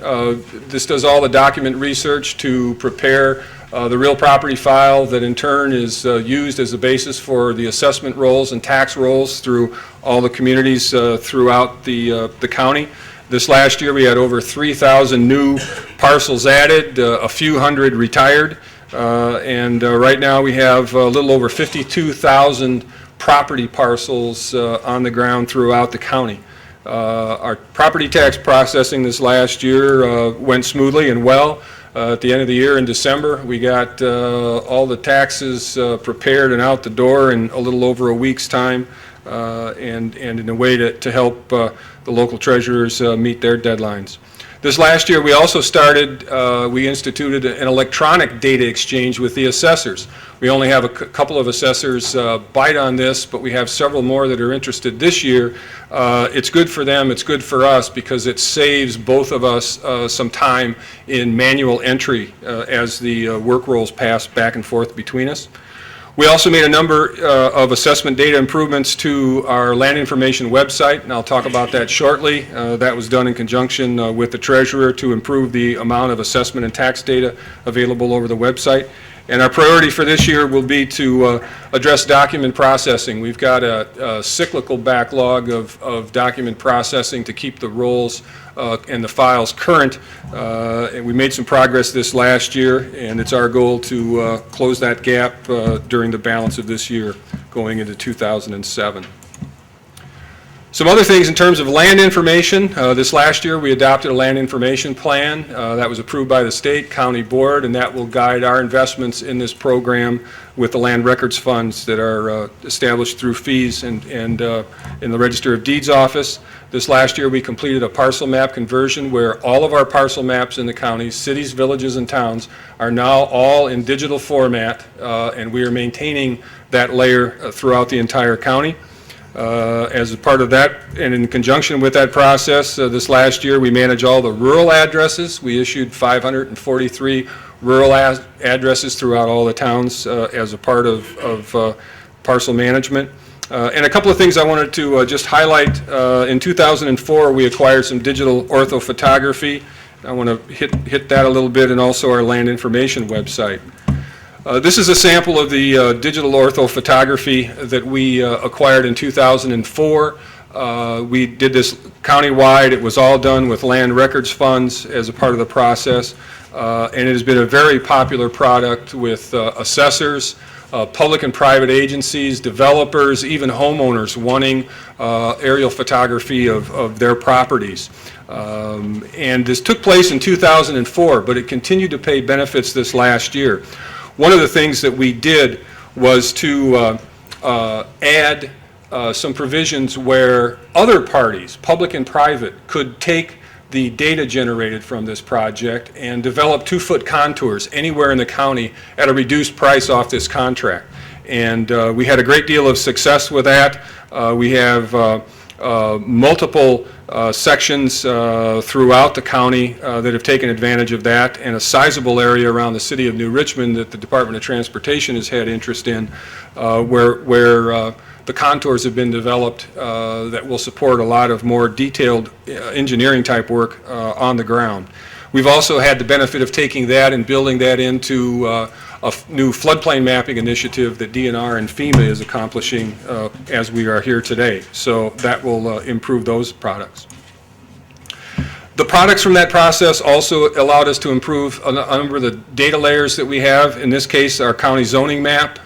this does all the document research to prepare the real property file that in turn is used as a basis for the assessment rolls and tax rolls through all the communities throughout the county. This last year we had over 3,000 new parcels added, a few hundred retired, and right now we have a little over 52,000 property parcels on the ground throughout the county. Our property tax processing this last year went smoothly and well. At the end of the year in December, we got all the taxes prepared and out the door in a little over a week's time, and in a way to help the local treasurers meet their deadlines. This last year, we also started, we instituted an electronic data exchange with the assessors. We only have a couple of assessors bite on this, but we have several more that are interested this year. It's good for them, it's good for us, because it saves both of us some time in manual entry as the work rolls pass back and forth between us. We also made a number of assessment data improvements to our land information website, and I'll talk about that shortly. That was done in conjunction with the treasurer to improve the amount of assessment and tax data available over the website. And our priority for this year will be to address document processing. We've got a cyclical backlog of document processing to keep the rolls and the files current. And we made some progress this last year, and it's our goal to close that gap during the balance of this year going into 2007. Some other things in terms of land information. This last year we adopted a land information plan that was approved by the state, county board, and that will guide our investments in this program with the land records funds that are established through fees and in the Register of Deeds office. This last year we completed a parcel map conversion where all of our parcel maps in the county, cities, villages, and towns are now all in digital format, and we are maintaining that layer throughout the entire county. As a part of that, and in conjunction with that process, this last year we managed all the rural addresses. We issued 543 rural addresses throughout all the towns as a part of parcel management. And a couple of things I wanted to just highlight. In 2004, we acquired some digital orthophotography. I want to hit that a little bit, and also our land information website. This is a sample of the digital orthophotography that we acquired in 2004. We did this countywide. It was all done with land records funds as a part of the process. And it has been a very popular product with assessors, public and private agencies, developers, even homeowners wanting aerial photography of their properties. And this took place in 2004, but it continued to pay benefits this last year. One of the things that we did was to add some provisions where other parties, public and private, could take the data generated from this project and develop 2-foot contours anywhere in the county at a reduced price off this contract. And we had a great deal of success with that. We have multiple sections throughout the county that have taken advantage of that, and a sizable area around the city of New Richmond that the Department of Transportation has had interest in, where the contours have been developed that will support a lot of more detailed engineering type work on the ground. We've also had the benefit of taking that and building that into a new floodplain mapping initiative that DNR and FEMA is accomplishing as we are here today. So that will improve those products. The products from that process also allowed us to improve a number of the data layers that we have. In this case, our county zoning map.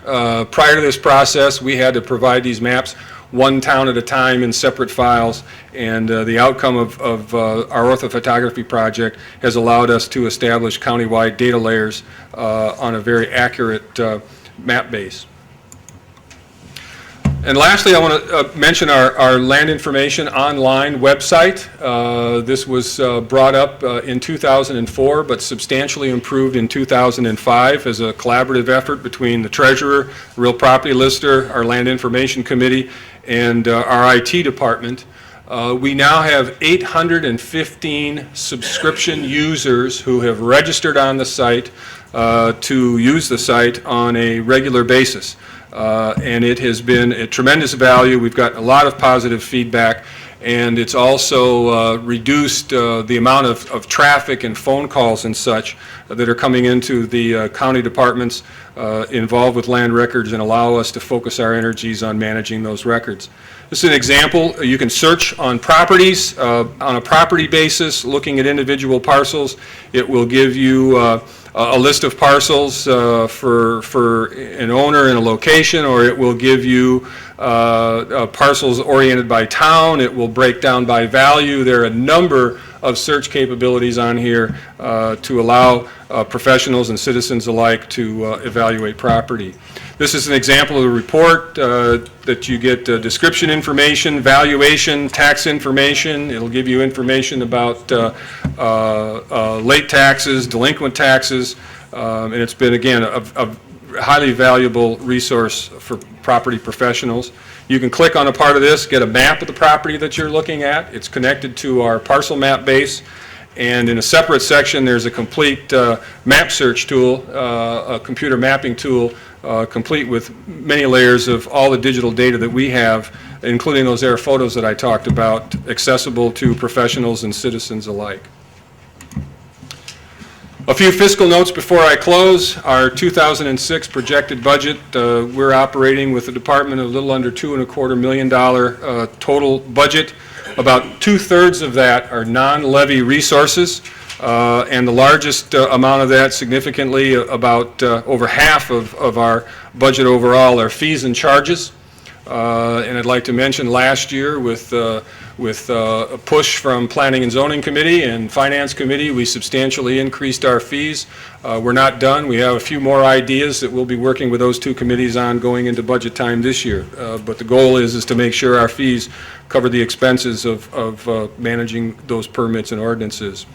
Prior to this process, we had to provide these maps one town at a time in separate files, and the outcome of our orthophotography project has allowed us to establish countywide data layers on a very accurate map base. And lastly, I want to mention our land information online website. This was brought up in 2004, but substantially improved in 2005 as a collaborative effort between the treasurer, real property lister, our land information committee, and our IT department. We now have 815 subscription users who have registered on the site to use the site on a regular basis. And it has been a tremendous value. We've got a lot of positive feedback, and it's also reduced the amount of traffic and phone calls and such that are coming into the county departments involved with land records, and allow us to focus our energies on managing those records. This is an example. You can search on properties on a property basis, looking at individual parcels. It will give you a list of parcels for an owner in a location, or it will give you parcels oriented by town. It will break down by value. There are a number of search capabilities on here to allow professionals and citizens alike to evaluate property. This is an example of a report that you get description information, valuation, tax information. It'll give you information about late taxes, delinquent taxes, and it's been, again, a highly valuable resource for property professionals. You can click on a part of this, get a map of the property that you're looking at. It's connected to our parcel map base. And in a separate section, there's a complete map search tool, a computer mapping tool, complete with many layers of all the digital data that we have, including those air photos that I talked about, accessible to professionals and citizens alike. A few fiscal notes before I close. Our 2006 projected budget, we're operating with the department of a little under $2.25 million total budget. About 2/3 of that are non-levy resources, and the largest amount of that, significantly about over half of our budget overall, are fees and charges. And I'd like to mention last year with a push from Planning and Zoning Committee and Finance Committee, we substantially increased our fees. We're not done. We have a few more ideas that we'll be working with those two committees on going into budget time this year. But the goal is to make sure our fees cover the expenses of managing those permits and ordinances.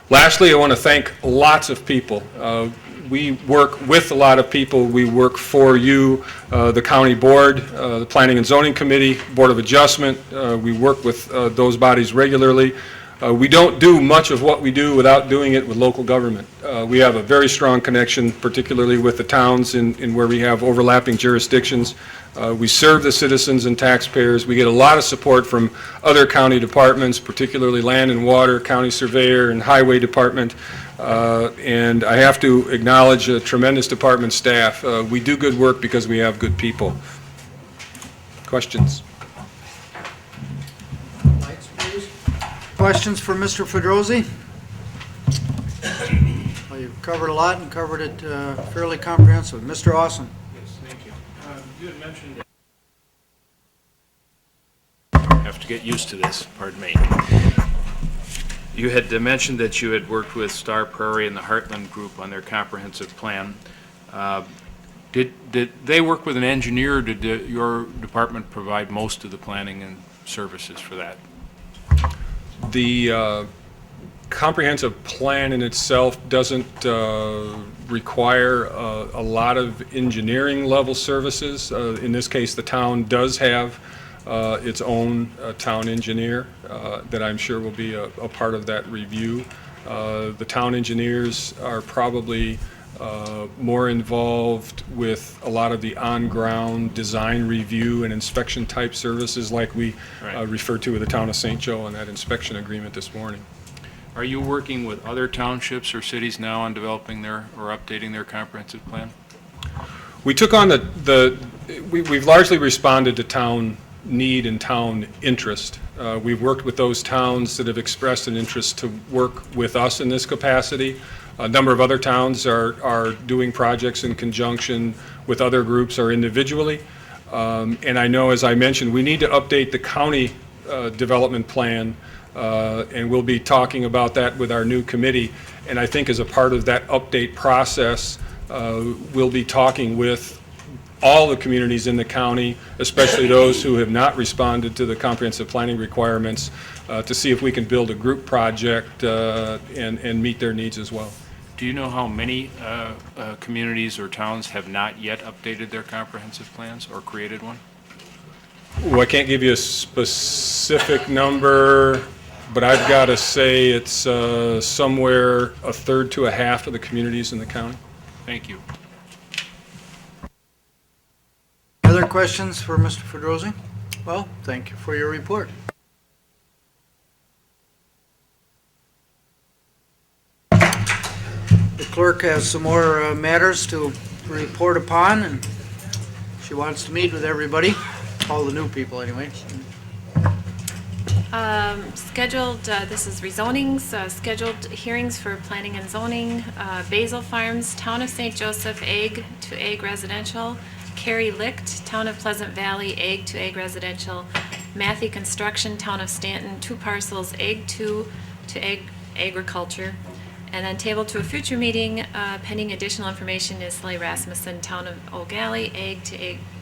Lastly, I want to thank lots of people. We work with a lot of people. We work for you, the county board, the Planning and Zoning Committee, Board of Adjustment. We work with those bodies regularly. We don't do much of what we do without doing it with local government. We have a very strong connection, particularly with the towns in where we have overlapping jurisdictions. We serve the citizens and taxpayers. We get a lot of support from other county departments, particularly Land and Water, County Surveyor, and Highway Department. And I have to acknowledge a tremendous department staff. We do good work because we have good people. Questions? Questions for Mr. Fedrosi? Well, you've covered a lot and covered it fairly comprehensive. Mr. Austin? Yes, thank you. You had mentioned, I have to get used to this, pardon me. You had mentioned that you had worked with Star Prairie and the Heartland Group on their comprehensive plan. Did they work with an engineer, or did your department provide most of the planning and services for that? The comprehensive plan in itself doesn't require a lot of engineering level services. In this case, the town does have its own town engineer that I'm sure will be a part of that review. The town engineers are probably more involved with a lot of the on-ground design review and inspection type services like we referred to with the town of St. Joe on that inspection agreement this morning. Are you working with other townships or cities now on developing their or updating their comprehensive plan? We took on we've largely responded to town need and town interest. We've worked with those towns that have expressed an interest to work with us in this capacity. A number of other towns are doing projects in conjunction with other groups or individually. And I know, as I mentioned, we need to update the county development plan, and we'll be talking about that with our new committee. And I think as a part of that update process, we'll be talking with all the communities in the county, especially those who have not responded to the comprehensive planning requirements, to see if we can build a group project and meet their needs as well. Do you know how many communities or towns have not yet updated their comprehensive plans or created one? Well, I can't give you a specific number, but I've got to say it's somewhere a third to a half of the communities in the county. Thank you. Other questions for Mr. Fedrosi? Well, thank you for your report. The clerk has some more matters to report upon, and she wants to meet with everybody, all the new people anyway. This is rezonings, scheduled hearings for planning and zoning, Basil Farms, Town of St. Joseph, egg to egg residential, Carrie Licht, Town of Pleasant Valley, egg to egg residential, Matthew Construction, Town of Stanton, 2 parcels, egg to egg agriculture. And then table to a future meeting, pending additional information is Slay Rasmussen, Town of O'Galley,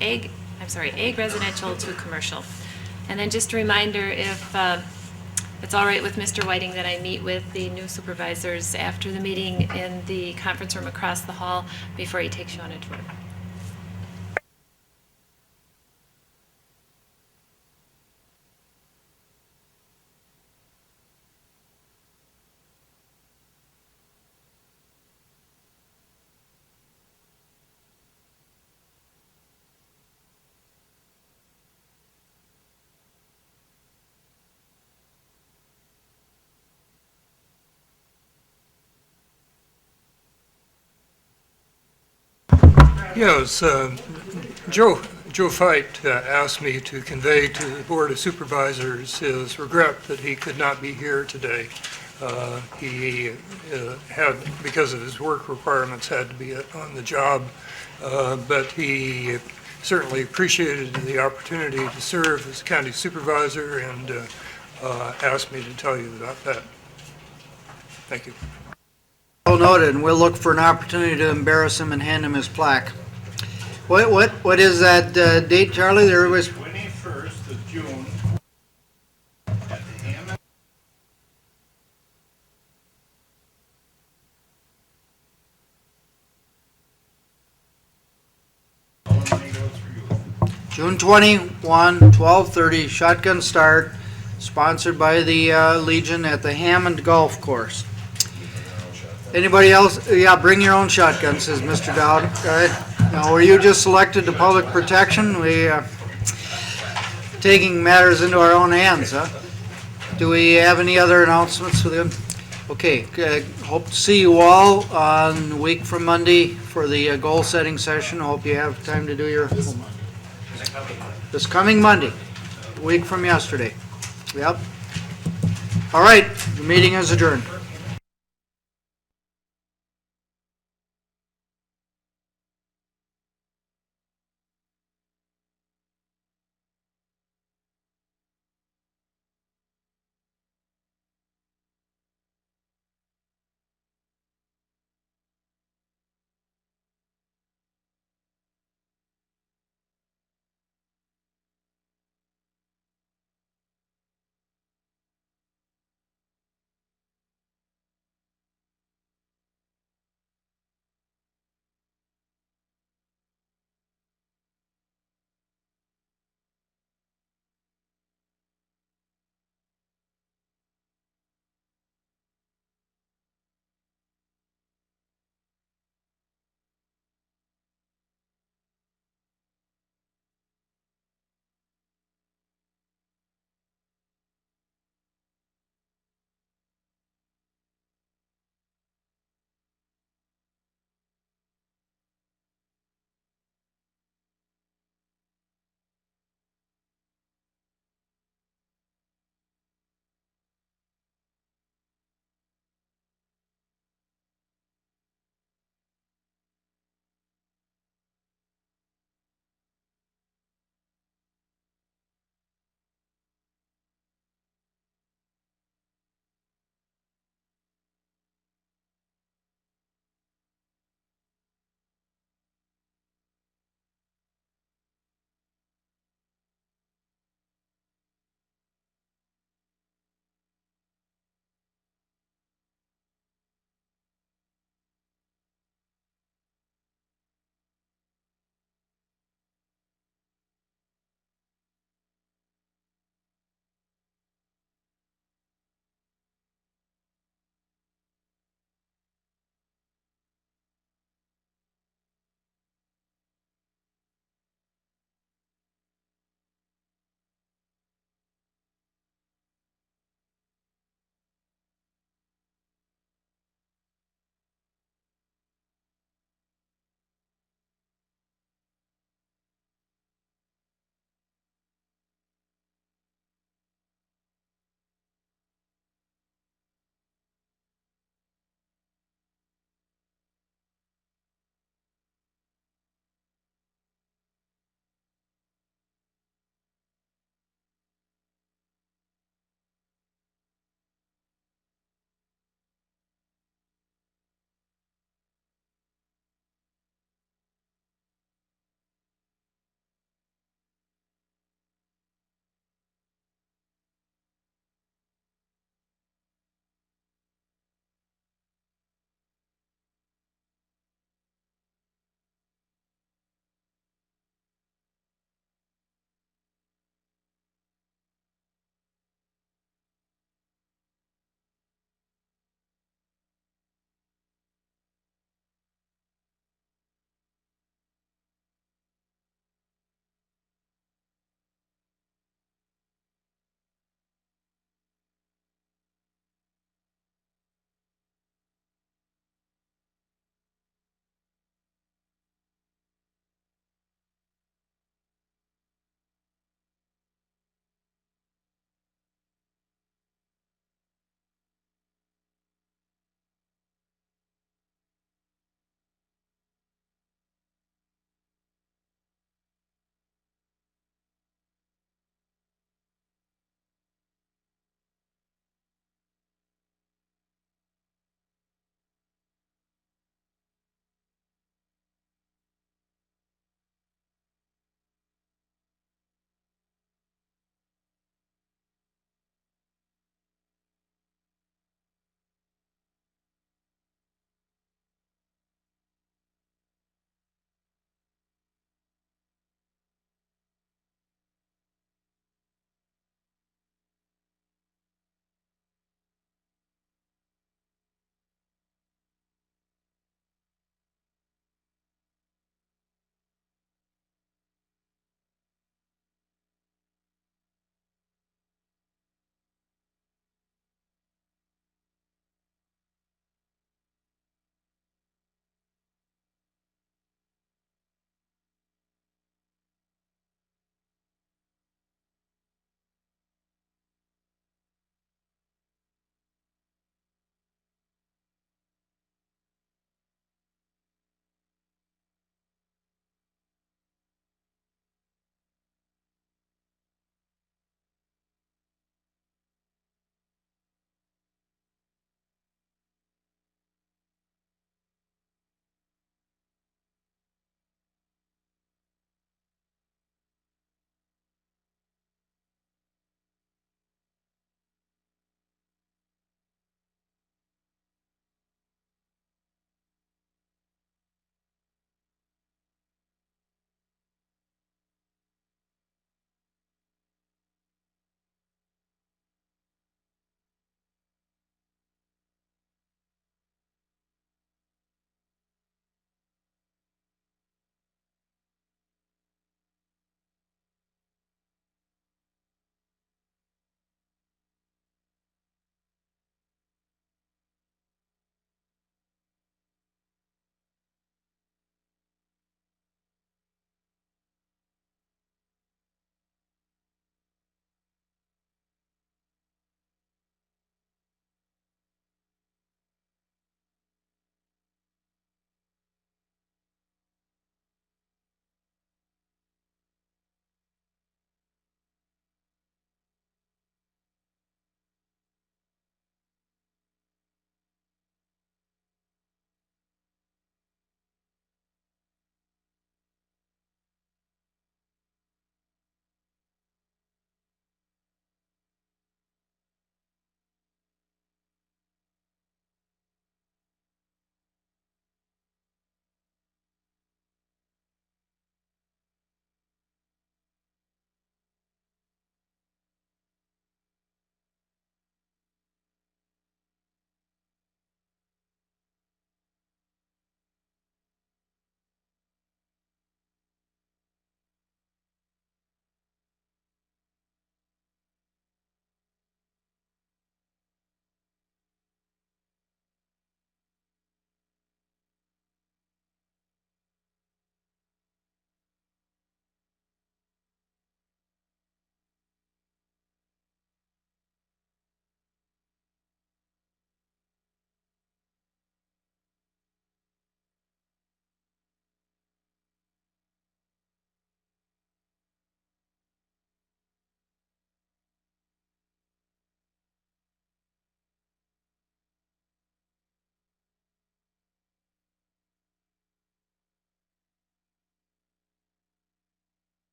egg residential to commercial. And then just a reminder, if it's all right with Mr. Whiting, that I meet with the new supervisors after the meeting in the conference room across the hall before he takes you on a tour. Yes, Joe Fite asked me to convey to the Board of Supervisors his regret that he could not be here today. He had, because of his work requirements, had to be on the job, but he certainly appreciated the opportunity to serve as county supervisor and asked me to tell you about that. Thank you. Well noted, and we'll look for an opportunity to embarrass him and hand him his plaque. What is that date, Charlie? There was 21st of June. At the Hammond. June 21, 12:30, shotgun start, sponsored by the Legion at the Hammond Golf Course. Anybody else? Yeah, bring your own shotgun, says Mr. Dowd. Now, were you just selected to public protection? We taking matters into our own hands, huh? Do we have any other announcements for them? Okay, hope to see you all on a week from Monday for the goal-setting session. Hope you have time to do your homework. This coming Monday, a week from yesterday. Yep. All right, the meeting is adjourned.